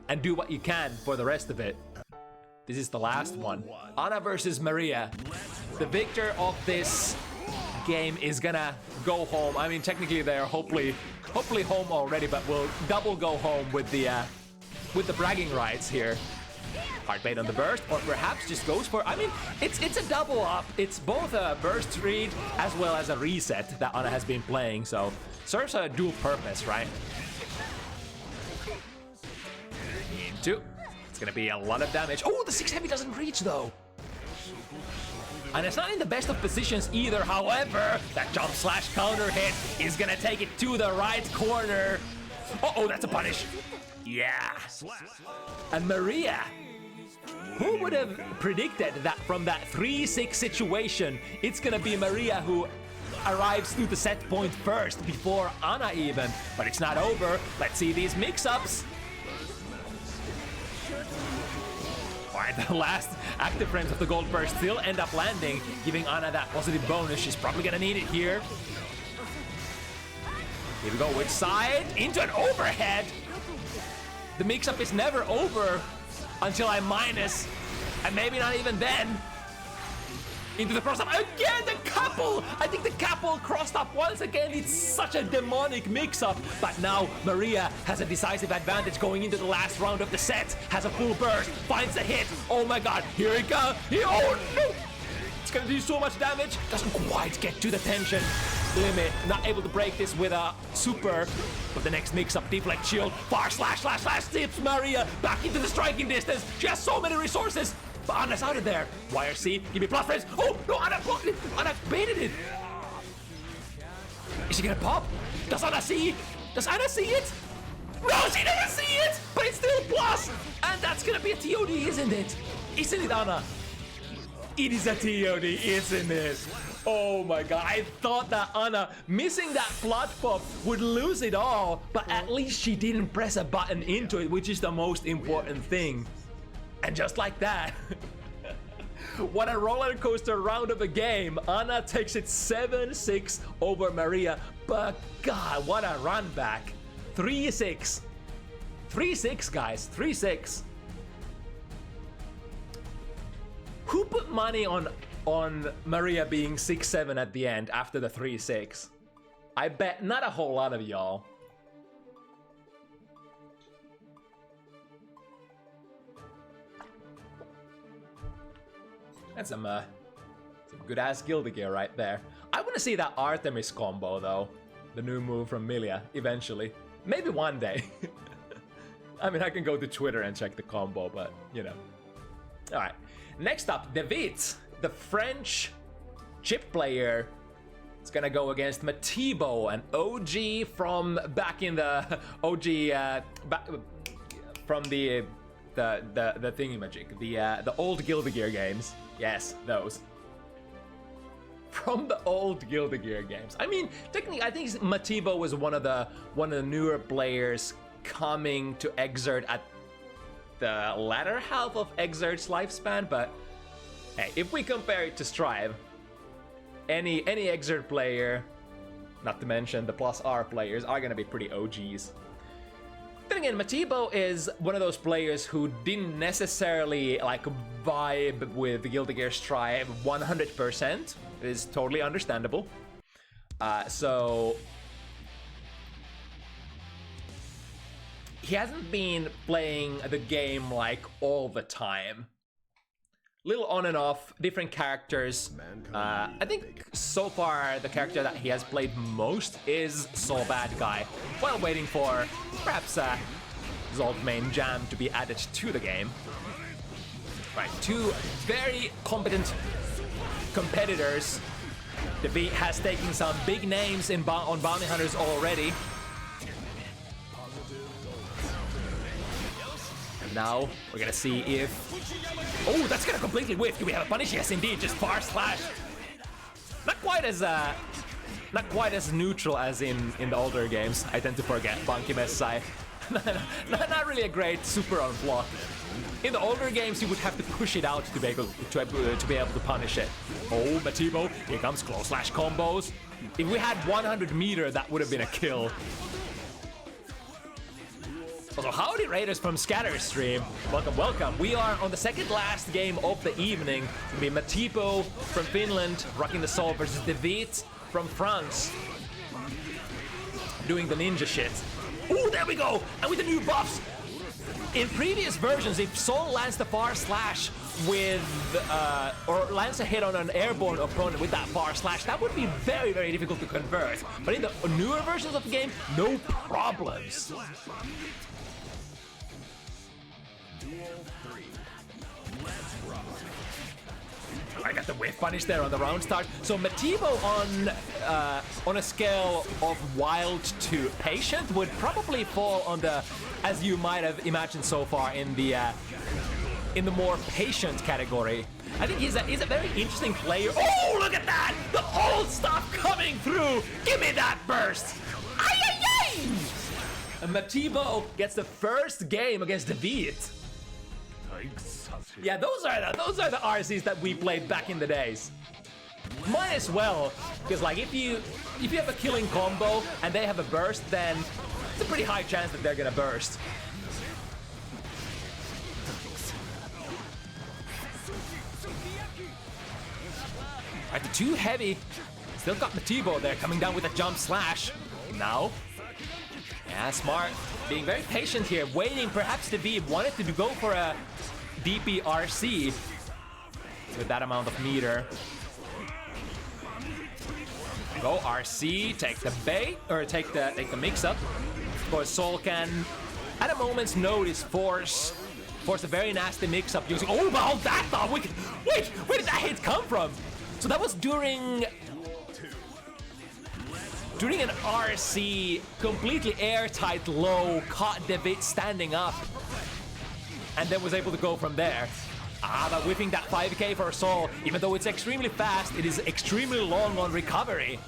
and do what you can for the rest of it. This is the last one. Anna versus Maria. The victor of this game is gonna go home. I mean, technically they're hopefully home already, but we'll double go home with the bragging rights here. Hard bait on the burst, or perhaps just goes for, I mean, it's a double up. It's both a burst read as well as a reset that Anna has been playing, so serves a dual purpose, right? Into. It's gonna be a lot of damage. Oh, the 6 heavy doesn't reach though. And it's not in the best of positions either. However, that jump slash counter hit is gonna take it to the right corner. Uh-oh, that's a punish. Yeah. And Maria. Who would have predicted that from that 3-6 situation, it's gonna be Maria who arrives to the set point first before Anna even. But it's not over. Let's see these mix-ups. Alright, the last active frames of the gold burst still end up landing, giving Anna that positive bonus. She's probably gonna need it here. Here we go, which side? Into an overhead. The mix-up is never over until I minus, and maybe not even then. into the cross up again. The couple. I think the couple crossed up once again. It's such a demonic mix-up. But now Maria has a decisive advantage going into the last round of the set. Has a full burst. Finds a hit. Oh my god. Here it comes. Oh no. It's gonna do so much damage. Doesn't quite get to the tension limit. Not able to break this with a super. But the next mix-up, deflect shield, far slash, tips Maria back into the striking distance. She has so many resources. But Anna's out of there. YRC, give me plus frames. Oh, no, Anna blocked it. Anna baited it. Is she gonna pop? Does Anna see? Does Anna see it? No, she doesn't see it. But it's still plus. And that's gonna be a TOD, isn't it? Isn't it, Anna? It is a TOD, isn't it? Oh my god, I thought that Anna missing that flat pop would lose it all, but at least she didn't press a button into it, which is the most important thing. And just like that, what a roller coaster round of a game. Anna takes it 7-6 over Maria, but god, what a run back. 3-6. 3-6, guys, 3-6. Who put money on Maria being 6-7 at the end after the 3-6? I bet not a whole lot of y'all. That's some good ass Guilty Gear right there. I want to see that Artemis combo though, the new move from Milia eventually. Maybe one day. I mean, I can go to Twitter and check the combo, but you know. All right. Next up, Devitt, the French chip player. It's gonna go against Matiibo, an OG from back in the from the thingy-magic, the old Guilty Gear games. Yes, those. From the old Guilty Gear games. I mean, technically, I think Matiibo was one of the newer players coming to Exert at the latter half of Exert's lifespan, but hey, if we compare it to Strive, any Exert player, not to mention the Plus R players, are gonna be pretty OGs. Then again, Matiibo is one of those players who didn't necessarily like vibe with Guilty Gear Strive 100%. It is totally understandable. So he hasn't been playing the game like all the time. Little on and off, different characters. I think so far the character that he has played most is Soul Bad Guy, while waiting for perhaps Zol's main jam to be added to the game. Right, two very competent competitors. Devitt has taken some big names on Bounty Hunters already. And now we're gonna see if... Oh, that's gonna completely whiff. Do we have a punish? Yes, indeed. Just far slash. Not quite as neutral as in the older games. I tend to forget Bunky Messai. Not really a great super on block. In the older games, you would have to push it out to be able to punish it. Oh, Matiibo, here comes close slash combos. If we had 100 meter, that would have been a kill. Also, howdy Raiders from Scatter Stream. Welcome, welcome. We are on the second last game of the evening. It's gonna be Matiibo from Finland rocking the Soul versus Devitt from France doing the ninja shit. Ooh, there we go! And with the new buffs, in previous versions, if Soul lands the far slash with, or lands a hit on an airborne opponent with that far slash, that would be very, very difficult to convert. But in the newer versions of the game, no problems. I got the whiff punish there on the round start. So Matiibo on a scale of wild to patient would probably fall on the, as you might have imagined so far, in the more patient category. I think he's a very interesting player. Oh, look at that! The old stuff coming through! Give me that burst! Ay, ay, ay! And Matiibo gets the first game against Devitt. Yeah, those are the RCs that we played back in the days. Might as well, because like if you have a killing combo and they have a burst, then it's a pretty high chance that they're gonna burst. too heavy. Still got Matiibo there coming down with a jump slash. Now. Yeah, smart. Being very patient here, waiting. Perhaps Devitt wanted to go for a DPRC with that amount of meter. Go RC, take the bait, or take the mix-up. Of course, Soul can, at a moment's notice, force a very nasty mix-up using. Oh, wow, that thought! Wait, where did that hit come from? So that was during an RC, completely airtight low, caught Devitt standing up, and then was able to go from there. But whipping that 5k for Soul, even though it's extremely fast, it is extremely long on recovery.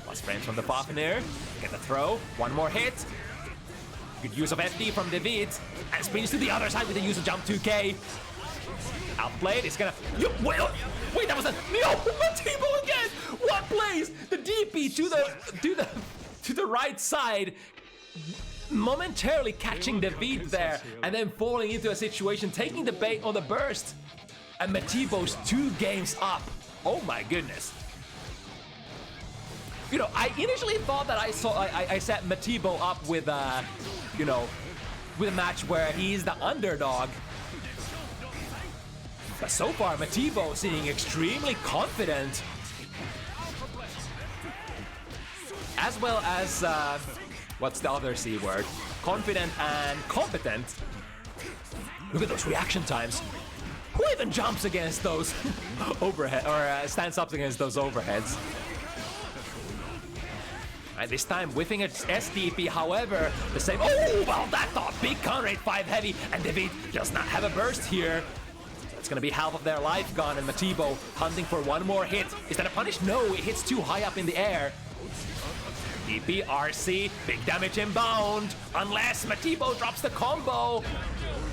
Plus frames from the Fafnir, get the throw, one more hit. Good use of FD from Devitt, and spins to the other side with the use of jump 2k. Outplayed, it's gonna... Wait, that was a... No! Matiibo again! What plays? The DP to the right side, momentarily catching Devitt there, and then falling into a situation, taking the bait on the burst. And Matiibo's 2 games up. Oh my goodness. You know, I initially thought that I set Matiibo up with with a match where he's the underdog. But so far, Matiibo seeming extremely confident. As well as, what's the other C word? Confident and competent. Look at those reaction times. Who even jumps against those overhead, or stands up against those overheads? And this time whiffing at SDP, however, the same. Oh, well, that thought big counter rate 5 heavy, and Devitt does not have a burst here. It's gonna be half of their life gone, and Matiibo hunting for one more hit. Is that a punish? No, it hits too high up in the air. DP, RC, big damage inbound, unless Matiibo drops the combo.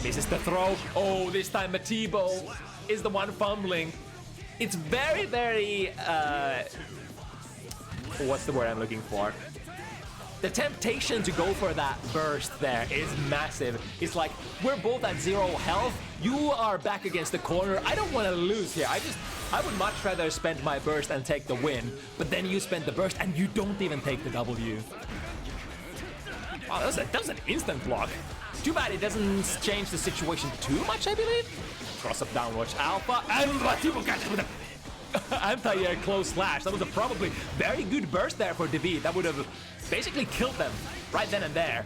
Misses the throw. Oh, this time Matiibo is the one fumbling. It's very, very, what's the word I'm looking for? The temptation to go for that burst there is massive. It's like, we're both at 0 health. You are back against the corner. I don't want to lose here. I would much rather spend my burst and take the win. But then you spend the burst and you don't even take the W. Wow, that was an instant block. Too bad it doesn't change the situation too much, I believe. Cross up downwards alpha, and Matiibo catches with a anti-air close slash. That was a probably very good burst there for Devitt. That would have basically killed them right then and there.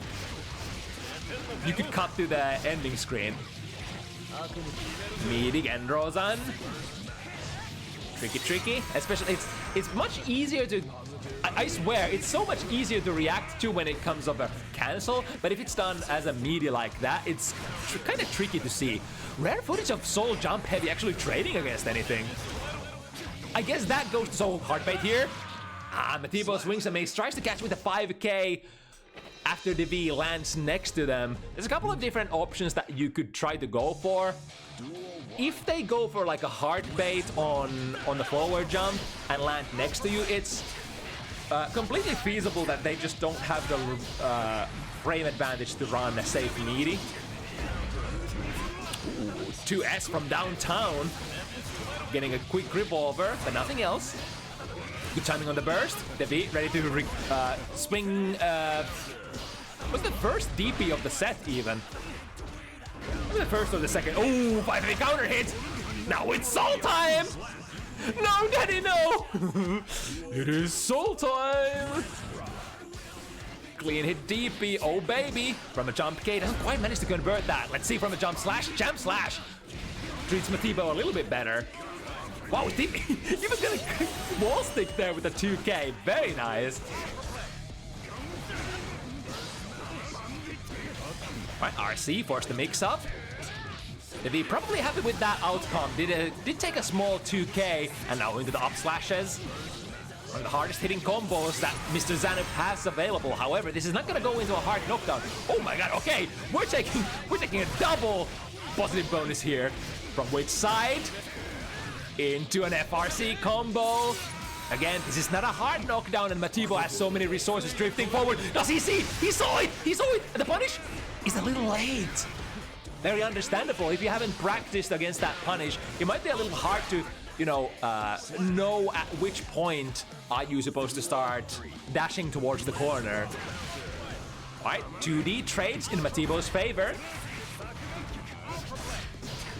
You could cut to the ending screen. Meeting and Rozan. Tricky. Especially, it's much easier to... I swear, it's so much easier to react to when it comes of a cancel, but if it's done as a media like that, it's kind of tricky to see. Rare footage of Soul jump heavy actually trading against anything. I guess that goes to Soul hard bait here. Matiibo swings a mace, tries to catch with a 5k after Devitt lands next to them. There's a couple of different options that you could try to go for. If they go for like a hard bait on the forward jump and land next to you, it's completely feasible that they just don't have the frame advantage to run a safe meaty. 2S from downtown. Getting a quick grip over, but nothing else. Good timing on the burst. Devitt ready to swing. Was the first DP of the set even? Was the first or the second? Oh, 5-hit counter hit. Now it's Soul time. No, Daddy, no. It is Soul time. Clean hit DP. Oh baby, from a jump K doesn't quite manage to convert that. Let's see from a jump slash. Jump slash treats Matiibo a little bit better. Wow, he was gonna wall stick there with the 2k. Very nice. Right, RC forced the mix up. Devitt probably happy with that outcome. Did take a small 2k and now into the up slashes. One of the hardest hitting combos that Mr. Zanuck has available. However, this is not gonna go into a hard knockdown. Oh my god, okay. We're taking a double positive bonus here. From which side? Into an FRC combo. Again, this is not a hard knockdown, and Matiibo has so many resources drifting forward. Does he see? He saw it! He saw it! And the punish is a little late. Very understandable. If you haven't practiced against that punish, it might be a little hard to know at which point are you supposed to start dashing towards the corner. Alright, 2D trades in Matiibo's favor.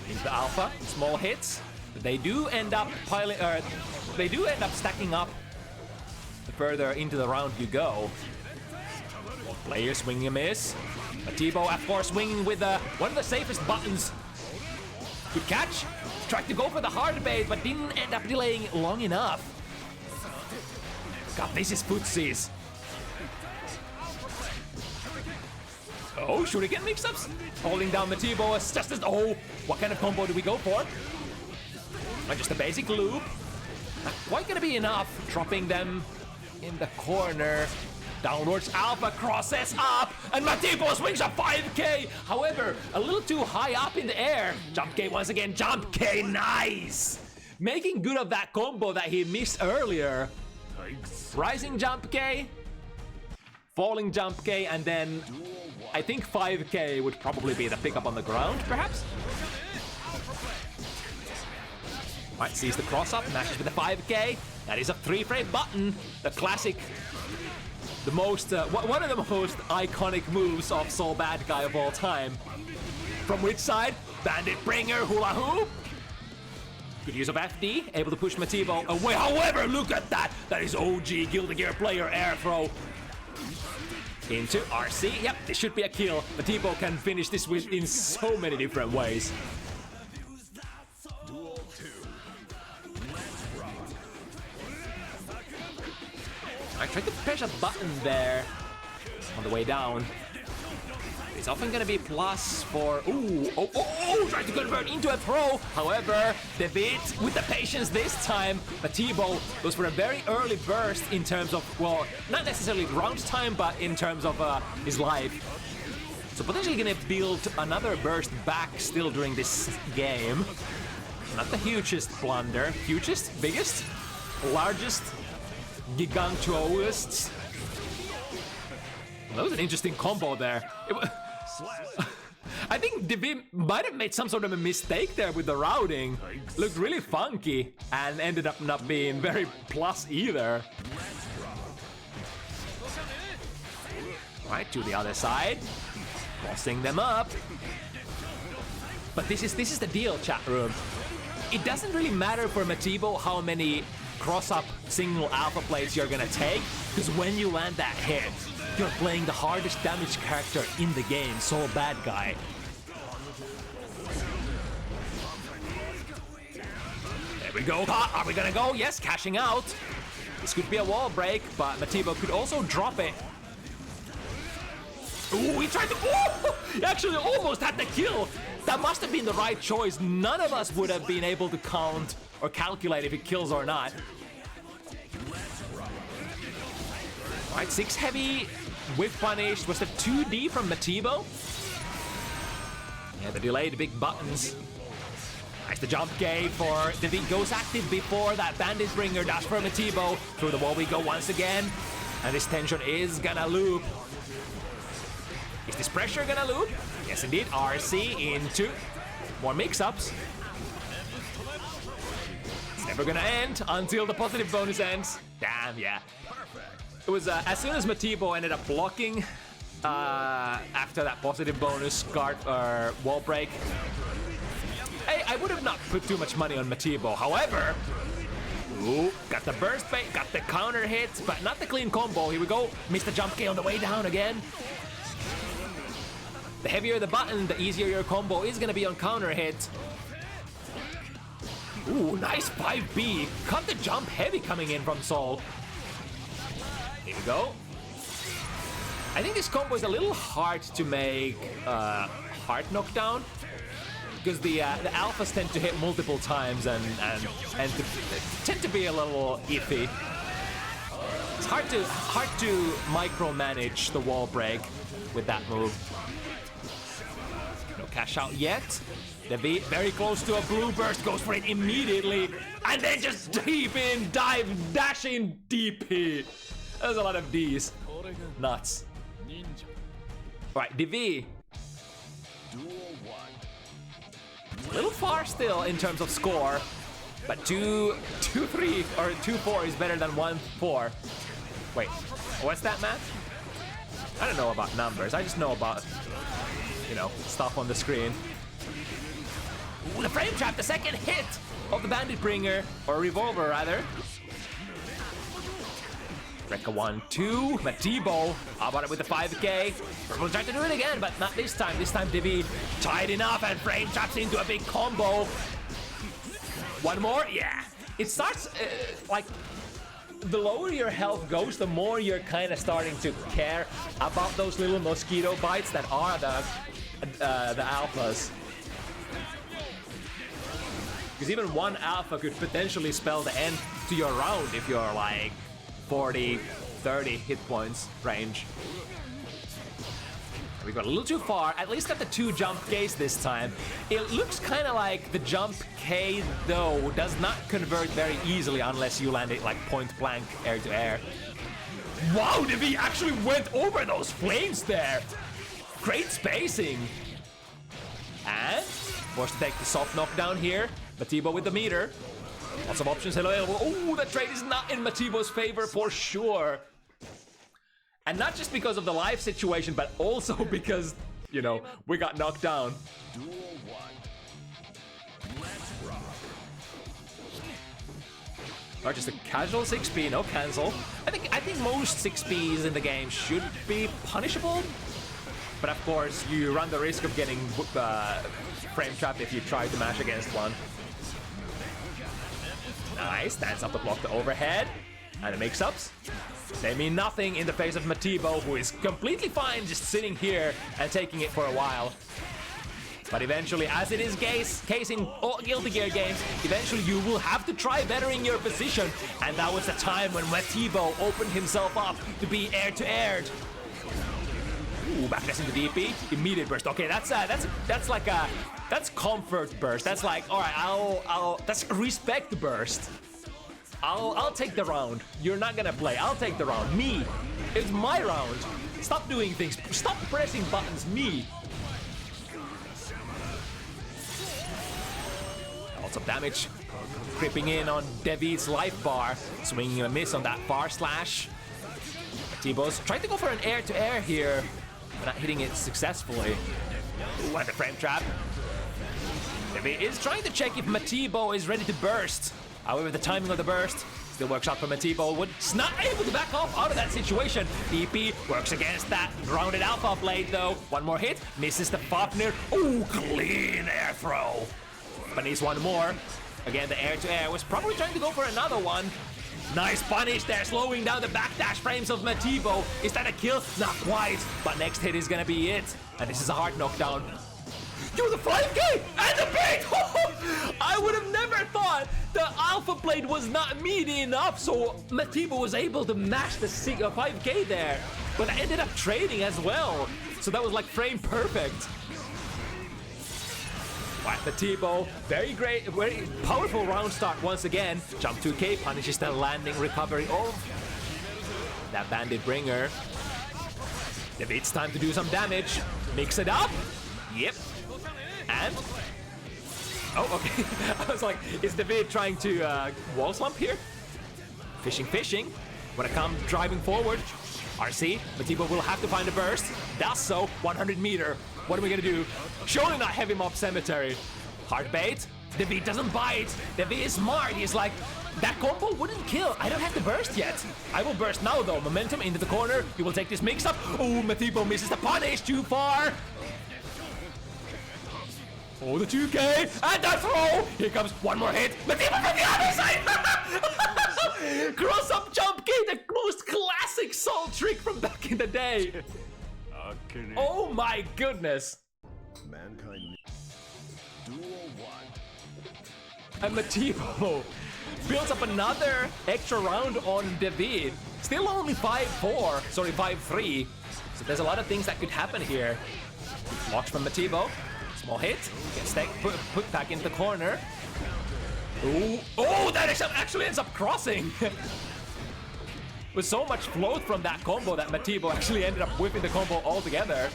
Into the alpha, small hits. They do end up stacking up the further into the round you go. Player swinging a miss. Matiibo, of course, swinging with one of the safest buttons. Good catch. Tried to go for the hard bait, but didn't end up delaying it long enough. God, this is footsies. Oh, shuriken mix-ups. Holding down Matiibo as just as... Oh, what kind of combo do we go for? Just a basic loop. Not quite gonna be enough. Dropping them in the corner. Downwards alpha crosses up, and Matiibo swings a 5K. However, a little too high up in the air. Jump K once again. Jump K, nice. Making good of that combo that he missed earlier. Rising jump K. Falling jump K, and then I think 5K would probably be the pickup on the ground, perhaps? Alright, sees the cross up, matches with the 5K. That is a 3-frame button. The classic, the most, one of the most iconic moves of Soul Bad Guy of all time. From which side? Bandit Bringer, hula hoop. Good use of FD, able to push Matiibo away. However, look at that. That is OG Guilty Gear player air throw. Into RC. Yep, this should be a kill. Matiibo can finish this in so many different ways. I tried to press a button there on the way down. It's often gonna be plus for... Ooh, tried to convert into a throw. However, Devitt with the patience this time. Matiibo goes for a very early burst in terms of, well, not necessarily round time, but in terms of his life. So potentially gonna build another burst back still during this game. Not the hugest blunder. Hugest? Biggest? Largest? Gigantoest? That was an interesting combo there. I think Devitt might have made some sort of a mistake there with the routing. Looked really funky and ended up not being very plus either. Right, to the other side. Crossing them up. But this is the deal, chat room. It doesn't really matter for Matiibo how many cross-up single alpha plates you're gonna take, because when you land that hit, you're playing the hardest damage character in the game, Soul Bad Guy. There we go. Are we gonna go? Yes, cashing out. This could be a wall break, but Matiibo could also drop it. Ooh, he tried to... Ooh! He actually almost had the kill. That must have been the right choice. None of us would have been able to count or calculate if it kills or not. Right, 6 heavy, whiff punish. Was the 2D from Matiibo? Yeah, the delayed big buttons. Nice, the jump K for Devitt goes active before that Bandit Bringer dash for Matiibo. Through the wall we go once again. And this tension is gonna loop. Is this pressure gonna loop? Yes, indeed. RC into more mix-ups. It's never gonna end until the positive bonus ends. Damn, yeah. It was as soon as Matiibo ended up blocking after that positive bonus guard wall break. I would have not put too much money on Matiibo. However, ooh, got the burst bait, got the counter hits, but not the clean combo. Here we go. Missed the jump K on the way down again. The heavier the button, the easier your combo is gonna be on counter hit. Ooh, nice 5B. Cut the jump heavy coming in from Soul. Here we go. I think this combo is a little hard to make hard knockdown, because the alphas tend to hit multiple times and tend to be a little iffy. It's hard to micromanage the wall break with that move. No cash out yet. Devitt very close to a blue burst, goes for it immediately, and then just deep in, dive, dashing DP. There's a lot of Ds. Nuts. Right, Devitt. A little far still in terms of score. But 2-3 or 2-4 is better than 1-4. Wait, what's that, math? I don't know about numbers. I just know about, you know, stuff on the screen. Ooh, the frame trap, the second hit of the Bandit Bringer, or Revolver rather. Rekka 1-2, Matiibo, how about it with the 5k? Purple tried to do it again, but not this time. This time Devitt tied enough and frame traps into a big combo. One more, yeah. It starts like the lower your health goes, the more you're kind of starting to care about those little mosquito bites that are the alphas. Because even one alpha could potentially spell the end to your round if you're like 40, 30 hit points range. We got a little too far, at least got the 2 jump Ks this time. It looks kind of like the jump K though does not convert very easily unless you land it like point blank air to air. Wow, Devitt actually went over those flames there. Great spacing. And forced to take the soft knockdown here. Matiibo with the meter. Lots of options available. Oh, the trade is not in Matiibo's favor for sure. And not just because of the life situation, but also because, you know, we got knocked down. Or just a casual 6p, no cancel. I think most 6ps in the game should be punishable. But of course, you run the risk of getting frame trapped if you try to mash against one. Nice, stands up to block the overhead. And the mix-ups. They mean nothing in the face of Matiibo, who is completely fine just sitting here and taking it for a while. But eventually, as it is case in all Guilty Gear games, eventually you will have to try bettering your position. And that was the time when Matiibo opened himself up to be air-to-aired. Ooh, backdash into DP, immediate burst. Okay, that's like a, that's comfort burst. That's like, all right, that's respect burst. I'll take the round. You're not gonna play. I'll take the round. Me. It's my round. Stop doing things. Stop pressing buttons. Me. Lots of damage. Creeping in on Devitt's life bar. Swinging a miss on that bar slash. Matiibo's trying to go for an air-to-air here, but not hitting it successfully. Ooh, and the frame trap. Devitt is trying to check if Matiibo is ready to burst. However, the timing of the burst still works out for Matiibo. Wood's not able to back off out of that situation. DP works against that grounded alpha blade though. One more hit, misses the Fafnir. Ooh, clean air throw. But needs one more. Again, the air-to-air was probably trying to go for another one. Nice punish there, slowing down the backdash frames of Matiibo. Is that a kill? Not quite, but next hit is gonna be it. And this is a hard knockdown. Yo, the 5k and the bait! I would have never thought the alpha blade was not meaty enough, so Matiibo was able to mash the 5k there. But I ended up trading as well, so that was like frame perfect. Right, Matiibo, very great, very powerful round start once again. Jump 2k, punishes the landing recovery of that Bandit Bringer. It's time to do some damage. Mix it up. Yep. And oh, okay. I was like, is Devitt trying to wall slump here? Fishing. When I come driving forward, RC, Matiibo will have to find a burst. Does so, 100 meter. What are we gonna do? Surely not heavy mob cemetery. Hard bait. Devitt doesn't bite. Devitt is smart. He's like, that combo wouldn't kill. I don't have to burst yet. I will burst now though. Momentum into the corner. You will take this mix up. Oh, Matiibo misses the punish too far. Oh, the 2k, and the throw! Here comes one more hit. Matiibo from the other side! Cross-up jump kick, the most classic Soul trick from back in the day. Oh my goodness. Mankind. Duel 1. And Matiibo builds up another extra round on Devitt. Still only 5-4, sorry, 5-3. So there's a lot of things that could happen here. Blocks from Matiibo. Small hit, gets put back into the corner. Ooh. Oh, that actually ends up crossing. With so much float from that combo that Matiibo actually ended up whipping the combo altogether.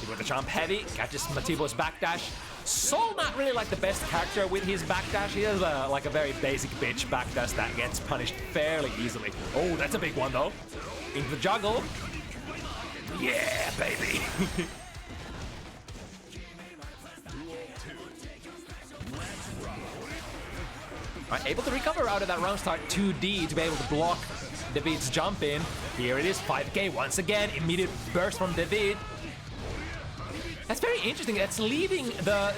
With the jump heavy, catches Matiibo's backdash. Sol not really like the best character with his backdash. He has like a very basic bitch backdash that gets punished fairly easily. Oh, that's a big one though. Into the juggle. Yeah, baby. Right, able to recover out of that round start 2D to be able to block Devitt's jump in. Here it is, 5k once again. Immediate burst from Devitt. That's very interesting. That's leaving the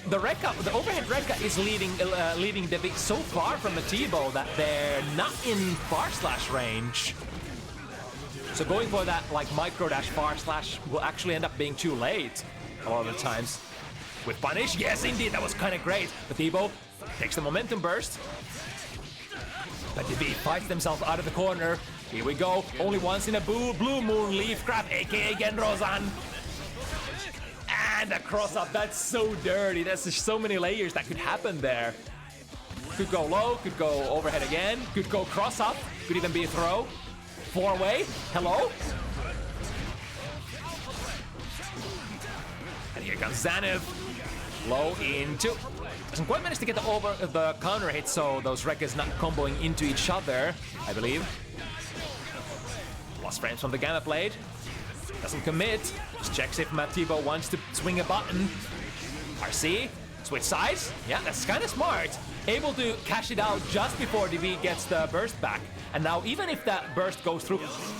Rekka, the overhead Rekka is leaving Devitt so far from Matiibo that they're not in far slash range. So going for that like micro dash far slash will actually end up being too late a lot of the times. With punish, yes indeed, that was kind of great. Matiibo takes the momentum burst. But Devitt fights themselves out of the corner. Here we go, only once in a blue moon leaf grab, aka Genro-san. And a cross up, that's so dirty. That's just so many layers that could happen there. Could go low, could go overhead again, could go cross up, could even be a throw. 4-way, hello? And here comes Zanev. Low into. Doesn't quite manage to get the counter hit, so those Rekkas not comboing into each other, I believe. Lost frames from the Gamma Blade. Doesn't commit. Just checks if Matiibo wants to swing a button. RC, switch sides. Yeah, that's kind of smart. Able to cash it out just before Devitt gets the burst back. And now even if that burst goes through,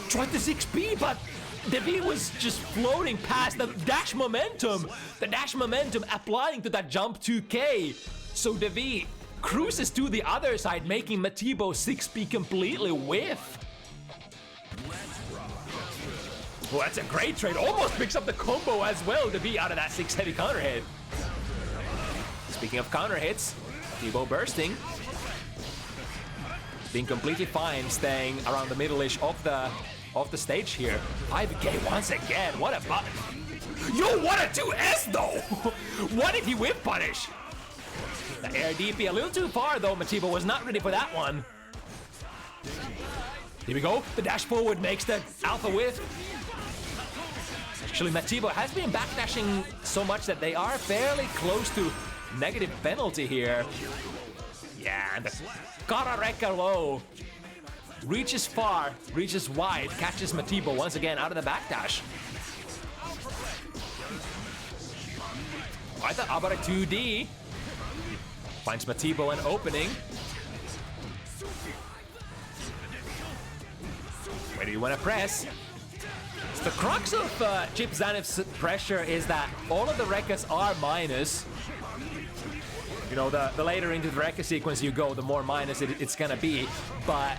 tried the 6B, but Devitt was just floating past the dash momentum. The dash momentum applying to that jump 2K. So Devitt cruises to the other side, making Matiibo 6B completely whiff. Well, that's a great trade. Almost picks up the combo as well to be out of that 6 heavy counter hit. Speaking of counter hits, Matiibo bursting. Being completely fine, staying around the middle-ish of the stage here. 5k once again, what a button. Yo, what a 2S though! What if he whip punish? The air DP a little too far though, Matiibo was not ready for that one. Here we go, the dash forward makes the alpha whiff. Actually, Matiibo has been backdashing so much that they are fairly close to negative penalty here. Yeah, and the Kara Rekka low. Reaches far, reaches wide, catches Matiibo once again out of the backdash. Right, the Abara 2D. Finds Matiibo an opening. Where do you want to press? The crux of Chip Zanev's pressure is that all of the Rekkas are minus. You know, the later into the Rekka sequence you go, the more minus it's gonna be. But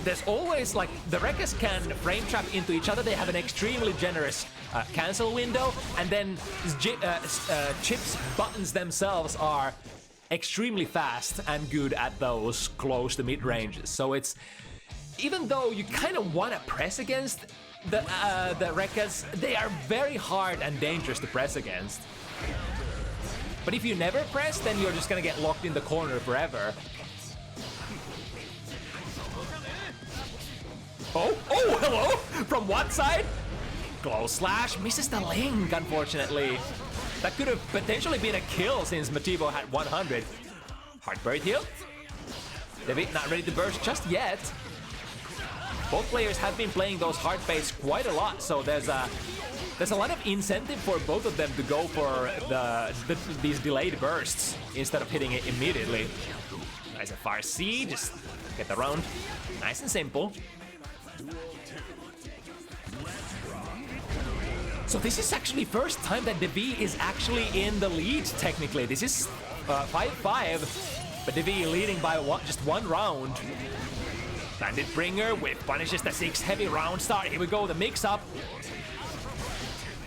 there's always, like, the Rekkas can frame trap into each other. They have an extremely generous cancel window. And then Chip's buttons themselves are extremely fast and good at those close to mid ranges. So it's, even though you kind of want to press against the Rekkas, they are very hard and dangerous to press against. But if you never press, then you're just gonna get locked in the corner forever. Oh, hello! From what side? Close slash, misses the link, unfortunately. That could have potentially been a kill since Matiibo had 100. Hard bird heal. Devitt not ready to burst just yet. Both players have been playing those hard baits quite a lot, so there's a lot of incentive for both of them to go for these delayed bursts instead of hitting it immediately. Nice and far C, just get the round. Nice and simple. So this is actually first time that Devitt is actually in the lead, technically. This is 5-5, but Devitt leading by just one round. Bandit Bringer with punishes the 6 heavy round start. Here we go, the mix-up.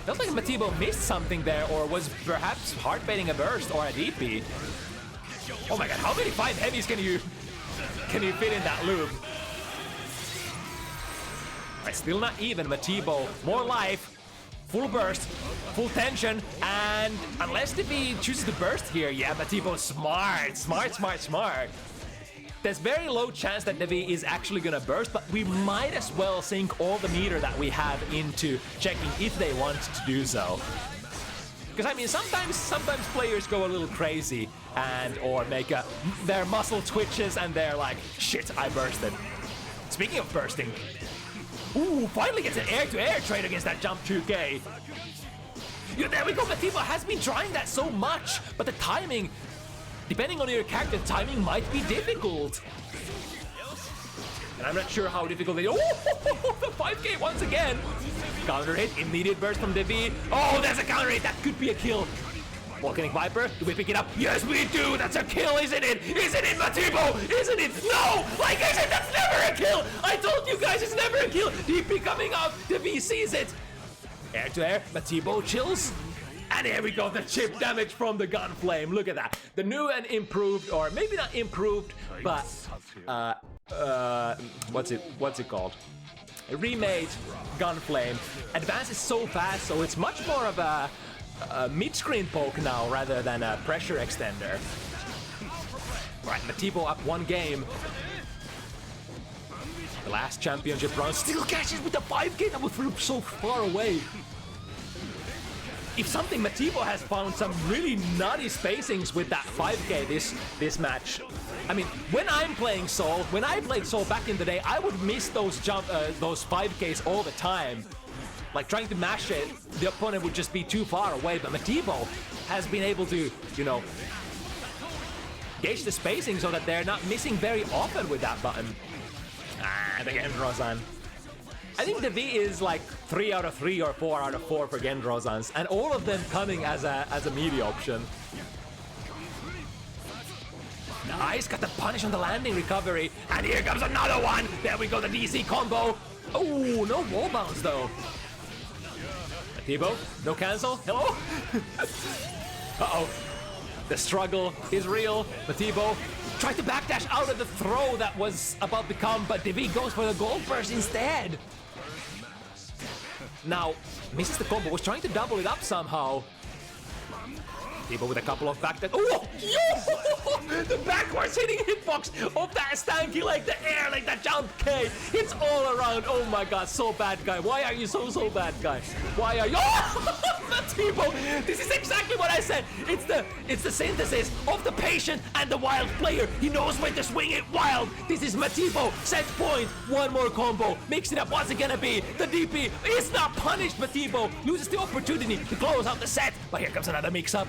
Felt like Matiibo missed something there, or was perhaps hard baiting a burst or a DP. Oh my god, how many 5 heavies can you fit in that loop? Right, still not even. Matiibo, more life, full burst, full tension, and unless Devitt chooses to burst here, yeah, Matiibo smart. There's very low chance that Devitt is actually gonna burst, but we might as well sink all the meter that we have into checking if they want to do so. Because I mean, sometimes players go a little crazy or make their muscle twitches and they're like, shit, I bursted. Speaking of bursting, ooh, finally gets an air-to-air trade against that jump 2K. Yeah, there we go. Matiibo has been trying that so much, but the timing, depending on your character, the timing might be difficult. And I'm not sure how difficult it is. Oh, the 5K once again. Counter hit, immediate burst from Devitt. Oh, there's a counter hit. That could be a kill. Volcanic Viper, do we pick it up? Yes, we do. That's a kill, isn't it? Isn't it, Matiibo? Isn't it? No! Like I said, that's never a kill. I told you guys it's never a kill. DP coming up. Devitt sees it. Air to air, Matiibo chills. And here we go, the chip damage from the gun flame. Look at that. The new and improved, or maybe not improved, but what's it called? A remade gun flame advances so fast, so it's much more of a mid-screen poke now rather than a pressure extender. Right, Matiibo up one game. The last championship run still catches with the 5K that was from so far away. If something, Matiibo has found some really nutty spacings with that 5K this match. I mean, when I'm playing Soul, when I played Soul back in the day, I would miss those 5Ks all the time. Like trying to mash it, the opponent would just be too far away. But Matiibo has been able to, you know, gauge the spacing so that they're not missing very often with that button. And again, Gendrozan. I think Devitt is like 3 out of 3 or 4 out of 4 for Gendrozans, and all of them coming as a melee option. Nice, got the punish on the landing recovery, and here comes another one. There we go, the DC combo. Oh, no wall bounce though. Matiibo, no cancel. Hello. Uh-oh. The struggle is real. Matiibo tried to backdash out of the throw that was about to come, but Devitt goes for the gold burst instead. Now, misses the combo, was trying to double it up somehow. Matiibo with a couple of backdash. Oh! Yo! The backwards hitting hitbox of that stanky, like the air, like that jump K. It's all around. Oh my god, so bad guy. Why are you so bad guy? Why are you? Oh! Matiibo! This is exactly what I said. It's the synthesis of the patient and the wild player. He knows when to swing it wild. This is Matiibo. Set point. One more combo. Mix it up. What's it gonna be? The DP is not punished. Matiibo loses the opportunity to close out the set. But here comes another mix-up.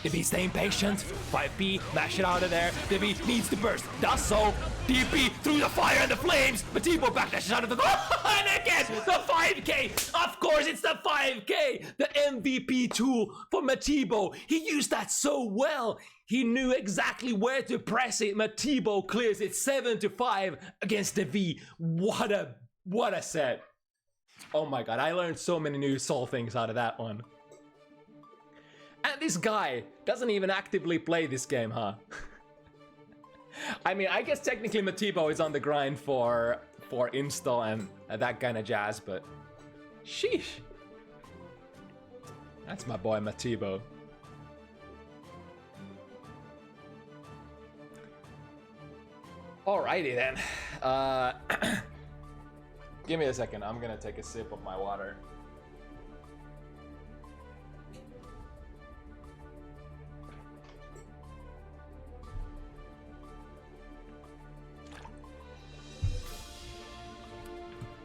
Devitt staying patient. 5P, mash it out of there. Devitt needs to burst. Does so. DP through the fire and the flames. Matiibo backdashes out of the... And again, the 5K. Of course, it's the 5K. The MVP tool for Matiibo. He used that so well. He knew exactly where to press it. Matiibo clears it 7-5 against Devitt. What a set. Oh my god, I learned so many new Soul things out of that one. And this guy doesn't even actively play this game, huh? I mean, I guess technically Matiibo is on the grind for install and that kind of jazz, but sheesh. That's my boy Matiibo. Alrighty then. Give me a second, I'm gonna take a sip of my water.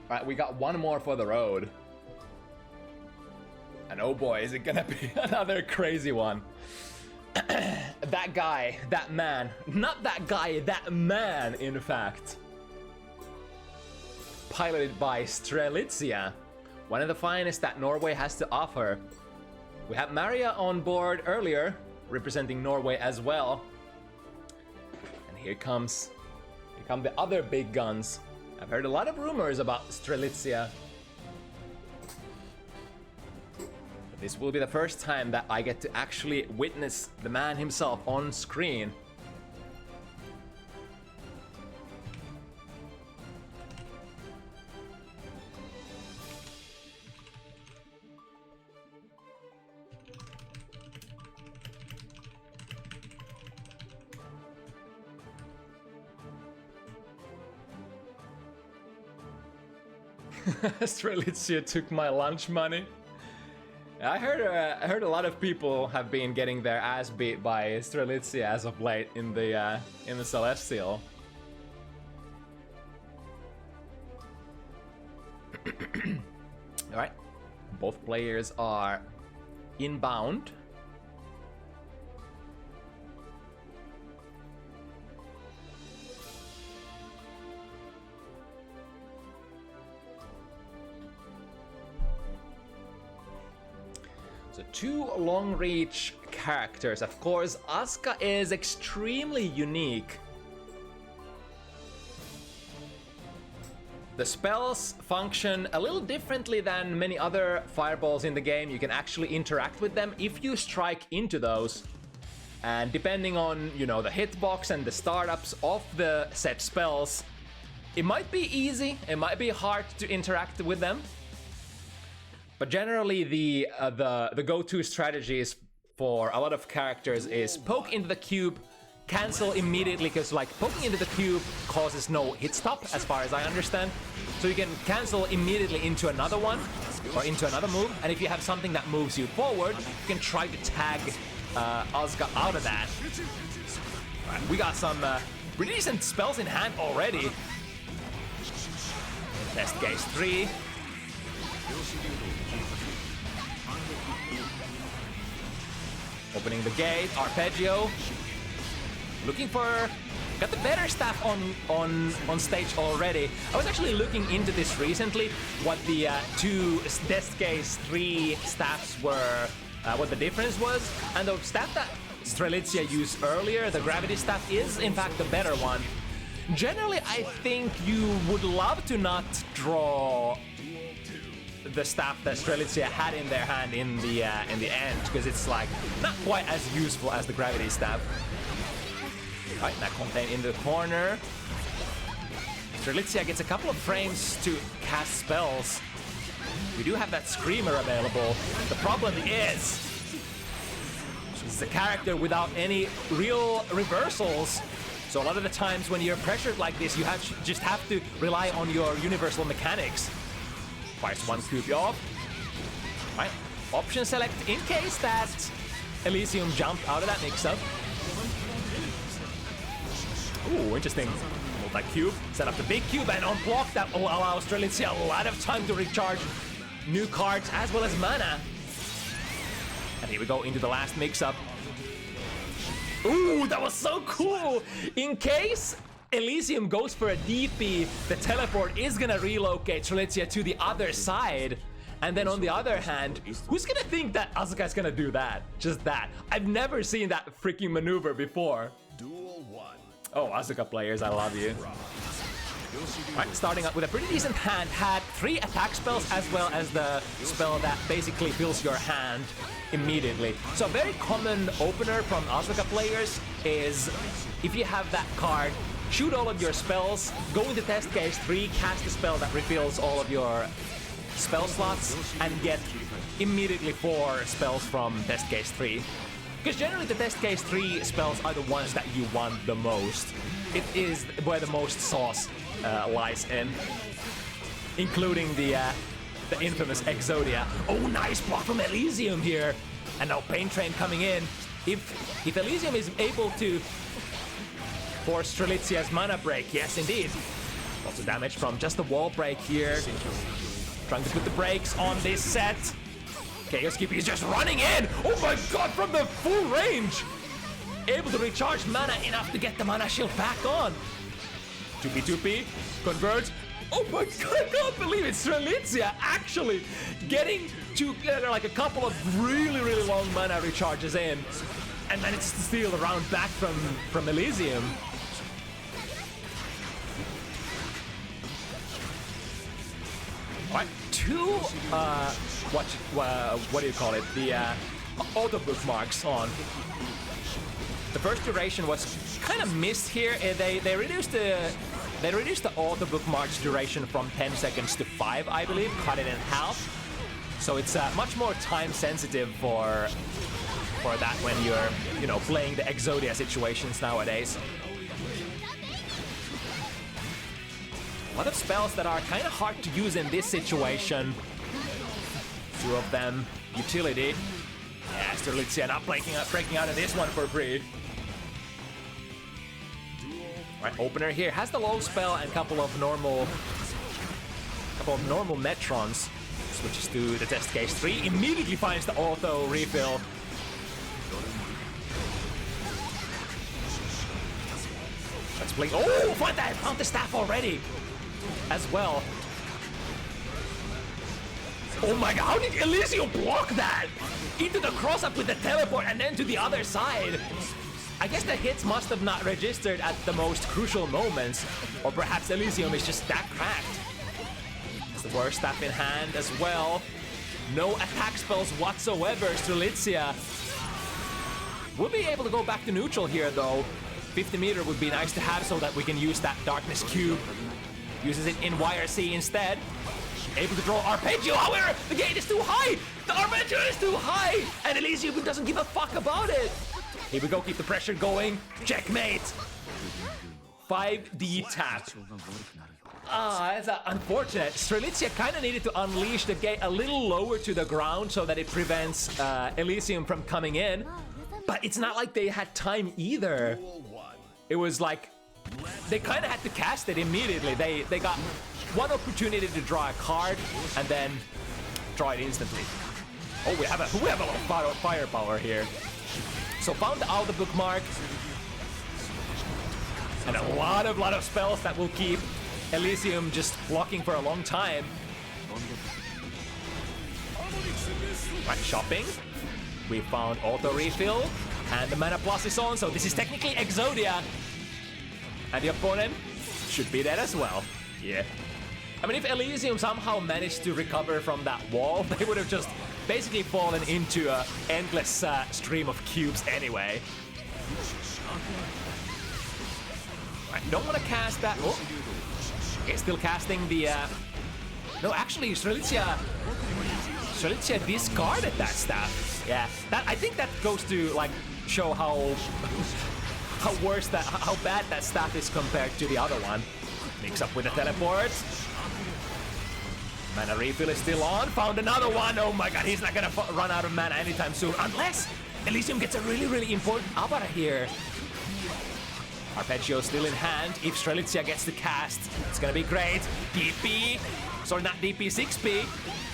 Alright, we got one more for the road. And oh boy, is it gonna be another crazy one. That guy, that man, not that guy, that man, in fact. Piloted by Strelitzia, one of the finest that Norway has to offer. We had Maria on board earlier, representing Norway as well. And here come the other big guns. I've heard a lot of rumors about Strelitzia. But this will be the first time that I get to actually witness the man himself on screen. Strelitzia took my lunch money. I heard a lot of people have been getting their ass beat by Strelitzia as of late in the Celestial. All right, both players are inbound. So two long-reach characters. Of course, Asuka is extremely unique. The spells function a little differently than many other fireballs in the game. You can actually interact with them if you strike into those. And depending on, you know, the hitbox and the startups of the set spells, it might be easy, it might be hard to interact with them. But generally, the go-to strategies for a lot of characters is poke into the cube, cancel immediately, because like poking into the cube causes no hit stop, as far as I understand. So you can cancel immediately into another one, or into another move, and if you have something that moves you forward, you can try to tag Asuka out of that. Right, we got some pretty decent spells in hand already. Test case 3. Opening the gate, arpeggio. Looking for... Got the better staff on stage already. I was actually looking into this recently, what the two test case 3 staffs were, what the difference was. And the staff that Strelitzia used earlier, the gravity staff, is in fact the better one. Generally, I think you would love to not draw the staff that Strelitzia had in their hand in the end, because it's like not quite as useful as the gravity staff. Right, that contain in the corner. Strelitzia gets a couple of frames to cast spells. We do have that Screamer available. The problem is, she's a character without any real reversals. So a lot of the times when you're pressured like this, you just have to rely on your universal mechanics. Fires one cube off. Right, option select in case that Elisium jumped out of that mix-up. Ooh, interesting. Multi-cube, set up the big cube and unblock. That will allow Strelitzia a lot of time to recharge new cards as well as mana. And here we go into the last mix-up. Ooh, that was so cool! In case Elisium goes for a DP, the teleport is gonna relocate Strelitzia to the other side. And then on the other hand, who's gonna think that Asuka is gonna do that? Just that. I've never seen that freaking maneuver before. Duel 1. Oh, Asuka players, I love you. Right, starting up with a pretty decent hand, had 3 attack spells as well as the spell that basically fills your hand immediately. So a very common opener from Asuka players is, if you have that card, shoot all of your spells, go into test case 3, cast a spell that refills all of your spell slots, and get immediately 4 spells from test case 3. Because generally the test case 3 spells are the ones that you want the most. It is where the most sauce lies in. Including the infamous Exodia. Oh, nice block from Elisium here. And now Pain Train coming in. If Elisium is able to force Strelitzia's mana break, yes indeed. Lots of damage from just the wall break here. Trying to put the brakes on this set. Chaos Keeper is just running in! Oh my god, from the full range! Able to recharge mana enough to get the mana shield back on. 2p, converts. Oh my god, I can't believe it! Strelitzia actually getting to like a couple of really long mana recharges in. And managed to steal the round back from Elisium. Alright, 2 what do you call it? The auto bookmarks on. The first duration was kind of missed here. They reduced the auto bookmarks duration from 10 seconds to 5, I believe. Cut it in half. So it's much more time sensitive for that when you're playing the Exodia situations nowadays. A lot of spells that are kind of hard to use in this situation. 2 of them. utility. Yeah, Strelitzia not breaking out of this one for free. Right, opener here has the low spell and a couple of normal Metrons. Switches to the test case 3, immediately finds the auto refill. Let's play. Oh, found the staff already as well. Oh my god, how did Elisium block that? Into the cross-up with the teleport and then to the other side. I guess the hits must have not registered at the most crucial moments. Or perhaps Elisium is just that cracked. It's the worst staff in hand as well. No attack spells whatsoever. Strelitzia will be able to go back to neutral here though. 50 meter would be nice to have so that we can use that Darkness Cube. Uses it in YRC instead. Able to draw Arpeggio, however, the gate is too high! The Arpeggio is too high! And Elisium doesn't give a fuck about it! Here we go, keep the pressure going. Checkmate! 5D tap. That's unfortunate. Strelitzia kind of needed to unleash the gate a little lower to the ground so that it prevents Elisium from coming in. But it's not like they had time either. It was like, they kind of had to cast it immediately. They got one opportunity to draw a card and then draw it instantly. Oh, we have a lot of firepower here. So found the auto bookmark and a lot of spells that will keep Elisium just blocking for a long time. Right, shopping. We found auto refill and the mana plus is on, so this is technically Exodia. And the opponent should be dead as well. Yeah. I mean, if Elisium somehow managed to recover from that wall, they would have just basically fallen into an endless stream of cubes anyway. Right, don't want to cast that. Oh, okay, still casting the. No, actually, Strelitzia discarded that staff. Yeah, that I think that goes to like show how bad that staff is compared to the other one. Mix up with the teleport. Mana refill is still on. Found another one. Oh my god, he's not gonna run out of mana anytime soon. Unless Elisium gets a really important Abara here. Arpeggio still in hand. If Strelitzia gets the cast, it's gonna be great. DP. Sorry, not DP, 6P.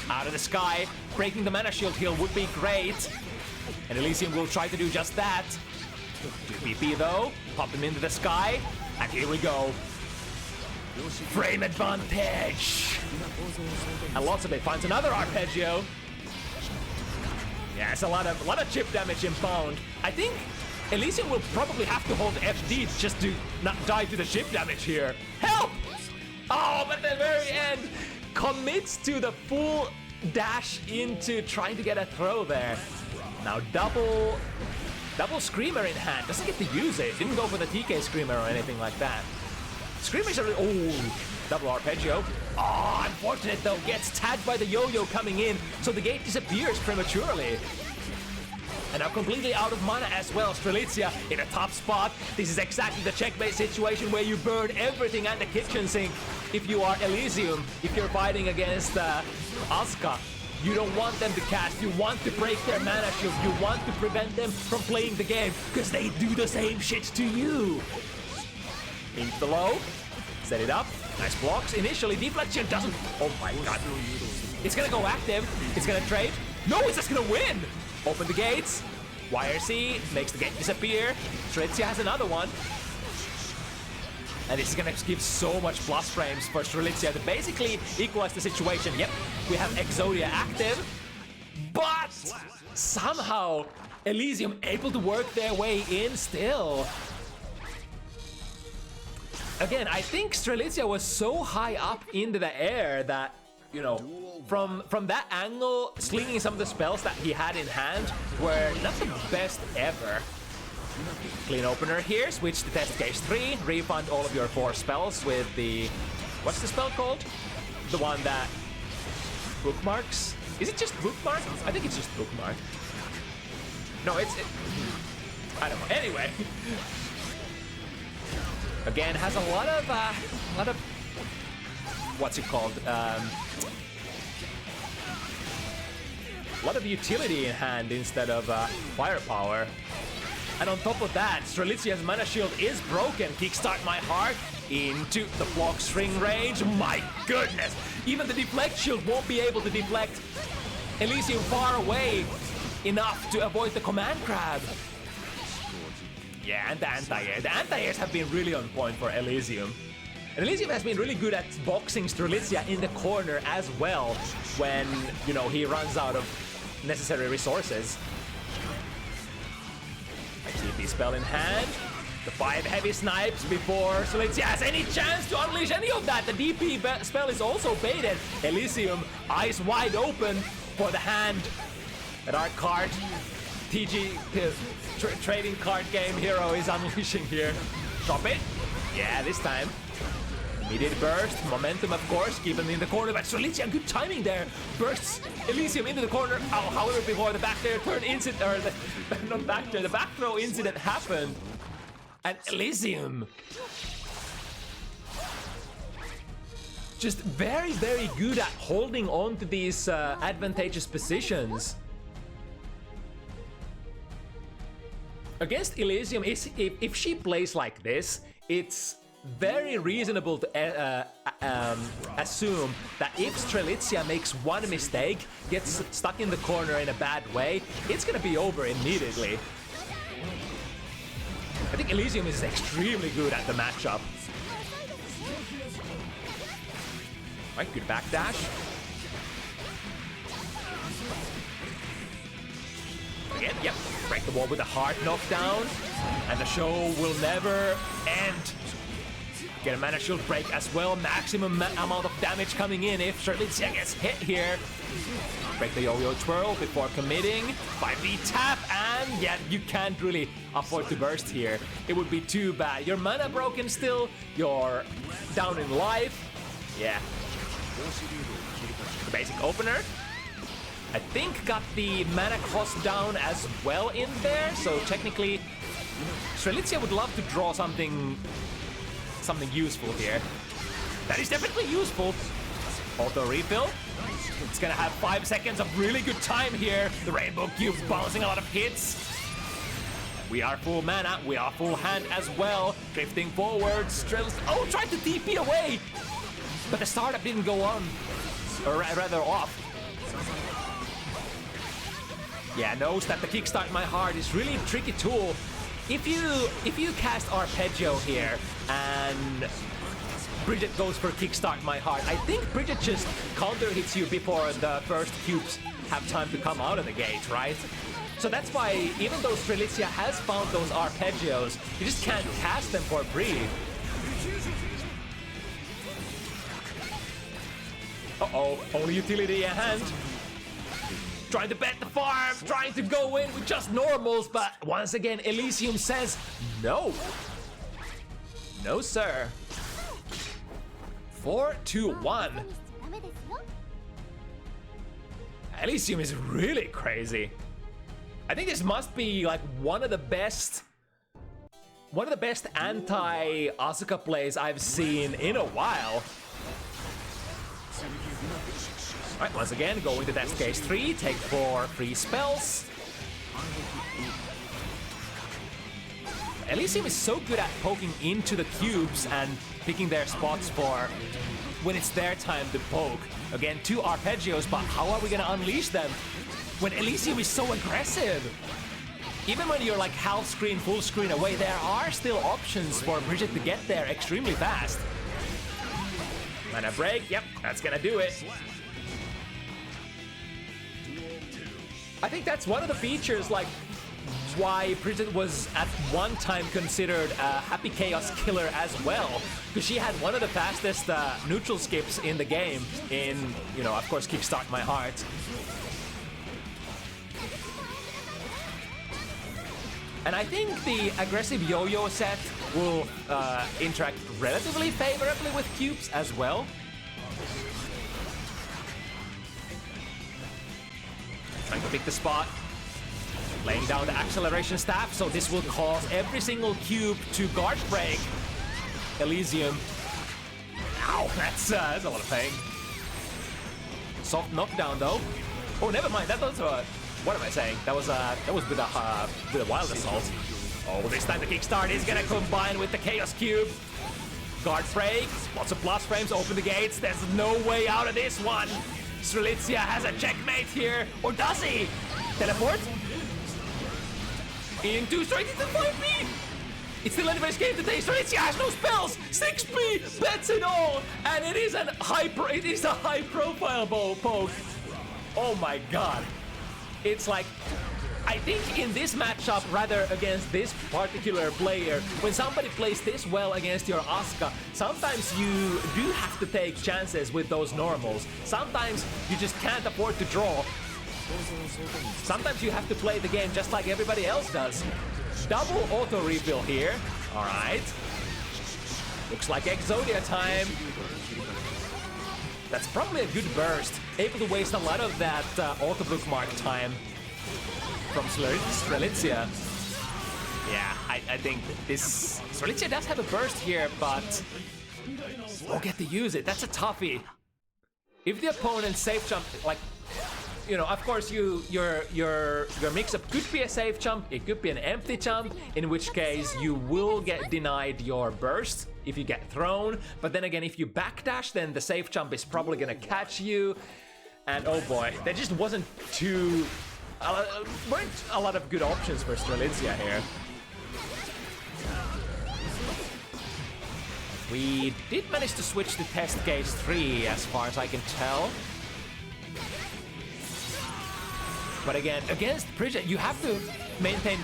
Out of the sky. Breaking the mana shield heal would be great. And Elisium will try to do just that. DP though. Pop him into the sky. And here we go. Frame advantage! And lots of it finds another Arpeggio. Yeah, it's a lot of chip damage inbound. I think Elisium will probably have to hold FD just to not die to the chip damage here. Help! Oh, but at the very end, commits to the full dash into trying to get a throw there. Now double Screamer in hand. Doesn't get to use it. Didn't go for the TK Screamer or anything like that. Screamers are... Oh, double Arpeggio. Oh, unfortunate though. Gets tagged by the yo-yo coming in, so the gate disappears prematurely. And now completely out of mana as well. Strelitzia in a top spot. This is exactly the checkmate situation where you burn everything at the kitchen sink. If you are Elisium, if you're fighting against Asuka, you don't want them to cast. You want to break their mana shield. You want to prevent them from playing the game because they do the same shit to you. Into the low, set it up, nice blocks. Initially, deflection doesn't, oh my god. It's gonna go active, it's gonna trade. No, it's just gonna win! Open the gates, YRC, makes the gate disappear. Strelitzia has another one. And this is gonna give so much plus frames for Strelitzia to basically equalize the situation. Yep, we have Exodia active, but somehow Elisium able to work their way in still. Again, I think Strelitzia was so high up into the air that, you know, from that angle, slinging some of the spells that he had in hand were not the best ever. Clean opener here, switch to test case 3, refund all of your 4 spells with the... What's the spell called? The one that bookmarks? Is it just bookmark? I think it's just bookmark. No, it's... I don't know. Anyway. Again, has a lot of what's it called? a lot of utility in hand instead of firepower. And on top of that, Strelitzia's mana shield is broken. Kickstart my heart into the block string range. My goodness! Even the deflect shield won't be able to deflect Elisium far away enough to avoid the command grab. Yeah, and the anti-air. The anti-airs have been really on point for Elisium. And Elisium has been really good at boxing Strelitzia in the corner as well when, you know, he runs out of necessary resources. TP spell in hand. The 5 heavy snipes before Strelitzia has any chance to unleash any of that. The DP spell is also baited. Elisium, eyes wide open for the hand. That our card, TG, trading card game hero is unleashing here. Drop it. Yeah, this time. Immediate burst, momentum of course, keep him in the corner, but Strelitzia, good timing there. Bursts Elisium into the corner. Oh, however, before the back there turn incident, or not back there, the back throw incident happened. And Elisium just very, very good at holding on to these advantageous positions. Against Elisium, if she plays like this, it's very reasonable to assume that if Strelitzia makes one mistake, gets stuck in the corner in a bad way, it's gonna be over immediately. I think Elisium is extremely good at the matchup. Right, good backdash. Again, yep, break the wall with a hard knockdown, and the show will never end. Get a mana shield break as well, maximum amount of damage coming in if Strelitzia gets hit here. Break the yo-yo twirl before committing. 5D tap, and yeah, you can't really afford to burst here. It would be too bad. Your mana broken still, you're down in life. Yeah. The basic opener. I think got the mana cost down as well in there, so technically Strelitzia would love to draw something useful here. That is definitely useful. Auto refill. It's gonna have 5 seconds of really good time here. The rainbow cubes bouncing a lot of hits. We are full mana, we are full hand as well. Drifting forward, oh, tried to TP away! But the startup didn't go on, or rather off. Yeah, knows that the Kickstart My Heart is really a tricky tool. If you cast Arpeggio here and Bridget goes for Kickstart My Heart, I think Bridget just counter hits you before the first cubes have time to come out of the gate, right? So that's why even though Strelitzia has found those Arpeggios, you just can't cast them for free. Uh-oh, only utility in hand. Trying to bet the farm, trying to go in with just normals, but once again, Elisium says no. No, sir. 4-2-1. Elisium is really crazy. I think this must be like one of the best anti-Asuka plays I've seen in a while. Alright, once again, go into that case 3, take 4 free spells. Elisium is so good at poking into the cubes and picking their spots for when it's their time to poke. Again, 2 Arpeggios, but how are we gonna unleash them when Elisium is so aggressive? Even when you're like half screen, full screen away, there are still options for Bridget to get there extremely fast. Mana break, yep, that's gonna do it. I think that's one of the features, like, why Bridget was at one time considered a Happy Chaos killer as well, because she had one of the fastest neutral skips in the game in, you know, of course, Kickstart My Heart. And I think the aggressive yo-yo set will interact relatively favorably with cubes as well. Trying to pick the spot. Laying down the acceleration staff, so this will cause every single cube to guard break. Elisium. Ow, that's a lot of pain. Soft knockdown though. Oh, never mind. That was what am I saying? That was with a wild assault. Oh, this time the kickstart is gonna combine with the chaos cube. Guard break. Lots of blast frames. Open the gates. There's no way out of this one. Strelitzia has a checkmate here, or does he? Teleport into straight into 5B. It's still anybody's game today. Strelitzia has no spells. 6B. That's it all, and it is a high profile poke. Oh my god. It's like, I think in this matchup, rather against this particular player, when somebody plays this well against your Asuka, sometimes you do have to take chances with those normals. Sometimes you just can't afford to draw. Sometimes you have to play the game just like everybody else does. Double auto refill here. All right. Looks like Exodia time. That's probably a good burst. Able to waste a lot of that auto bookmark time from Strelitzia. Yeah, I think this... Strelitzia does have a burst here, but won't get to use it. That's a toughie. If the opponent safe jump, like, you know, of course your mix-up could be a safe jump, it could be an empty jump, in which case you will get denied your burst if you get thrown. But then again, if you backdash, then the safe jump is probably gonna catch you. And oh boy, there just weren't a lot of good options for Strelitzia here. We did manage to switch to test case 3 as far as I can tell. But again, against Bridget, you have to maintain...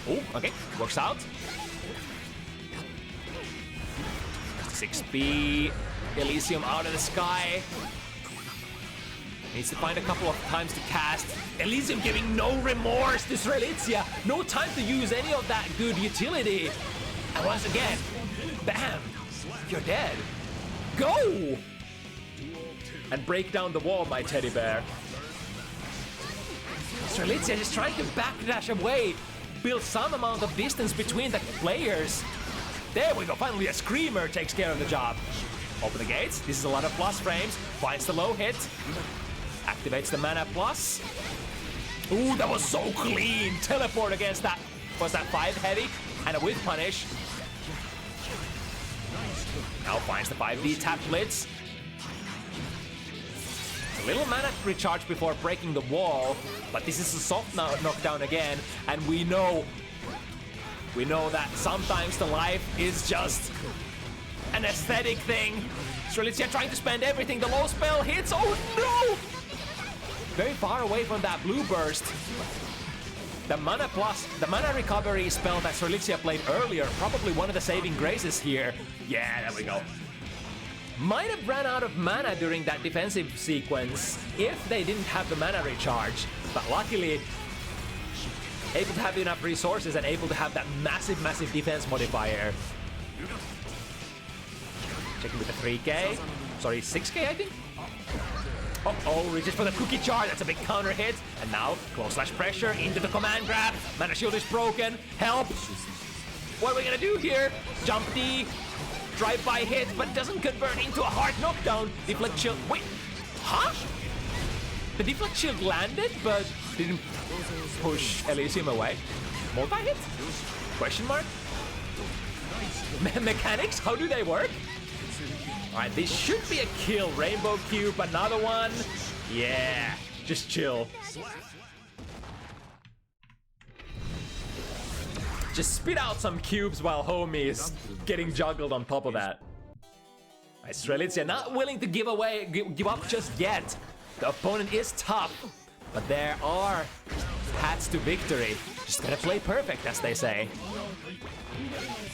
Oh, okay, works out. 6B, Elisium out of the sky. Needs to find a couple of times to cast. Elisium giving no remorse to Strelitzia. No time to use any of that good utility. And once again, bam, you're dead. Go! And break down the wall, my teddy bear. Strelitzia just trying to backdash away, build some amount of distance between the players. There we go, finally a Screamer takes care of the job. Open the gates, this is a lot of plus frames, finds the low hit, activates the mana plus. Ooh, that was so clean, teleport against that, was that 5 heavy, and a whiff punish. Now finds the 5D tap blitz. A little mana recharge before breaking the wall, but this is a soft knockdown again, and we know that sometimes the life is just an aesthetic thing. Strelitzia trying to spend everything, the low spell hits, oh no! Very far away from that blue burst. The mana recovery spell that Strelitzia played earlier, probably one of the saving graces here. Yeah, there we go. Might have ran out of mana during that defensive sequence if they didn't have the mana recharge, but luckily able to have enough resources and able to have that massive defense modifier. Checking with the 3k, sorry 6k I think. Oh, reaches for the cookie jar, that's a big counter hit, and now close slash pressure into the command grab. Mana shield is broken, help! What are we gonna do here? Jump D. Drive-by hit, but doesn't convert into a hard knockdown. Deflect shield. Wait, huh? The deflect shield landed, but didn't push Elisium away. Multi-hit? Question mark? Mechanics? How do they work? All right, this should be a kill. Rainbow cube, another one. Yeah, just chill. Just spit out some cubes while homie is getting juggled on top of that. Strelitzia not willing to give up just yet. The opponent is tough, but there are paths to victory. Just gotta play perfect, as they say.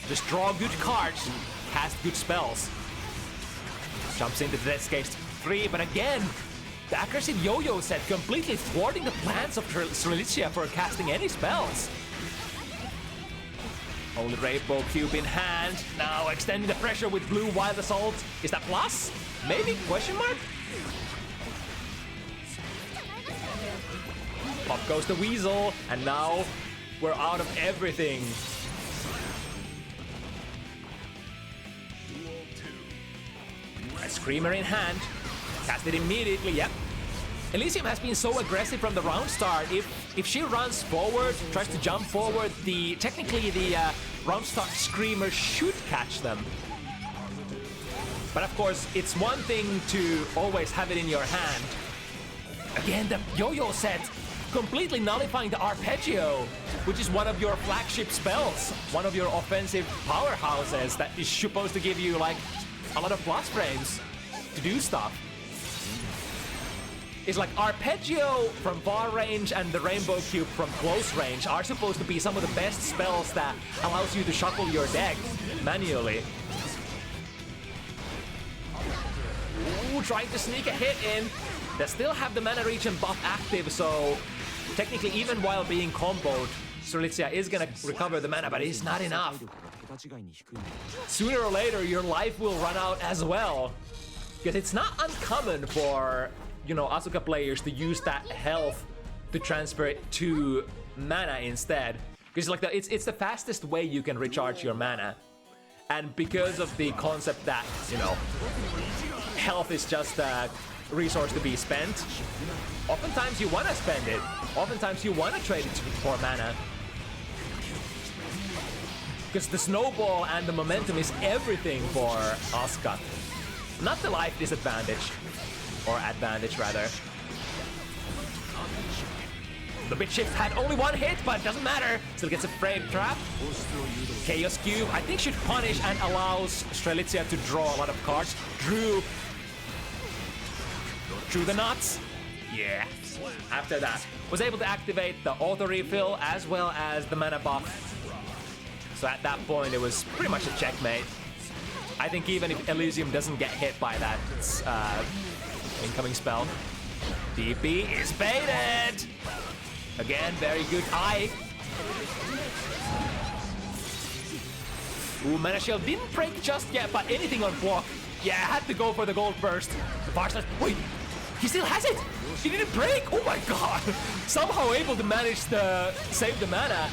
Just draw good cards, cast good spells. Jumps into the Death Case 3, but again, the aggressive yo-yo set completely thwarting the plans of Strelitzia for casting any spells. Only Rainbow Cube in hand. Now extending the pressure with blue Wild Assault. Is that plus? Maybe? Question mark? Pop goes the Weasel. And now we're out of everything. A Screamer in hand. Cast it immediately, yep. Elisium has been so aggressive from the round start. If she runs forward, tries to jump forward, technically the round start Screamer should catch them. But of course, it's one thing to always have it in your hand. Again, the yo-yo set, completely nullifying the Arpeggio, which is one of your flagship spells, one of your offensive powerhouses that is supposed to give you like a lot of plus frames to do stuff. It's like Arpeggio from far range and the Rainbow Cube from close range are supposed to be some of the best spells that allows you to shuffle your deck manually. Ooh, trying to sneak a hit in. They still have the mana regen buff active, so technically even while being comboed, Strelitzia is gonna recover the mana, but it's not enough. Sooner or later, your life will run out as well. Because it's not uncommon for, you know, Asuka players to use that health to transfer it to mana instead. Because like it's the fastest way you can recharge your mana. And because of the concept that, you know, health is just a resource to be spent, oftentimes you want to spend it. Oftentimes you want to trade it for mana. Because the snowball and the momentum is everything for Asuka. Not the life disadvantage. Or advantage, rather. The bit shift had only one hit, but it doesn't matter. Still gets a frame trap. Chaos Cube, I think, should punish and allows Strelitzia to draw a lot of cards. Drew the nuts. Yeah. After that, was able to activate the auto refill as well as the mana buff. So at that point, it was pretty much a checkmate. I think even if Elisium doesn't get hit by that incoming spell, DP is baited. Again, very good eye. Ooh, Mana Shield didn't break just yet, but anything on block. Yeah, I had to go for the gold burst. The far side, wait, he still has it! He didn't break! Oh my god! Somehow able to manage to save the mana.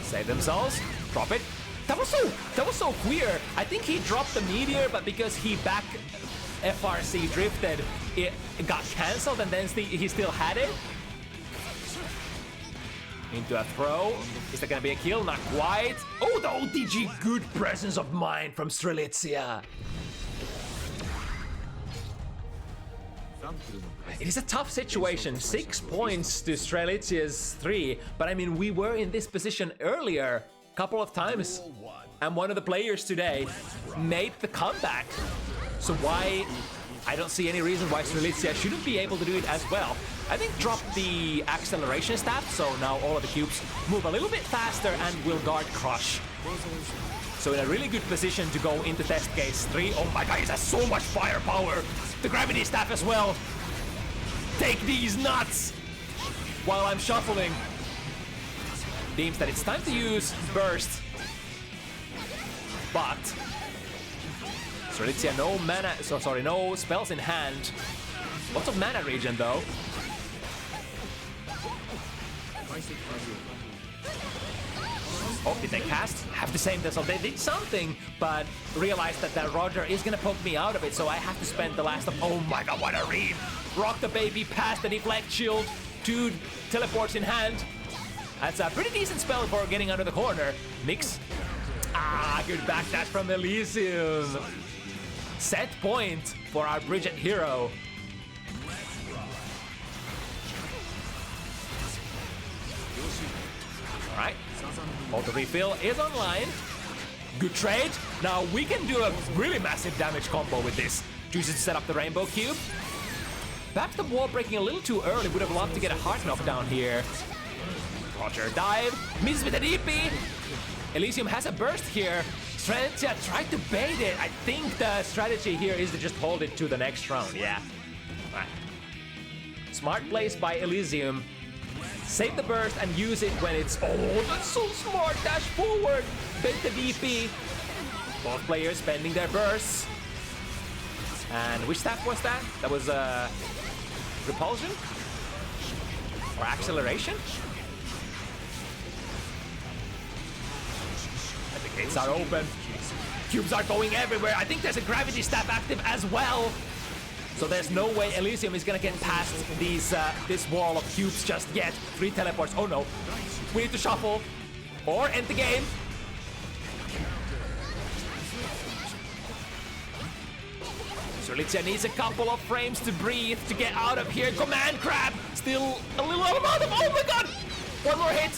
Save themselves, drop it. That was so weird. I think he dropped the meteor, but because he back FRC drifted, it got cancelled and then he still had it. Into a throw. Is that gonna be a kill? Not quite. Oh, the OTG good presence of mind from Strelitzia. It is a tough situation. 6 points to Strelitzia's 3, but I mean, we were in this position earlier a couple of times, and one of the players today made the comeback. So why? I don't see any reason why Strelitzia shouldn't be able to do it as well. I think drop the acceleration stat, so now all of the cubes move a little bit faster and will guard crush. So in a really good position to go into test case 3. Oh my god, he has so much firepower! The gravity staff as well! Take these nuts! While I'm shuffling. Deems that it's time to use burst. But Strelitzia, no mana, no spells in hand. Lots of mana regen though. Oh, did they cast? Have to save themselves. They did something, but realized that Roger is gonna poke me out of it, so I have to spend the last of. Oh my god, what a read! Rock the baby past the deflect shield, 2 teleports in hand. That's a pretty decent spell for getting under the corner. Mix. Ah, good backdash from Elisium. Set point for our Bridget hero. All right. Auto refill is online. Good trade. Now we can do a really massive damage combo with this. Chooses to set up the Rainbow Cube. Perhaps the wall breaking a little too early. Would have loved to get a heart knockdown here. Roger dive. Misses with a DP. Elisium has a burst here. Strelitzia tried to bait it. I think the strategy here is to just hold it to the next round. Yeah. All right. Smart plays by Elisium. Save the burst and use it when it's... Oh, that's so smart! Dash forward! Bait the DP. Both players spending their bursts. And which staff was that? That was repulsion? Or acceleration? And the gates are open. Cubes are going everywhere. I think there's a gravity staff active as well. So there's no way Elisium is gonna get past these this wall of cubes just yet. 3 teleports. Oh no. We need to shuffle or end the game. Strelitzia needs a couple of frames to breathe to get out of here. Command grab. Still a little amount of. Oh my god. One more hit.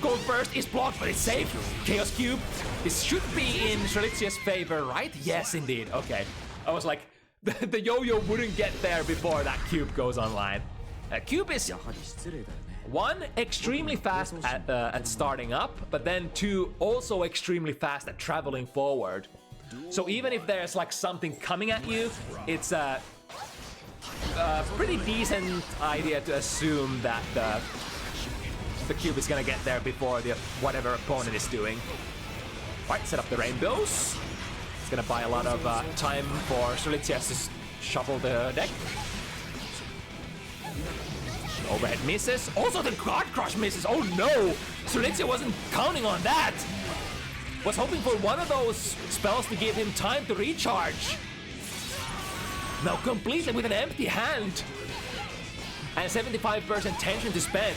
Gold burst is blocked, but it's safe. Chaos Cube. This should be in Strelitzia's favor, right? Yes, indeed. Okay. I was like, the yo-yo wouldn't get there before that cube goes online. Cube is 1, extremely fast at starting up, but then 2, also extremely fast at traveling forward. So even if there's like something coming at you, it's a pretty decent idea to assume that the cube is gonna get there before whatever opponent is doing. Alright, set up the rainbows. It's gonna buy a lot of time for Strelitzia to shuffle the deck. Overhead misses. Also the guard crush misses. Oh no! Strelitzia wasn't counting on that. Was hoping for one of those spells to give him time to recharge. Now completely with an empty hand. And 75% tension to spend.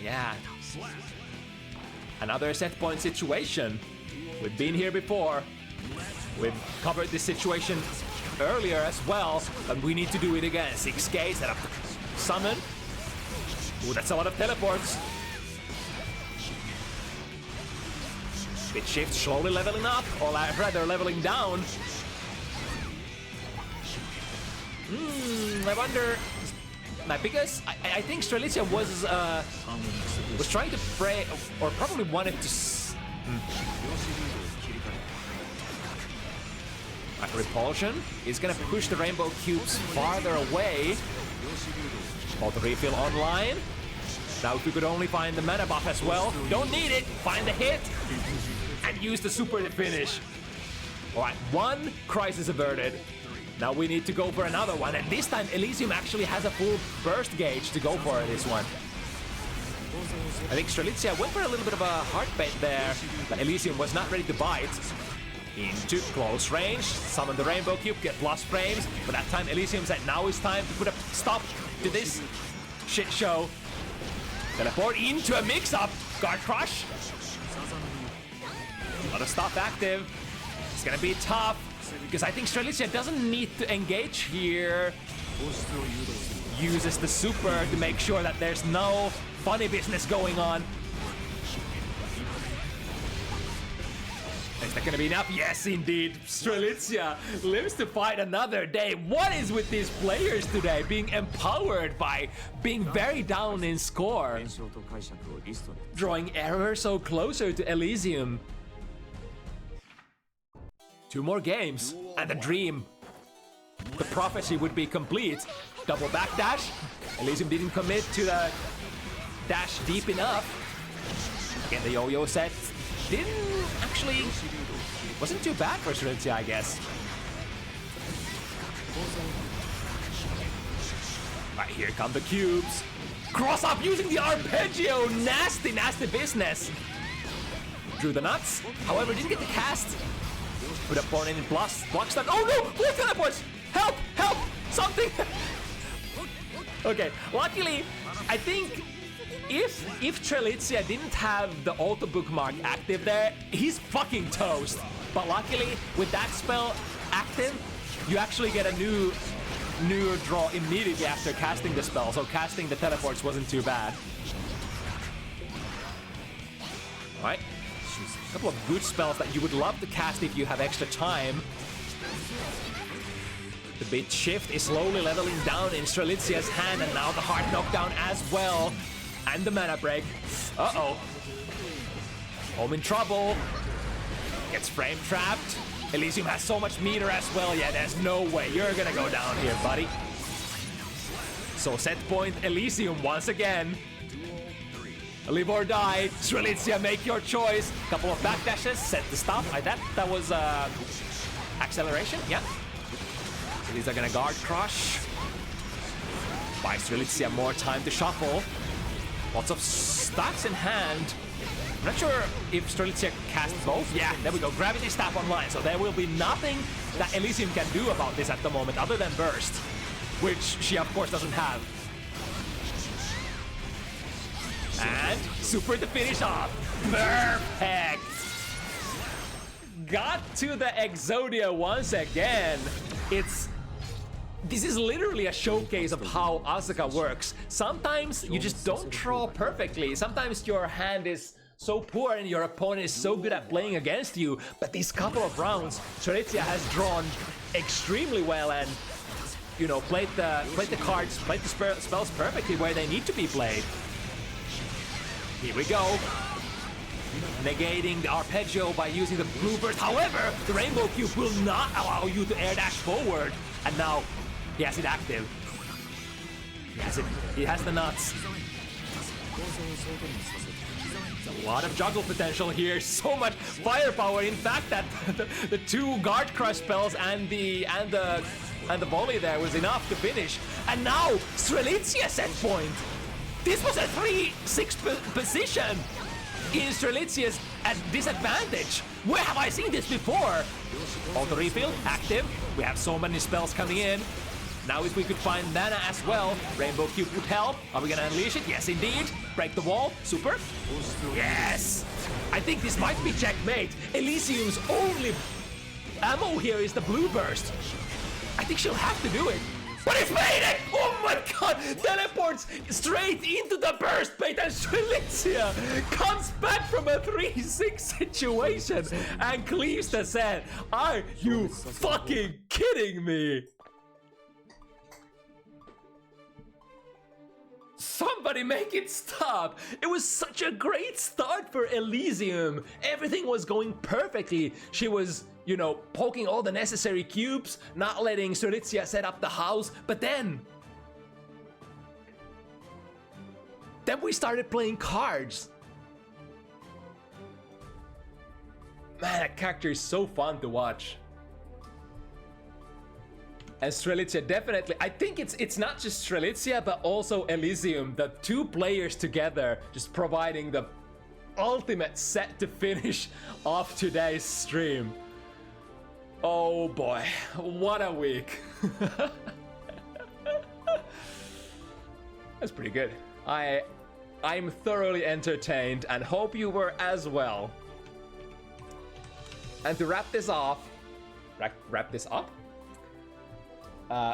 Yeah. Another set point situation. We've been here before. We've covered this situation earlier as well, but we need to do it again. 6k, set up the summon. Ooh, that's a lot of teleports. Bit shift slowly leveling up, or rather leveling down. I wonder. Because I think Strelitzia was trying to pray, or probably wanted to. Repulsion is gonna push the rainbow cubes farther away. Auto refill online. Now if we could only find the mana buff as well. Don't need it. Find the hit and use the super to finish. All right, 1 crisis averted. Now we need to go for another one, and this time Elisium actually has a full burst gauge to go for this one. I think Strelitzia went for a little bit of a heart bait there, but Elisium was not ready to bite. Into close range, summon the rainbow cube, get plus frames, but that time Elisium said now is time to put a stop to this shit show. Teleport into a mix-up, guard crush. A lot of stuff active. It's gonna be tough, because I think Strelitzia doesn't need to engage here. Uses the super to make sure that there's no funny business going on. Is that gonna be enough? Yes, indeed. Strelitzia lives to fight another day. What is with these players today? Being empowered by being very down in score. Drawing ever so closer to Elisium. 2 more games, and the dream, the prophecy would be complete. Double backdash. Elisium didn't commit to the dash deep enough. Again, the yo-yo set wasn't too bad for Strelitzia, I guess. Right, here come the cubes. Cross up using the arpeggio. Nasty, nasty business. Drew the nuts. However, didn't get the cast. Put opponent in block stun. Oh no! More teleports! Help! Help! Something! Okay, luckily, I think if Strelitzia didn't have the auto bookmark active there, he's fucking toast. But luckily, with that spell active, you actually get a new draw immediately after casting the spell, so casting the teleports wasn't too bad. Alright. A couple of good spells that you would love to cast if you have extra time. The bit shift is slowly leveling down in Strelitzia's hand, and now the heart knockdown as well. And the mana break. Uh-oh. Home in trouble. Gets frame trapped. Elisium has so much meter as well. Yeah, there's no way you're gonna go down here, buddy. So set point Elisium once again. Live or die. Strelitzia, make your choice. Couple of backdashes. Set the stop. That was acceleration. Yeah. So these are gonna guard crush. Buy Strelitzia more time to shuffle. Lots of stacks in hand. I'm not sure if Strelitzia casts both. Yeah, there we go. Gravity Staff online. So there will be nothing that Elisium can do about this at the moment other than Burst, which she of course doesn't have. And super to finish off. Perfect. Got to the Exodia once again. This is literally a showcase of how Asuka works. Sometimes you just don't draw perfectly. Sometimes your hand is so poor and your opponent is so good at playing against you. But these couple of rounds, Strelitzia has drawn extremely well and, you know, played the cards, played the spells perfectly where they need to be played. Here we go. Negating the Arpeggio by using the Blue Burst. However, the Rainbow Cube will not allow you to air dash forward. And now, he has it active. He has the nuts. A lot of juggle potential here. So much firepower. In fact, that the two Guard Crush spells and the volley there was enough to finish. And now, Strelitzia set point. This was a 3-6 position in Strelitzia's at disadvantage. Where have I seen this before? Auto refill, active. We have so many spells coming in. Now if we could find Nana as well, Rainbow Cube would help. Are we gonna unleash it? Yes, indeed. Break the wall. Super. Yes. I think this might be checkmate. Elisium's only ammo here is the Blue Burst. I think she'll have to do it. But it's made it! Oh my god! Teleports straight into the burst bait and Strelitzia comes back from a 3-6 situation and cleaves the set. Are you fucking kidding me? Somebody make it stop! It was such a great start for Elisium. Everything was going perfectly. She was, you know, poking all the necessary cubes, not letting Strelitzia set up the house, but then we started playing cards. Man, that character is so fun to watch. And Strelitzia definitely, I think it's not just Strelitzia, but also Elisium, the two players together, just providing the ultimate set to finish off today's stream. Oh boy, what a week. That's pretty good. I'm thoroughly entertained and hope you were as well. And to wrap this off, wrap this up?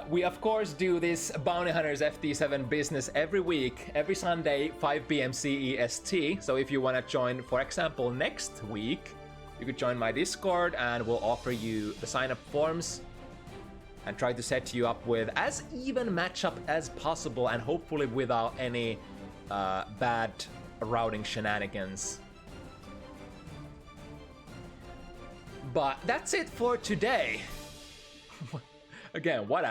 We of course do this Bounty Hunters FT7 business every week, every Sunday, 5 p.m. CEST. So if you want to join, for example, next week, you could join my Discord and we'll offer you the sign-up forms and try to set you up with as even matchup as possible and hopefully without any bad routing shenanigans. But that's it for today. Again, what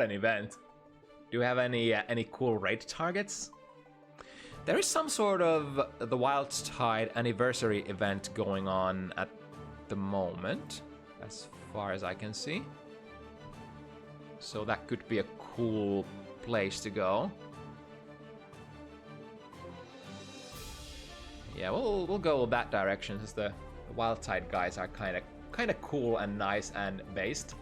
an event. Do you have any cool raid targets? There is some sort of the Wild Tide anniversary event going on at the moment, as far as I can see. So that could be a cool place to go. Yeah, we'll go that direction, since the Wild Tide guys are kind of cool and nice and based.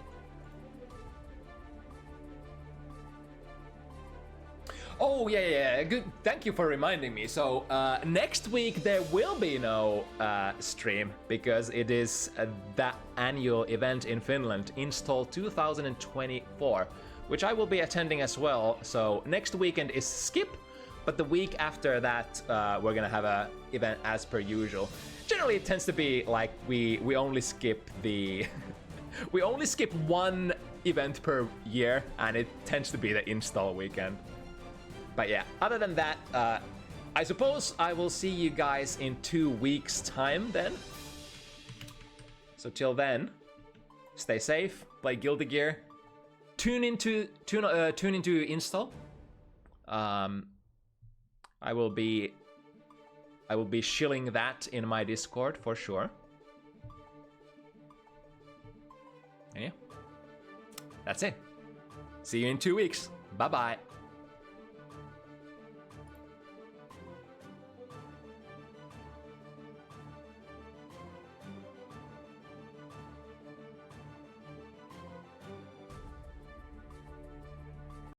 Oh yeah, good. Thank you for reminding me. So next week there will be no stream because it is that annual event in Finland, Install 2024, which I will be attending as well. So next weekend is skip, but the week after that we're gonna have a event as per usual. Generally, it tends to be like we only skip the we only skip one event per year, and it tends to be the install weekend. But yeah, other than that, I suppose I will see you guys in 2 weeks' time then. So till then, stay safe, play Guilty Gear, tune into install. I will be shilling that in my Discord for sure. And yeah, that's it. See you in 2 weeks. Bye bye.